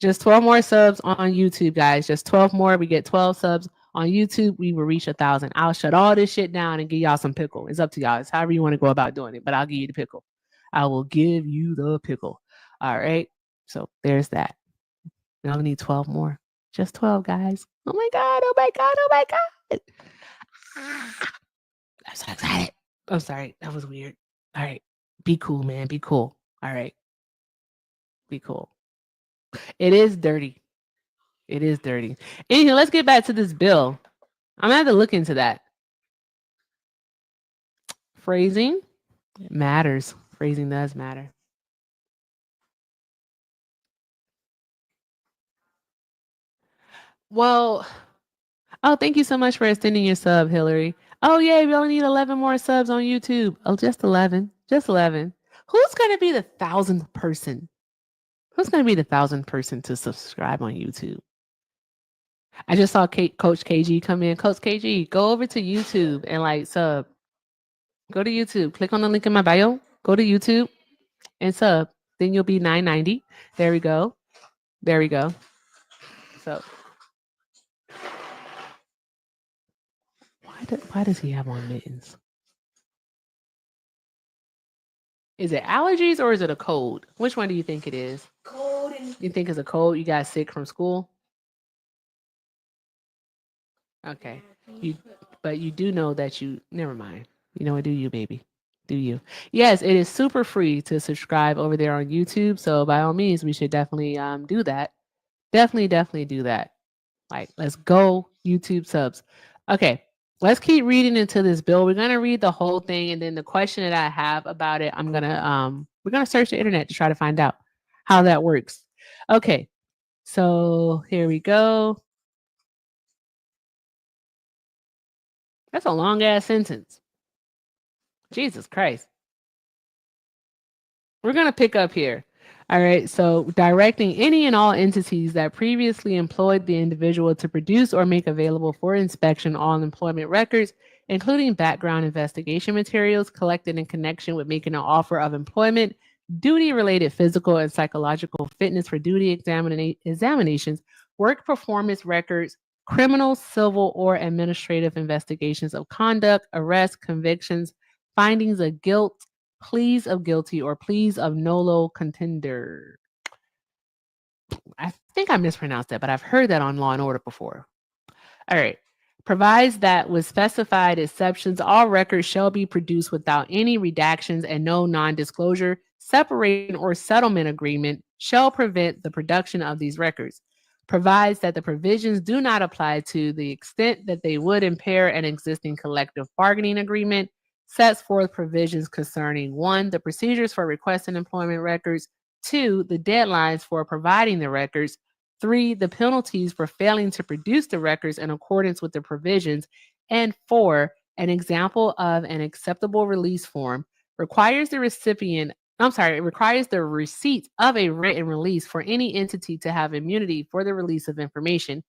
Just 12 more subs on YouTube, guys. Just 12 more. We get 12 subs on YouTube. We will reach 1,000. I'll shut all this shit down and give y'all some pickle. It's up to y'all. It's however you want to go about doing it, but I'll give you the pickle. I will give you the pickle. All right. So there's that. We only need 12 more. Just 12, guys. Oh my God. Oh my God. Oh my God. I'm so excited. I'm sorry. That was weird. All right. Be cool, man. Be cool. All right. Be cool. It is dirty. It is dirty. Anyway, let's get back to this bill. I'm gonna have to look into that. Phrasing matters. Phrasing does matter. Well, oh, thank you so much for extending your sub, Hillary. Oh, yeah, we only need 11 more subs on YouTube. Oh, just 11. Just 11. Who's going to be the 1,000th person? Who's going to be the 1,000th person to subscribe on YouTube? I just saw Coach KG come in. Coach KG, go over to YouTube and like sub. Go to YouTube. Click on the link in my bio. Go to YouTube and sub. Then you'll be $9.90. There we go. There we go. So why does he have on mittens? Is it allergies or is it a cold? Which one do you think it is? Cold. You think it's a cold? You got sick from school? Okay. But you do know that you, never mind. You know what, do you, baby? Do you? Yes, it is super free to subscribe over there on YouTube. So by all means, we should definitely do that. Definitely do that. Like, let's go YouTube subs. Okay, let's keep reading into this bill. We're gonna read the whole thing, and then the question that I have about it, we're gonna search the internet to try to find out how that works. Okay, so here we go. That's a long ass sentence. Jesus Christ. We're going to pick up here. All right. So directing any and all entities that previously employed the individual to produce or make available for inspection all employment records, including background investigation materials collected in connection with making an offer of employment, duty-related physical and psychological fitness for duty examinations, work performance records, criminal, civil, or administrative investigations of conduct, arrests, convictions, findings of guilt, pleas of guilty, or pleas of nolo contender. I think I mispronounced that, but I've heard that on Law and Order before. All right. Provides that with specified exceptions, all records shall be produced without any redactions and no non-disclosure, separation, or settlement agreement shall prevent the production of these records. Provides that the provisions do not apply to the extent that they would impair an existing collective bargaining agreement. Sets forth provisions concerning 1, the procedures for requesting employment records, 2, the deadlines for providing the records, 3, the penalties for failing to produce the records in accordance with the provisions, and 4, an example of an acceptable release form requires the receipt of a written release for any entity to have immunity for the release of information,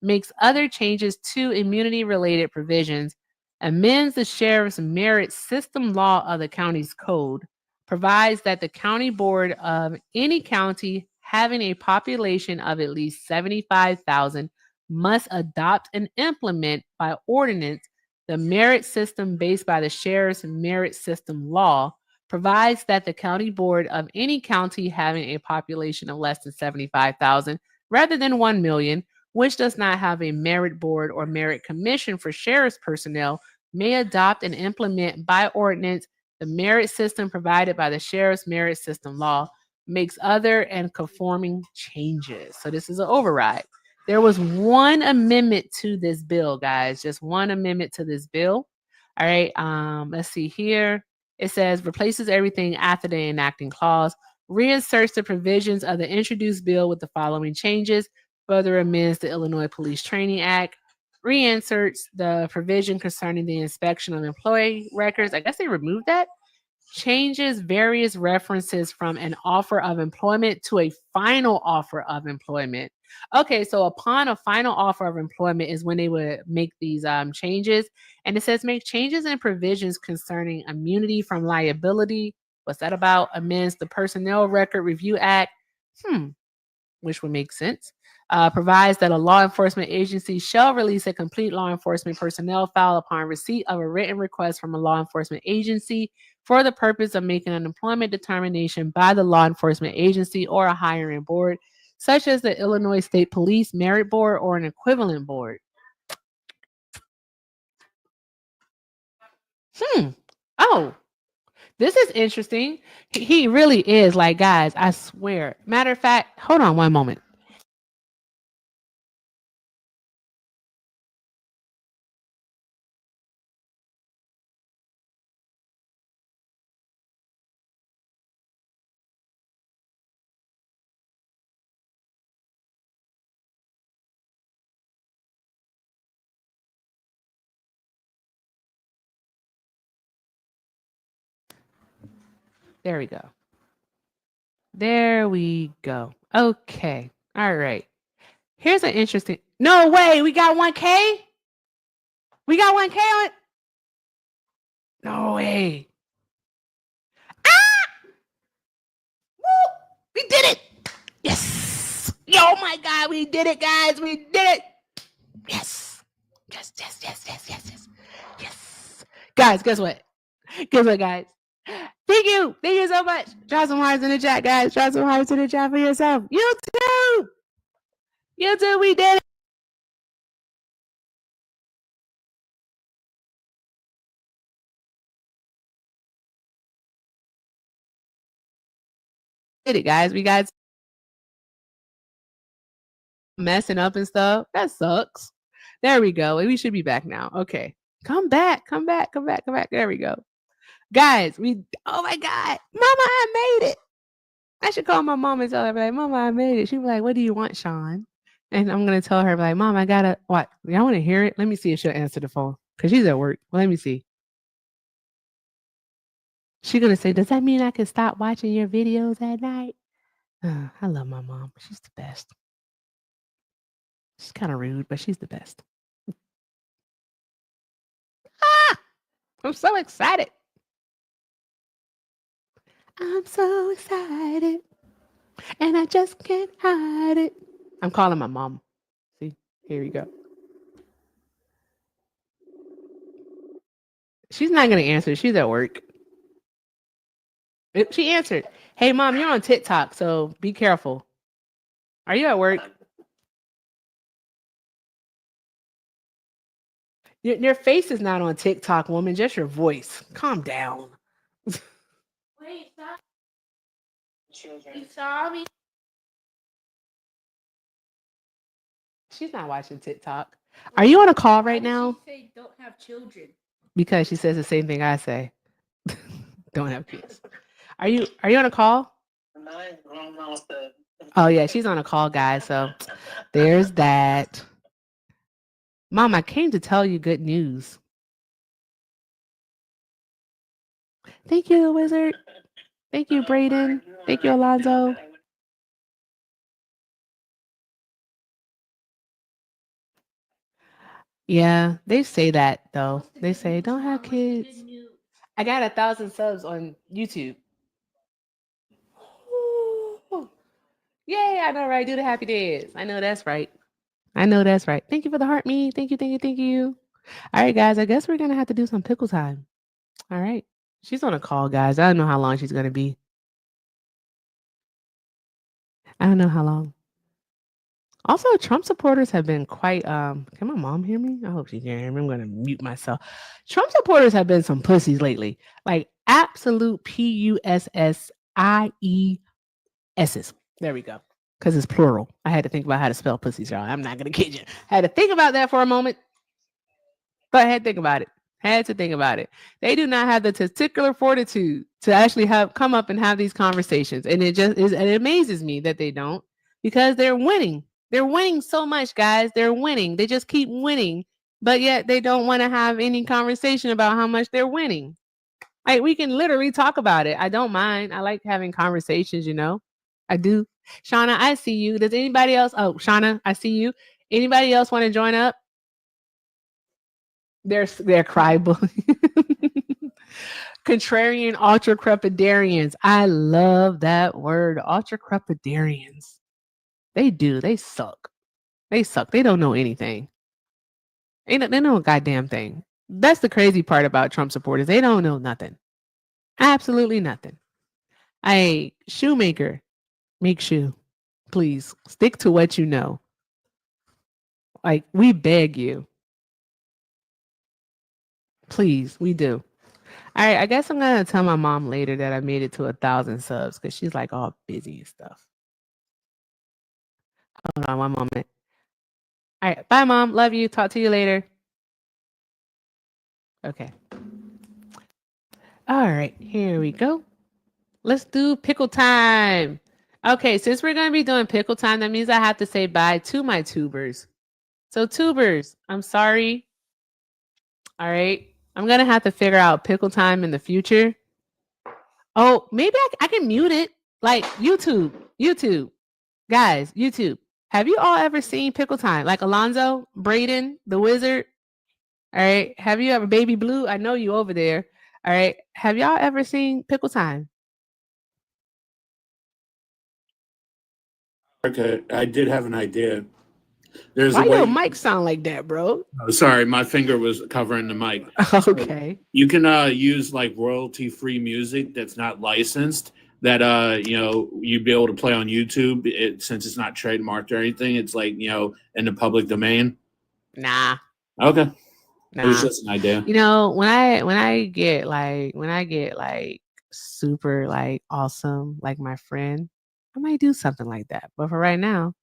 makes other changes to immunity related provisions, amends the sheriff's merit system law of the county's code, provides that the county board of any county having a population of at least 75,000 must adopt and implement by ordinance the merit system based by the sheriff's merit system law, provides that the county board of any county having a population of less than 75,000 rather than 1 million, which does not have a merit board or merit commission for sheriff's personnel, may adopt and implement by ordinance the merit system provided by the sheriff's merit system law, makes other and conforming changes. So this is an override. There was one amendment to this bill, guys, just one amendment to this bill. All right, let's see here. It says replaces everything after the enacting clause, reinserts the provisions of the introduced bill with the following changes, further amends the Illinois Police Training Act, reinserts the provision concerning the inspection of employee records. I guess they removed that. Changes various references from an offer of employment to a final offer of employment. Okay, so upon a final offer of employment is when they would make these changes. And it says make changes in provisions concerning immunity from liability. What's that about? Amends the Personnel Record Review Act. Which would make sense. Provides that a law enforcement agency shall release a complete law enforcement personnel file upon receipt of a written request from a law enforcement agency for the purpose of making an employment determination by the law enforcement agency or a hiring board, such as the Illinois State Police Merit Board or an equivalent board. Oh, this is interesting. He really is like, guys, I swear. Matter of fact, hold on one moment. There we go. There we go. Okay. All right. Here's an interesting. No way. We got 1K? We got 1K on it? No way. Ah! Woo! We did it. Yes. Oh my God. We did it, guys. We did it. Yes. Yes, yes, yes, yes, yes, yes. Yes. Guys, guess what? Guess what, guys? Thank you. Thank you so much. Drop some hearts in the chat, guys. Drop some hearts in the chat for yourself. YouTube. YouTube, we did it. Did it, guys. We got messing up and stuff. That sucks. There we go. We should be back now. Okay. Come back. Come back. Come back. Come back. There we go. Guys, oh my God. Mama, I made it. I should call my mom and tell her, like, Mama, I made it. She'd be like, what do you want, Sean? And I'm going to tell her, like, Mom, I got to, what? Y'all want to hear it? Let me see if she'll answer the phone. Because she's at work. Well, let me see. She's going to say, does that mean I can stop watching your videos at night? I love my mom. She's the best. She's kind of rude, but she's the best. I'm so excited. I'm so excited. And I just can't hide it. I'm calling my mom. Here we go. She's not gonna answer. She's at work. She answered. Hey mom, you're on TikTok, so be careful. Are you at work? Your face is not on TikTok, woman. Just your voice. Calm down. Wait, stop. You saw me? She's not watching TikTok. Are you on a call right now? She say don't have children. Because she says the same thing I say. Don't have kids. Are you on a call? Oh yeah, she's on a call, guys. So there's that. Mom, I came to tell you good news. Thank you, Wizard. Thank you, Brayden. Thank you, Alonzo. Yeah, they say that though. They say don't have kids. I got 1,000 subs on YouTube. Ooh. Yay, I know, right? Do the happy dance. I know that's right. I know that's right. Thank you for the heart me. Thank you, thank you, thank you. All right, guys. I guess we're gonna have to do some pickle time. All right. She's on a call, guys. I don't know how long she's gonna be. I don't know how long. Also, Trump supporters have been quite can my mom hear me? I hope she can hear me. I'm gonna mute myself. Trump supporters have been some pussies lately. Like absolute PUSSIESs. There we go. Because it's plural. I had to think about how to spell pussies, y'all. I'm not gonna kid you. Had to think about that for a moment. But I had to think about it. Had to think about it. They do not have the testicular fortitude to actually come up and have these conversations. And it just is, and it amazes me that they don't, because they're winning. They're winning so much, guys. They're winning. They just keep winning, but yet they don't want to have any conversation about how much they're winning. Like we can literally talk about it. I don't mind. I like having conversations, you know. I do. Shauna, I see you. Does anybody else? Oh, Shauna, I see you. Anybody else want to join up? They're cry bully. Contrarian ultra crepidarians. I love that word. Ultra crepidarians. They do. They suck. They suck. They don't know anything. They know a goddamn thing. That's the crazy part about Trump supporters. They don't know nothing. Absolutely nothing. Hey, shoemaker, make shoe. Please stick to what you know. Like, we beg you. Please, we do. All right, I guess I'm gonna tell my mom later that I made it to 1,000 subs because she's like all busy and stuff. Hold on one moment. All right, bye, mom. Love you. Talk to you later. Okay. All right, here we go. Let's do pickle time. Okay, since we're gonna be doing pickle time, that means I have to say bye to my tubers. So tubers, I'm sorry. All right, I'm gonna have to figure out pickle time in the future. Oh, maybe I can mute it. Like YouTube, guys, YouTube. Have you all ever seen pickle time? Like Alonzo, Braden, the wizard. All right. Have you ever, Baby Blue? I know you over there. All right. Have y'all ever seen pickle time? Okay, I did have an idea. There's Why a way. your mic sound like that, bro? Oh, sorry, my finger was covering the mic. Okay. You can use like royalty-free music that's not licensed that you'd be able to play on YouTube. Since it's not trademarked or anything, it's like in the public domain. Nah. Okay. Nah. It was just an idea. You know, when I get like super like awesome, like my friend, I might do something like that. But for right now,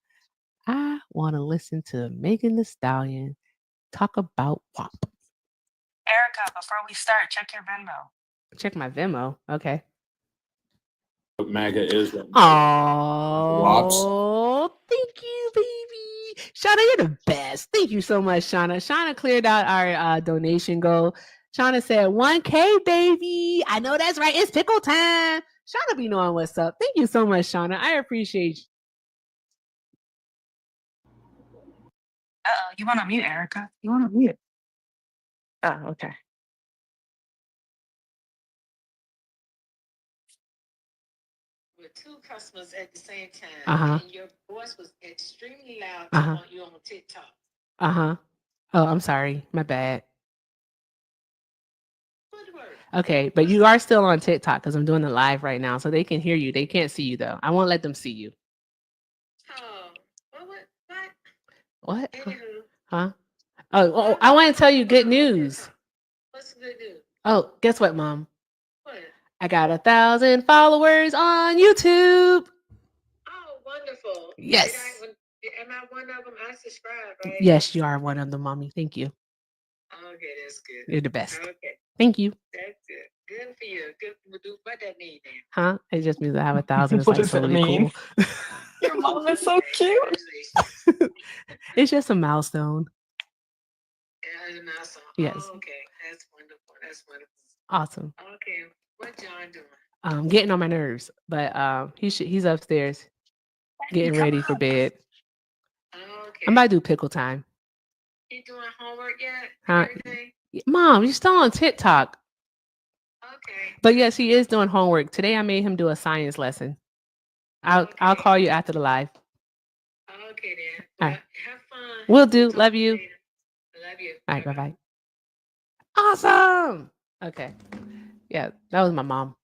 I want to listen to Megan Thee Stallion talk about WAP. Erica, before we start, check your Venmo. Check my Venmo. Okay. MAGA is. Oh, thank you, baby. Shauna, you're the best. Thank you so much, Shauna. Shauna cleared out our donation goal. Shauna said 1K, baby. I know that's right. It's pickle time. Shauna be knowing what's up. Thank you so much, Shauna. I appreciate you. You want to mute Erica? You want to mute? Oh, okay. With two customers at the same time, and your voice was extremely loud. You on TikTok. Uh-huh. Oh, I'm sorry. My bad. Okay, but you are still on TikTok because I'm doing it live right now, so they can hear you. They can't see you though. I won't let them see you. Oh, what? What? Anywho, Huh? Oh, I want to tell you good news. what's the good news? Oh, guess what, Mom? What? I got 1,000 followers on YouTube. Oh, wonderful. Yes. Am I one of them? I subscribe, right? Yes, you are one of them, Mommy. Thank you. Okay, that's good. You're the best. Okay, Thank you. that's good. Good for you. Good for do what that mean then. Huh? It just means I have 1,000. It's What like does that totally mean? cool. Your mom is so cute. Congratulations. It's just a milestone. Yeah, and awesome. Yes. Oh, okay, that's wonderful. That's wonderful. Awesome. Okay, what John doing? Getting on my nerves, but he's upstairs getting Come ready for up. bed. Okay. I'm about to do pickle time. He doing homework yet? Huh? Everything? Mom, you're still on TikTok. Okay. But yes, he is doing homework. Today I made him do a science lesson. I'll call you after the live. Okay then. All Well, right. have fun. Will do. Talk Love to you. later. Love you. All right, bye-bye. Awesome. Okay. Yeah, that was my mom.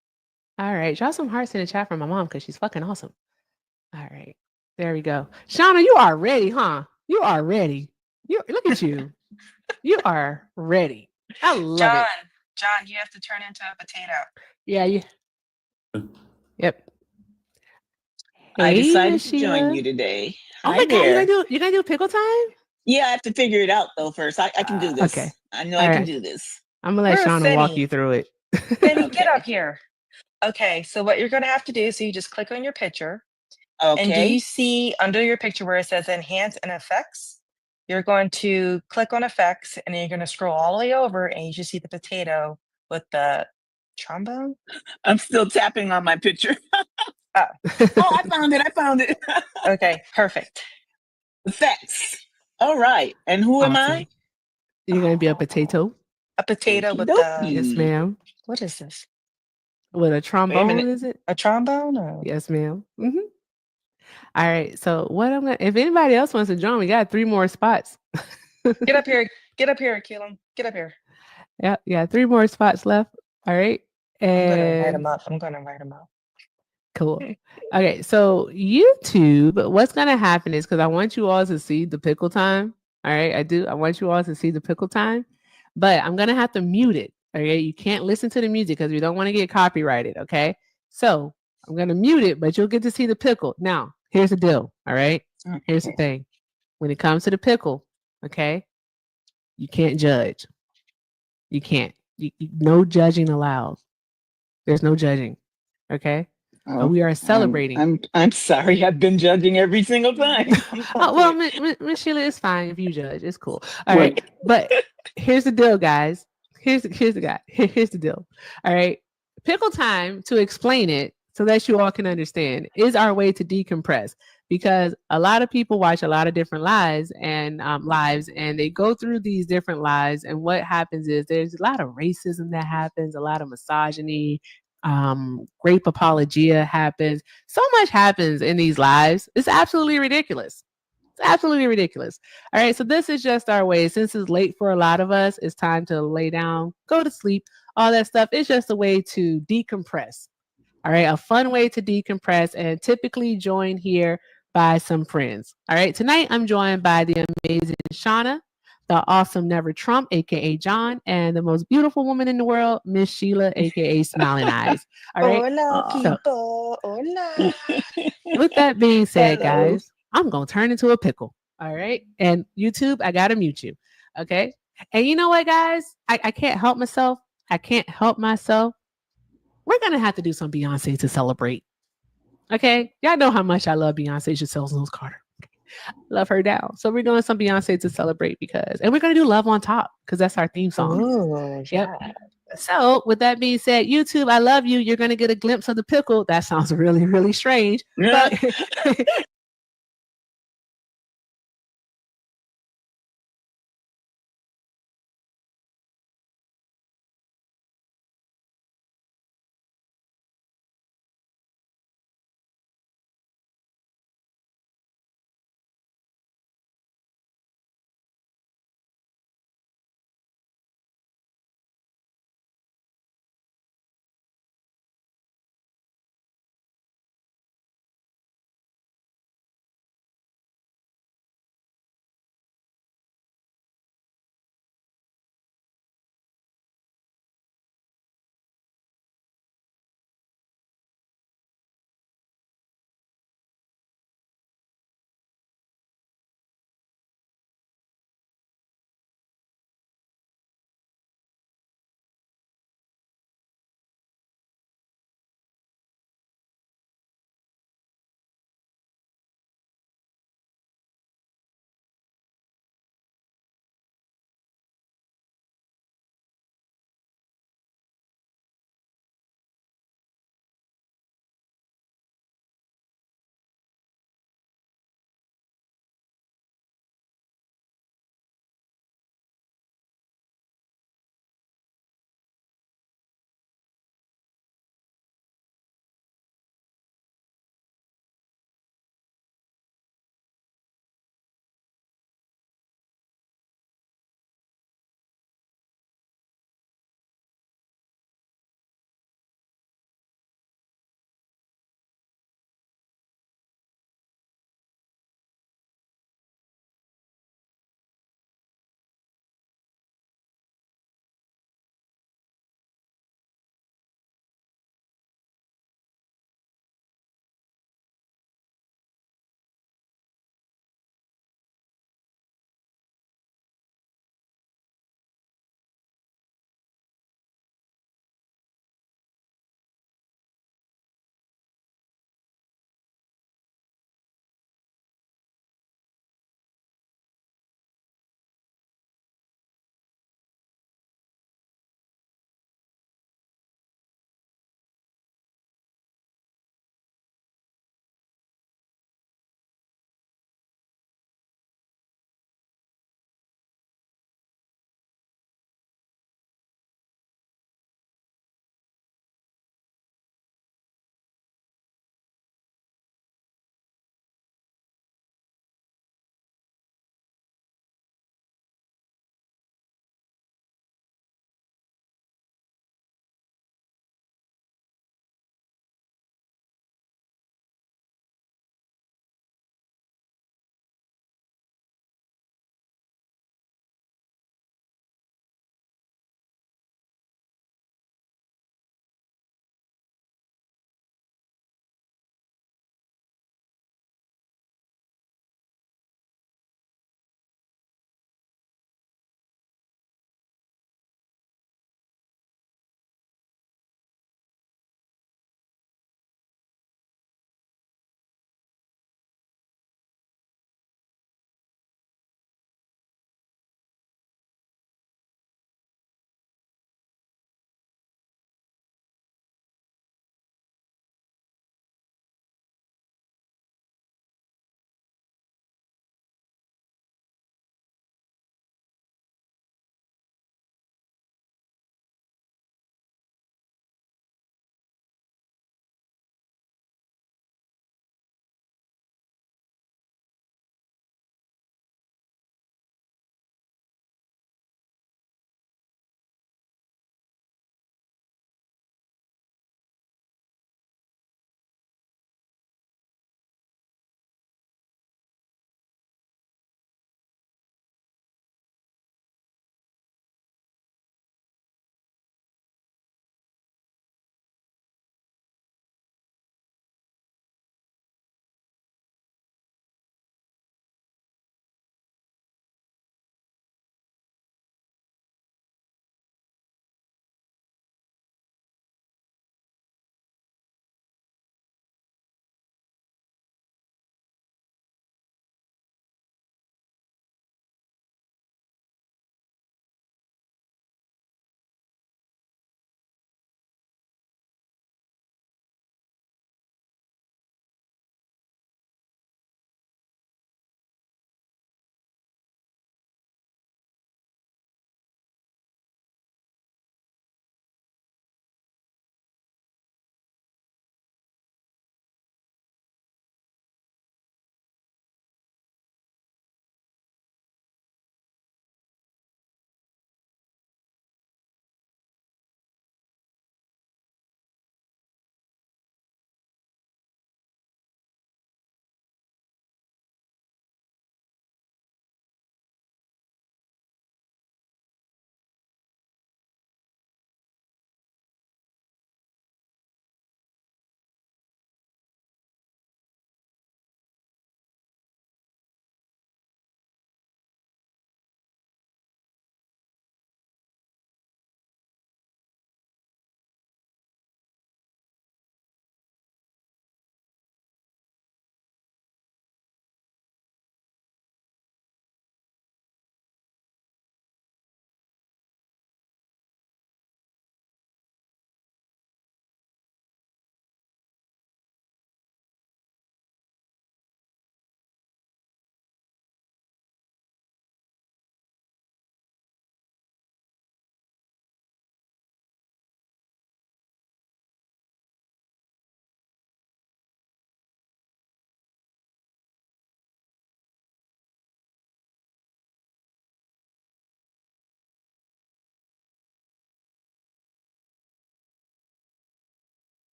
All right. Drop some hearts in the chat for my mom because she's fucking awesome. All right. There we go. Shauna, you are ready, huh? You are ready. You look at you. You are ready. I love it. John, you have to turn into a potato. Yeah, you. Yep. I Hey, decided Miss to join Sheila. you today. Oh Hi my God, there. you gonna do pickle time? Yeah, I have to figure it out though first. I can do this. Okay. I know All I can right. do this. I'm gonna let Where's Shauna walk Finny? you through it. Finny, get Okay. up here. Okay, so what you're going to have to do, so you just click on your picture. And do Okay. you see under your picture where it says enhance and effects? You're going to click on effects and then you're going to scroll all the way over and you should see the potato with the trombone. I'm still tapping on my picture. Oh, Oh, I found it. I found it. okay, perfect. Effects. All right. And who am Awesome. I? You're gonna be a potato. A potato Okie with the, Yes, dokie. ma'am. what is this? With a Wait a trombone, minute. is it? A trombone? Or? Yes, ma'am. Mm-hmm. All right. So what I'm gonna if anybody else wants to join, we got 3 more spots. Get up here, Keelan. Get up here. Yeah, 3 more spots left. All right. I'm going to invite And him up. I'm going to invite him up. cool. Okay, so YouTube, what's gonna happen is because I want you all to see the pickle time. All right, I do. I want you all to see the pickle time, but I'm gonna have to mute it. Okay, you can't listen to the music because we don't want to get copyrighted. Okay, so I'm gonna mute it, but you'll get to see the pickle. Now, here's the deal. All right, here's the Okay. thing. When it comes to the pickle, okay, you can't judge. You can't. No judging allowed. There's no judging. Okay. Oh, We are celebrating. I'm sorry. I've been judging every single time. Oh well, Miss Sheila, it's fine if you judge. It's cool. All right, but here's the deal, guys. Here's the guy. Here's the deal. All right, pickle time to explain it so that you all can understand is our way to decompress because a lot of people watch a lot of different lives and they go through these different lives and what happens is there's a lot of racism that happens, a lot of misogyny, rape apologia happens. So much happens in these lives. It's absolutely ridiculous. It's absolutely ridiculous. All right. So this is just our way. Since it's late for a lot of us, it's time to lay down, go to sleep, all that stuff. It's just a way to decompress. All right. A fun way to decompress and typically join here by some friends. All right. Tonight I'm joined by the amazing Shauna, the awesome Never Trump, aka John, and the most beautiful woman in the world, Miss Sheila, aka Smiling Eyes. All right. Hola, So people. Hola. with that being said, Hello. guys, I'm gonna turn into a pickle. All right. And YouTube, I gotta mute you. Okay. And you know what, guys? I can't help myself. I can't help myself. We're gonna have to do some Beyonce to celebrate. Okay. Y'all know how much I love Beyonce Giselle Knowles Carter. Love her down. So we're doing some Beyonce to celebrate and we're gonna do Love on Top because that's our theme song. Oh, Yep. yeah. So with that being said, YouTube, I love you. You're gonna get a glimpse of the pickle. That sounds really, really strange. But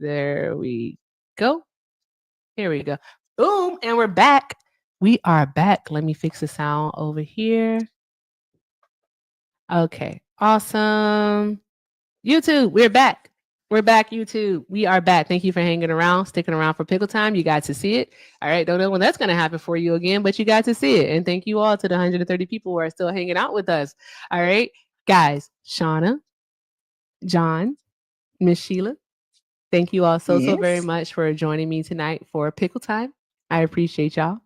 There we go. Here we go. Boom. And we're back. We are back. Let me fix the sound over here. Okay. Awesome. YouTube, we're back. We're back, YouTube. We are back. Thank you for hanging around, sticking around for pickle time. You got to see it. All right. Don't know when that's going to happen for you again, but you got to see it. And thank you all to the 130 people who are still hanging out with us. All right. Guys, Shauna, John, Miss Sheila, thank you all so very Yes. much for joining me tonight for pickle time. I appreciate y'all.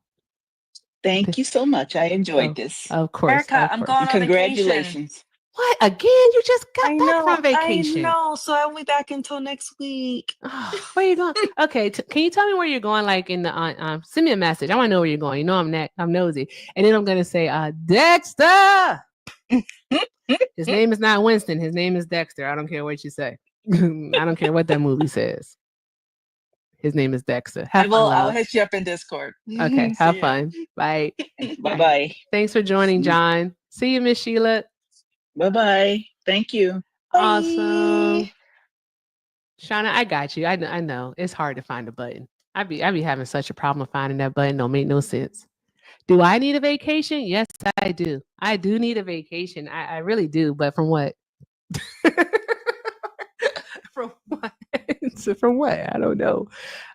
Thank you so much. I enjoyed this. Of course. Erica, of I'm course. going on vacation. Congratulations. What? Again? You just got I back know, from vacation. I know. So I won't be back until next week. Where you going? Okay, can you tell me where you're going? Like in the send me a message. I want to know where you're going. You know I'm nosy, and then I'm gonna say Dexter. His name is not Winston. His name is Dexter. I don't care what you say. I don't care what that movie says. His name is Dexter. Have fun, I'll love. hit you up in Discord. Okay, See have ya. fun. Bye. Bye-bye. Thanks for joining, John. See you, Miss Sheila. Bye-bye. Thank you. Awesome. Bye. Shauna, I got you. I know. It's hard to find a button. I be having such a problem finding that button. Don't make no sense. Do I need a vacation? Yes, I do. I do need a vacation. I really do. But from what? From what? So from what? I don't know.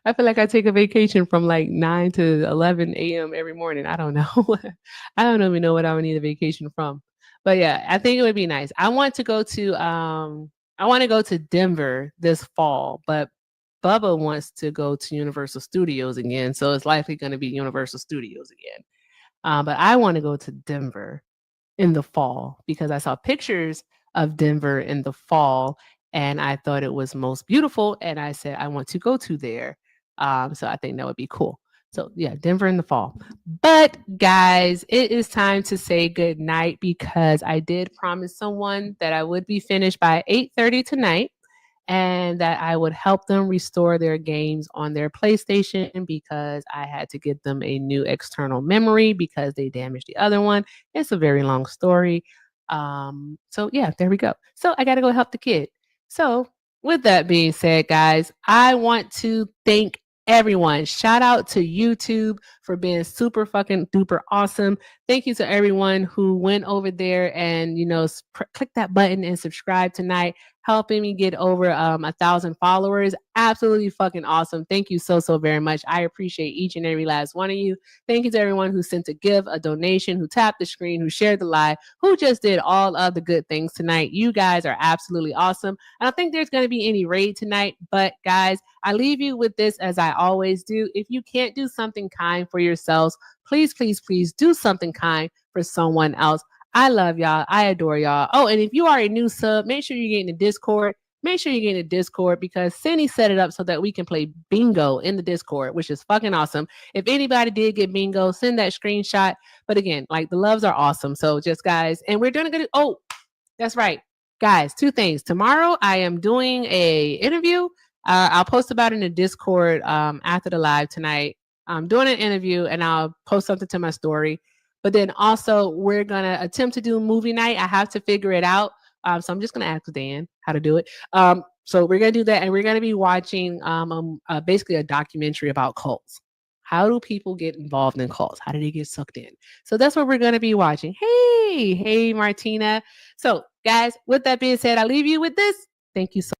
I feel like I take a vacation from like 9 to 11 a.m. every morning. I don't know. I don't even know what I would need a vacation from. But yeah, I think it would be nice. I want to go to Denver this fall, but Bubba wants to go to Universal Studios again. So it's likely going to be Universal Studios again. But I want to go to Denver in the fall because I saw pictures of Denver in the fall and I thought it was most beautiful. And I said, I want to go to there. So I think that would be cool. So yeah, Denver in the fall. But guys, it is time to say good night because I did promise someone that I would be finished by 8:30 tonight and that I would help them restore their games on their PlayStation because I had to get them a new external memory because they damaged the other one. It's a very long story. So yeah, there we go. So I got to go help the kid. So with that being said, guys, I want to thank everyone. Shout out to YouTube for being super fucking duper awesome. Thank you to everyone who went over there and, click that button and subscribe tonight, helping me get over 1,000 followers. Absolutely fucking awesome. Thank you so very much. I appreciate each and every last one of you. Thank you to everyone who sent a gift, a donation, who tapped the screen, who shared the live, who just did all of the good things tonight. You guys are absolutely awesome. I don't think there's going to be any raid tonight, but guys, I leave you with this as I always do. If you can't do something kind for yourselves, please, please, please do something kind for someone else. I love y'all. I adore y'all. Oh, and if you are a new sub, make sure you get in the Discord. Make sure you get in the Discord because Cindy set it up so that we can play bingo in the Discord, which is fucking awesome. If anybody did get bingo, send that screenshot. But again, like the loves are awesome. So just guys, and we're doing a oh, that's right. Guys, two things. Tomorrow I am doing a interview. I'll post about it in the Discord after the live tonight. I'm doing an interview and I'll post something to my story. But then also we're going to attempt to do a movie night. I have to figure it out. So I'm just going to ask Dan how to do it. So we're going to do that. And we're going to be watching basically a documentary about cults. How do people get involved in cults? How do they get sucked in? So that's what we're going to be watching. Hey, Martina. So guys, with that being said, I leave you with this. Thank you so